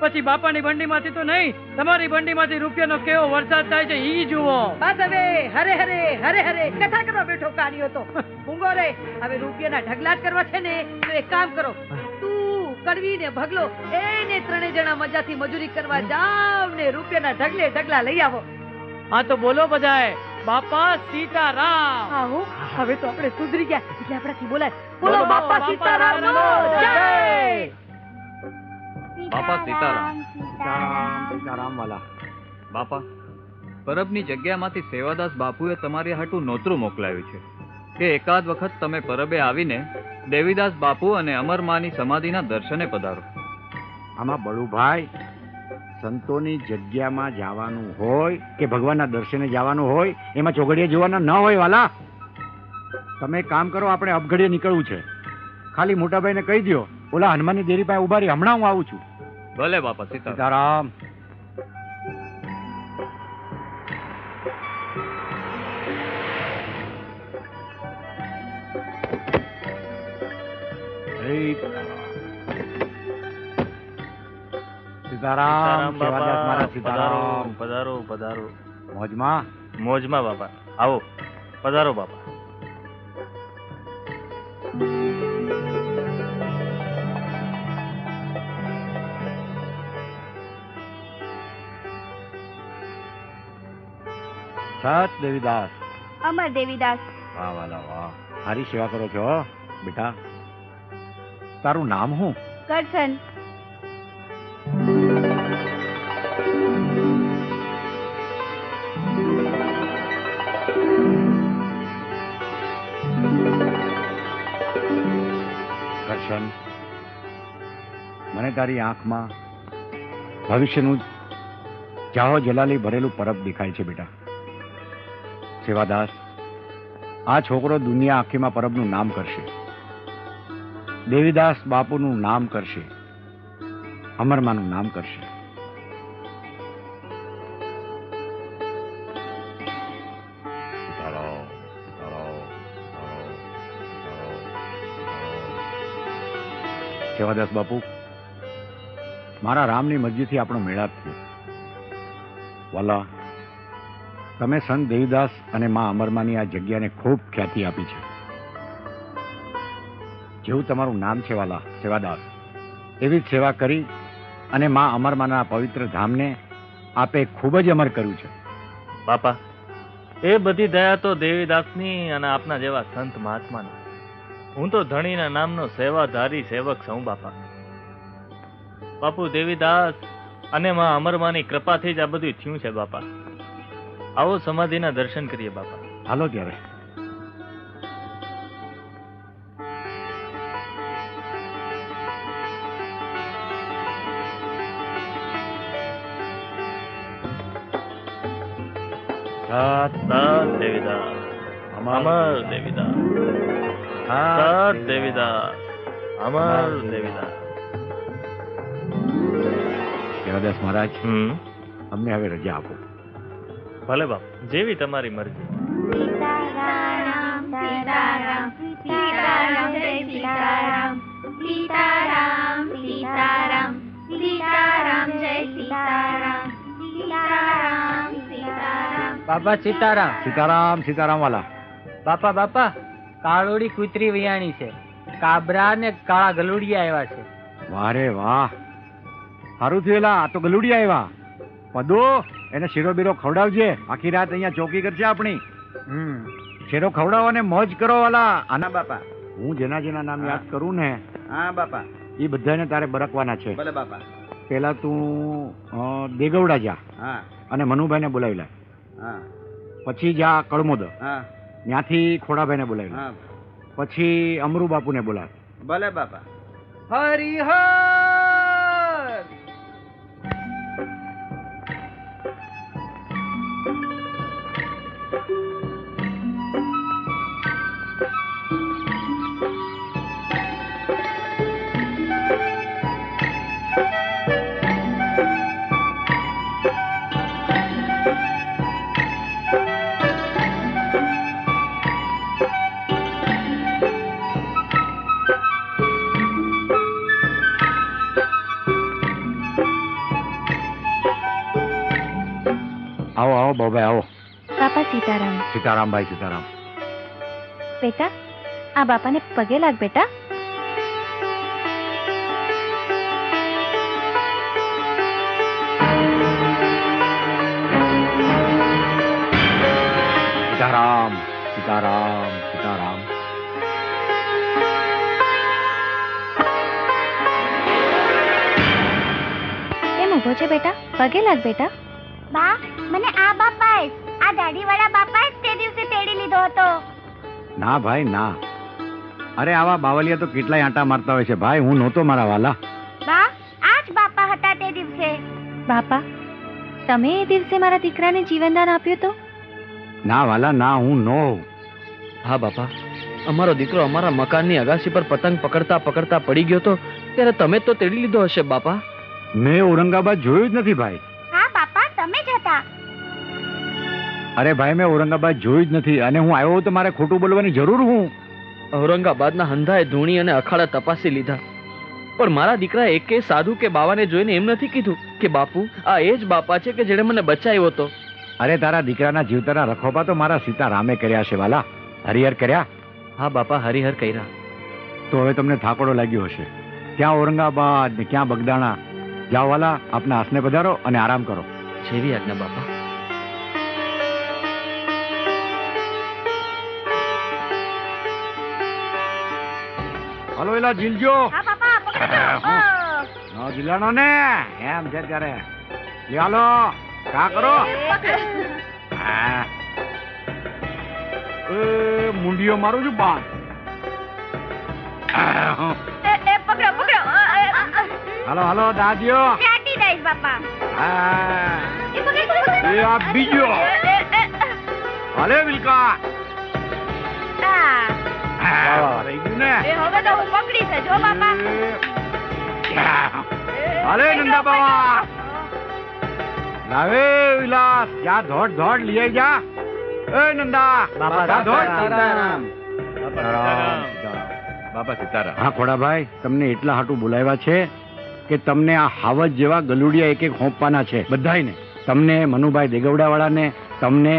પછી બાપાની બંડીમાંથી તો નહીં, તમારી બંડીમાંથી રૂપિયાનો કેવો વરસાદ થાય છે ઈ જુઓ. બસ હવે હરે કથા કરવા બેઠો કાઢ્યો તો મૂંગો રે. હવે રૂપિયાના ઢગલા જ કરવા છે ને તો એક કામ કરો, તું કડવી ને ભગલો એને ત્રણે જણા મજાથી મજૂરી કરવા જાવ ને રૂપિયાના ઢગલે ઢગલા લઈ આવો. હા તો બોલો બધાએ બાપા સીતારામ. આવો, હવે તો આપણે સુધરી ગયા એટલે આપણાથી બોલાય. બોલો બાપા સીતારામ જય. બાપા સીતારામ. સીતારામ વાલા. બાપા, પરબની જગ્યામાંથી સેવાદાસ બાપુએ તમારી હાટું નોતરું મોકલાવ્યું છે. કે એકાદ વખત તમે પરબે આવીને દેવીદાસ બાપુ અને અમરમાની સમાધિના દર્શને પધારો. આમાં બળુભાઈ, સંતોની જગ્યામાં જવાનું હોય કે ભગવાનના દર્શને જવાનું હોય એમાં ચોઘડિયા જોવાના ન હોય વાલા. તમે કામ કરો, આપણે અપઘડીએ નીકળવું છે. ખાલી મોટાભાઈને કહી દો ઓલા હનુમાનની દેરી પાસે ઉભા રહી, હમણાં હું આવું છું. ભલે બાપા. સીતારામ. સીતારામ બાપા. સીતારામ. પધારો પધારો. મોજમાં? મોજમાં બાપા. આવો પધારો બાપા. સત દેવીદાસ. અમર દેવીદાસ. વાહ વાલા વાહ, સારી સેવા કરો છો બેટા. તારું નામ શું? કરશન. કરશન, મને તારી આંખમાં ભવિષ્યનું જાહો જલાલી ભરેલું પરબ દેખાય છે બેટા. સેવાદાસ, આ છોકરો દુનિયા આખીમાં પરબનું નામ કરશે, દેવીદાસ બાપુનું નામ કરશે, અમરમાનું નામ કરશે. સેવાદાસ બાપુ, મારા રામની મરજીથી આપણો મેળાપ થયો. વાલા, તમે સંત દેવીદાસ અને મા અમરમાની આ જગ્યાને ખૂબ ખ્યાતિ આપી છે. જેવું તમારું નામ છે વાલા સેવાદાસ, એવી જ સેવા કરી અને મા અમરમાના પવિત્ર ધામને આપે ખૂબ જ અમર કર્યું છે. બાપા, એ બધી દયા તો દેવીદાસની અને આપના જેવા સંત મહાત્માની. હું તો ધણીના નામનો સેવાધારી સેવક છું બાપા. બાપુ, દેવીદાસ અને મા અમરમાની કૃપાથી જ આ બધું થયું છે બાપા. આવો સમાધિના દર્શન કરીએ બાપા. હાલો ત્યારે. દેવીદાસ, અમર દેવીદાસ, દેવીદાસ, અમર દેવીદાસ. દેવદાસ મહારાજ, અમને હવે રજા આપો. ભલે બાપ, જેવી તમારી મરજી. સીતારામ સીતારામ સીતારામ જય સીતારામ સીતારામ સીતારામ સીતારામ જય સીતારામ સીતારામ સીતારામ. બાપા સીતારામ. સીતારામ સીતારામ વાલા. બાપા બાપા, કાળોડી કૂતરી વિયાણી છે, કાબરા ને કાળા ગલુડિયા આવ્યા છે. વાહ રે વાહ, સારું થયું. આ તો ગલુડિયા આવ્યા. પદો, એને શીરો બીરો ખવડાવજે. આખી રાત અહીંયા ચોકી કરશે આપણી. શીરો ખવડાવો ને મોજ કરો વાલા. આના બાપા, હું જેના જેના નામ યાદ કરું ને, હા બાપા, એ બધાને તારે બરકવાના છે. ભલે બાપા. પેલા તું દેગવડા જા અને મનુભાઈને બોલાવી લે. પછી જા કળમોદ, ત્યાંથી ખોડાભાઈને બોલાવી લે. પછી અમરુ બાપુને બોલાવ. ભલે બાપા. હરિહર. આવો આવો બાબાઈ આવો. બાપા સીતારામ. સીતારામ ભાઈ સીતારામ. બેટા, આ બાપાને પગે લાગ બેટા. સીતારામ સીતારામ સીતારામ. કેમ ઊભો છે બેટા? પગે લાગ બેટા. બા, મને આ બાપાએ, આ દાઢી વાળા બાપાએ તે દિવસે તેડી લીધો હતો. ના ભાઈ ના. અરે આવા બાવલિયા તો કેટલાય આંટા મારતા હોય છે ભાઈ, હું નહોતો મારા વાલા. બા, આજ બાપા હતા તે દિવસે. બાપા, તમે એ દિવસે મારા દીકરાને જીવનદાન આપ્યું તો? ના વાલા ના, હું નો. હા બાપા, અમારો દીકરો અમારા મકાનની અગાસી પર પતંગ પકડતા પકડતા પડી ગયો તો ત્યારે તમે તો તેડી લીધો હશે બાપા. મેં ઔરંગાબાદ જોયું જ નથી ભાઈ. હા બાપા, તમે જ હતા. અરે ભાઈ, મેં ઔરંગાબાદ જોયું જ નથી, અને હું આવ્યો તો મારે ખોટું બોલવાની જરૂર હું. ઔરંગાબાદના હંધાએ ધૂણી અને અખાડા તપાસી લીધા, પણ મારા દીકરા એકે સાધુ કે બાવાને જોઈને એમ નથી કીધું કે બાપુ આ એ જ બાપા છે કે જેણે મને બચાવ્યો હતો. અરે તારા દીકરાના જીવતાના રખોપા તો મારા સીતારામે કર્યા છે વાલા, હરિહર કર્યા. હા બાપા, હરિહર કર્યા. તો હવે તમને થાકડો લાગ્યો હશે. ક્યાં ઔરંગાબાદ ને ક્યાં બગદાણા. જાઓ વાલા, આપના હાસને પધારો અને આરામ કરો. જેવી આજ્ઞા બાપા. હાલો એલા જીલજો. હા બાપા, પકડો. નો જીલાનો ને એમ છે ત્યારે. હાલો કા કરો. મુંડીઓ મારું છું બાન. પકડો પકડો. હાલો હાલો દાદીઓ. કાટી દઈશ બાપા. એ આ બીજો. હાલે વિલકા. રહી ગયું ને. હવે તો હું પકડી છે જો બાપા. હાલે નંદા બાવા. લાવે વિલાસ, જા ધોડ ધોડ લઈ જા. એ નંદા બાપા ધોડ. સીતારામ. બાપા સીતારામ. હા ખોડાભાઈ, તમને એટલા હાટું બોલાવ્યા છે કે તમને આ હાવજ જેવા ગલુડિયા એક એક હોંપવાના છે બધાયને. તમને મનુભાઈ દેગવડા વાળાને, તમને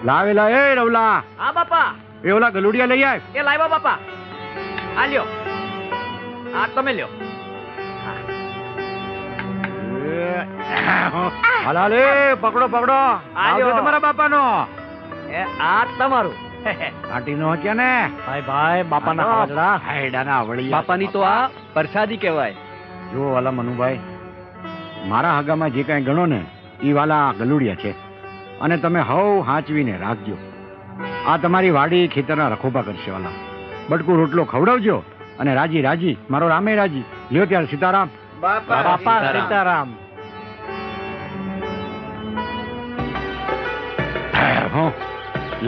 લાવેલા. એ રવલા. હા બાપા. એ ઓલા ગલુડિયા લઈ આવ. એ લાવ્યા બાપા. આ લ્યો. આ તમે લ્યો. હાલે પકડો પકડો. આવજો તમારા બાપાનો. એ આ તમારું. આટીનો હક્યા ને. ભાઈ ભાઈ, બાપાના હાજરા. હાયડાના આવડી. બાપાની તો આ પ્રસાદી કહેવાય. જો વાલા મનુભાઈ, મારા હગામાં જે કાંઈ ગણો ને એ વાલા ગલુડિયા છે, અને તમે હવ હાંચવીને રાખજો. આ તમારી વાડી ખેતરના રખોપા કરશે વાલા. બટકું રોટલો ખવડાવજો અને રાજી રાજી, મારો રામે રાજી. લ્યો ત્યારે સીતારામ. બાપા સીતારામ.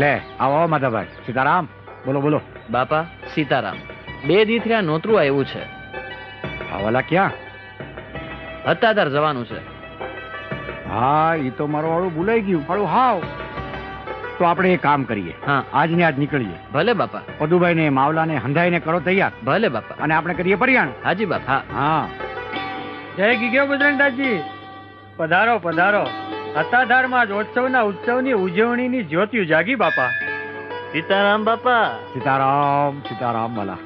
લે આવો માધાભાઈ. સીતારામ. બોલો બોલો. બાપા સીતારામ. 2 દી થયા નોતરું આવ્યું છે. વાલા ક્યાં? હતાધાર જવાનું છે. હા એ તો મારો વાળું ભૂલાઈ ગયું. મારું હાવ. તો આપણે એ કામ કરીએ. હા, આજ ને આજ નીકળીએ. ભલે બાપા. પદુભાઈ ને માવલા ને હંધાઈ ને કરો તૈયાર. ભલે બાપા. અને આપણે કરીએ પરિયાણ. હાજી બાપા. હા. જય ગીગ્યો બજરંગદાસજી. પધારો પધારો. હતાધારમાં ઉત્સવના ઉત્સવની ઉજવણીની જ્યોતિઓ જાગી બાપા. સીતારામ બાપા. સીતારામ સીતારામ વાલા.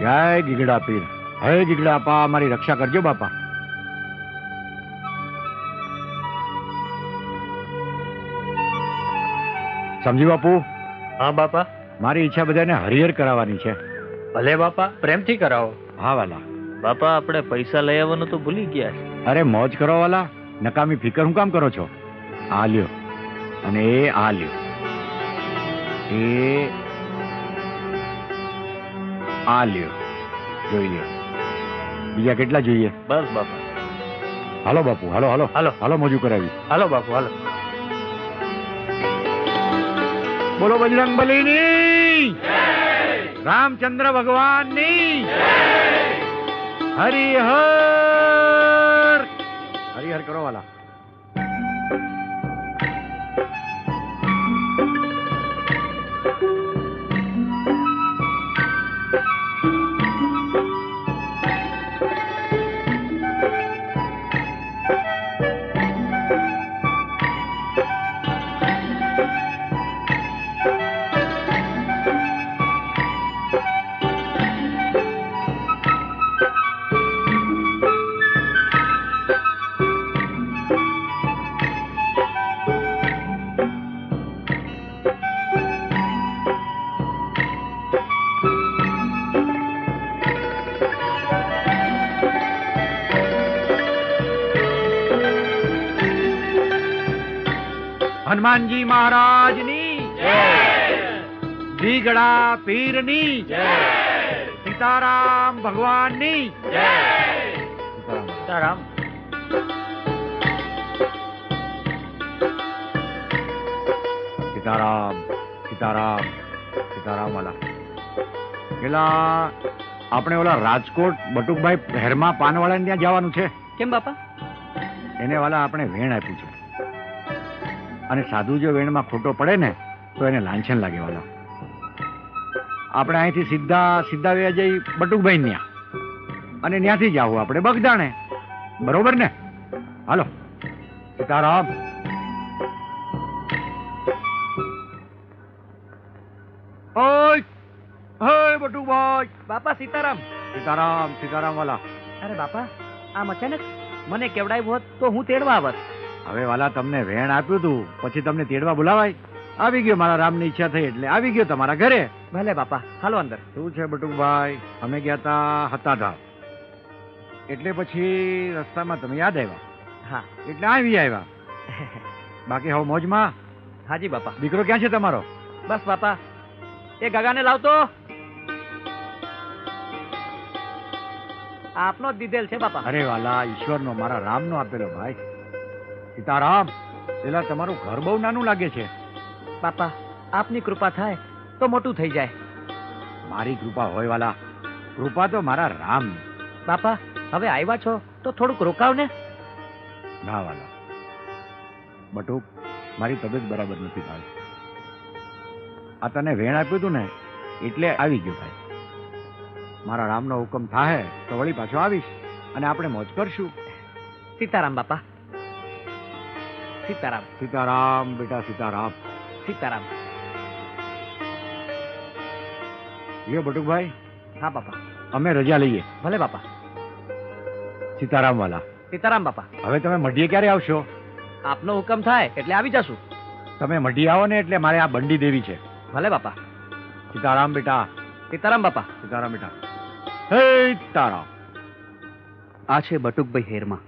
જય ગીગડા પીર. હે ગીગડા આપા, મારી રક્ષા કરજો બાપા. સમજી બાપુ. હા બાપા. મારી ઈચ્છા બધાને હરિહર કરાવવાની છે. ભલે બાપા, પ્રેમથી કરાવો. હા વાલા. બાપા, આપણે પૈસા લઈ આવવાનું તો ભૂલી ગયા છે. અરે મોજ કરો વાલા, નકામી ફિકર હું કામ કરો છો? આ લ્યો અને એ આ લ્યો. એ આ લ્યો. જોઈ લ્યો. બીજા કેટલા જોઈએ? બસ બાપા. હાલો બાપુ, હાલો હાલો હાલો હાલો, મોજું કરાવી. હાલો બાપુ હાલો. બોલો બજરંગ બલીની, રામચંદ્ર ભગવાનની, હરિહર. હરિહર કરો વાલા. હનુમાનજી મહારાજની જય, દીગડા પીરની જય, સીતારામ ભગવાનની જય. સીતારામ. સીતારામ સીતારામ સીતારામ વાલા. પેલા આપણે ઓલા રાજકોટ બટુકભાઈ હેરમા પાનવાળાને ત્યાં જવાનું છે. કેમ બાપા? એને વાલા આપણે વેણ આપ્યું છે, અને સાધુ જો વેણમાં ખોટો પડે ને તો એને લાંછન લાગે વાલા. આપણે અહીંથી સીધા વ્યા જઈ બટુકભાઈ ત્યાં, અને ત્યાંથી જાવું આપણે બગદાણે. બરોબર ને? હાલો. સીતારામ. ઓય બટુકભાઈ. બાપા સીતારામ. સીતારામ સીતારામ વાલા. અરે બાપા, આમ અચાનક મને કેવડાવ્યું હોત તો હું તેડવા આવત. હવે વાલા તમને વેણ આપ્યું તું, પછી તમને તેડવા બોલાવાય? આવી ગયો, મારા રામની ઈચ્છા થઈ એટલે આવી ગયો તમારા ઘરે. ભલે બાપા, હાલો અંદર. શું છે બટુકભાઈ? અમે ગયા હતા એટલે પછી રસ્તામાં તમે યાદ આવ્યા. હા, એટલે આવી આવ્યા. બાકી હવે મોજમાં? હાજી બાપા. દીકરો ક્યાં છે તમારો? બસ બાપા, એ ગગાને લાવતો. આપનો જ દીધેલ છે બાપા. અરે વાલા, ઈશ્વરનો, મારા રામનો આપેલો ભાઈ. સીતારામ. પેલા તમારું ઘર બહુ નાનું લાગે છે. બાપા, આપની કૃપા થાય તો મોટું થઈ જાય. મારી કૃપા હોય વાલા, કૃપા તો મારા રામ. બાપા, હવે આવ્યા છો તો થોડુંક રોકાવ ને. ના વાલા, બટુક, મારી તબિયત બરાબર નથી ભાઈ. આ તને વેણ આપ્યું હતું ને એટલે આવી ગયો ભાઈ. મારા રામનો હુકમ થાય તો વળી પાછો આવીશ અને આપણે મોજ કરશું. સીતારામ બાપા. સીતારામ. સીતારામ બેટા, સીતારામ. સીતારામ. લ્યો બટુકભાઈ. હા બાપા. અમે રજા લઈએ. ભલે બાપા. સીતારામ વાલા. સીતારામ બાપા. હવે તમે મઢીએ ક્યારે આવશો? આપનો હુકમ થાય એટલે આવી જશું. તમે મઢી આવો ને એટલે મારે આ બંડી દેવી છે. ભલે બાપા. સીતારામ બેટા. સીતારામ બાપા. સીતારામ બેટા. હે સીતારામ. આ છે બટુકભાઈ હેરમા.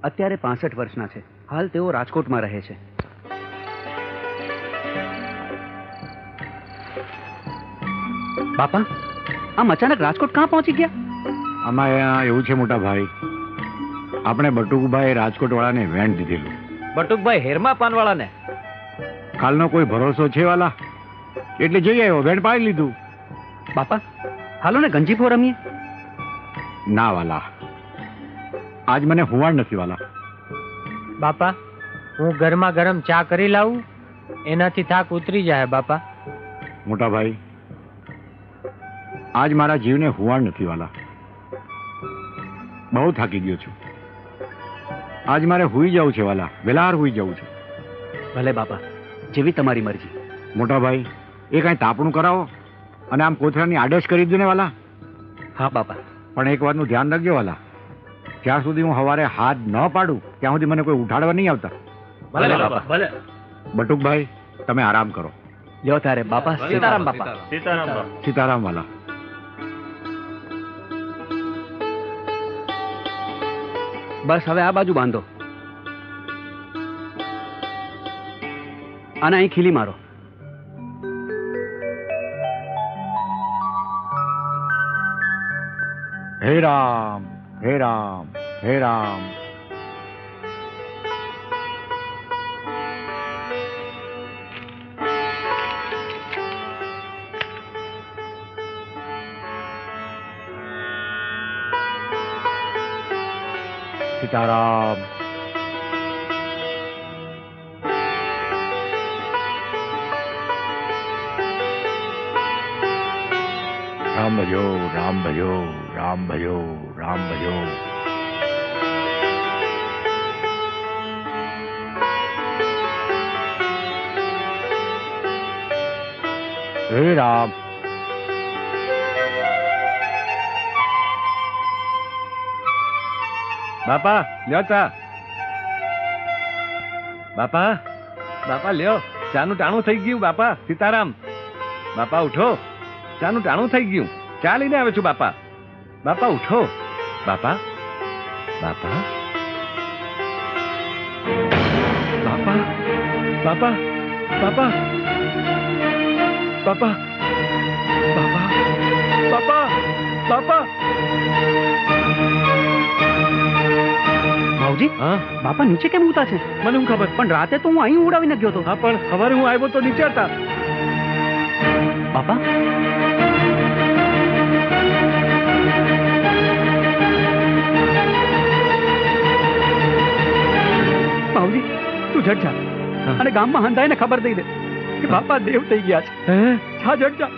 અત્યારે 65 વર્ષના છે. હાલ તેઓ રાજકોટમાં રહે છે. બાપા, આમ અચાનક રાજકોટ ક્યાં પહોંચી ગયા? આમાં એવું છે મોટા ભાઈ, આપણે બટુકભાઈ રાજકોટ વાળાને વેણ દીધેલું. બટુકભાઈ હેરમા પાનવાળાને? કાલનો કોઈ ભરોસો છે વાલા? એટલે જઈ આવ્યો, વેણ પાડી લીધું. બાપા, હાલો ને ગંજીફો રમીએ. ના વાલા, આજ મને હુવાડ નથી વાલા. બાપા, હું ગરમા ગરમ ચા કરી લાવું, એનાથી થાક ઉતરી જાય. બાપા. મોટા ભાઈ, આજ મારા જીવને હુવાડ નથી વાલા. બહુ થાકી ગયો છું. આજ મારે હુઈ જવું છે વાલા, વેલાર હુઈ જવું છે. ભલે બાપા, જેવી તમારી મરજી. મોટા ભાઈ, એ કાંઈ તાપણું કરાવો અને આમ કોથળાની આડશ કરી દો ને વાલા. હા બાપા. પણ એક વાતનું ધ્યાન રાખજો વાલા, જ્યાં સુધી હું સવારે હાથ ન પાડું ત્યાં સુધી મને કોઈ ઉઠાડવા નહીં આવતા. ભલે બાપા. ભલે. બટુકભાઈ, તમે આરામ કરો. લ્યો તારે બાપા. સીતારામ બાપા. સીતારામ બાપા. સીતારામ વાલા. બસ હવે આ બાજુ બાંધો. અને અહીં ખીલી મારો. હે રામ, હે રામ, હે રામ. સીતારામ. રામ ભજો, રામ ભજો, રામ ભજો, રામ ભજો. હે રામ. બાપા લ્યો ચા. બાપા, બાપા લ્યો, ચાનું ટાણું થઈ ગયું. બાપા સીતારામ. બાપા ઉઠો, ચાનું ટાણું થઈ ગયું. ચા લઈને આવે છું બાપા. બાપા ઉઠો. બાપા, બાપા, બાપા, બાપા, બાપા બાપા બાપા બાપા બાપા ભાવજી બાપા નીચે કેમ ઉતા છે? મને હું ખબર, પણ રાતે તો હું અહીં ઉડાવીને ગયો હતો. હા, પણ સવારે હું આવ્યો તો નીચે હતા. બાપા ભાવજી તું જટ જા અને ગામમાં હંધાઈને ખબર દઈ દે કે બાપા દેવ થઈ ગયા છે. જા જટ જા.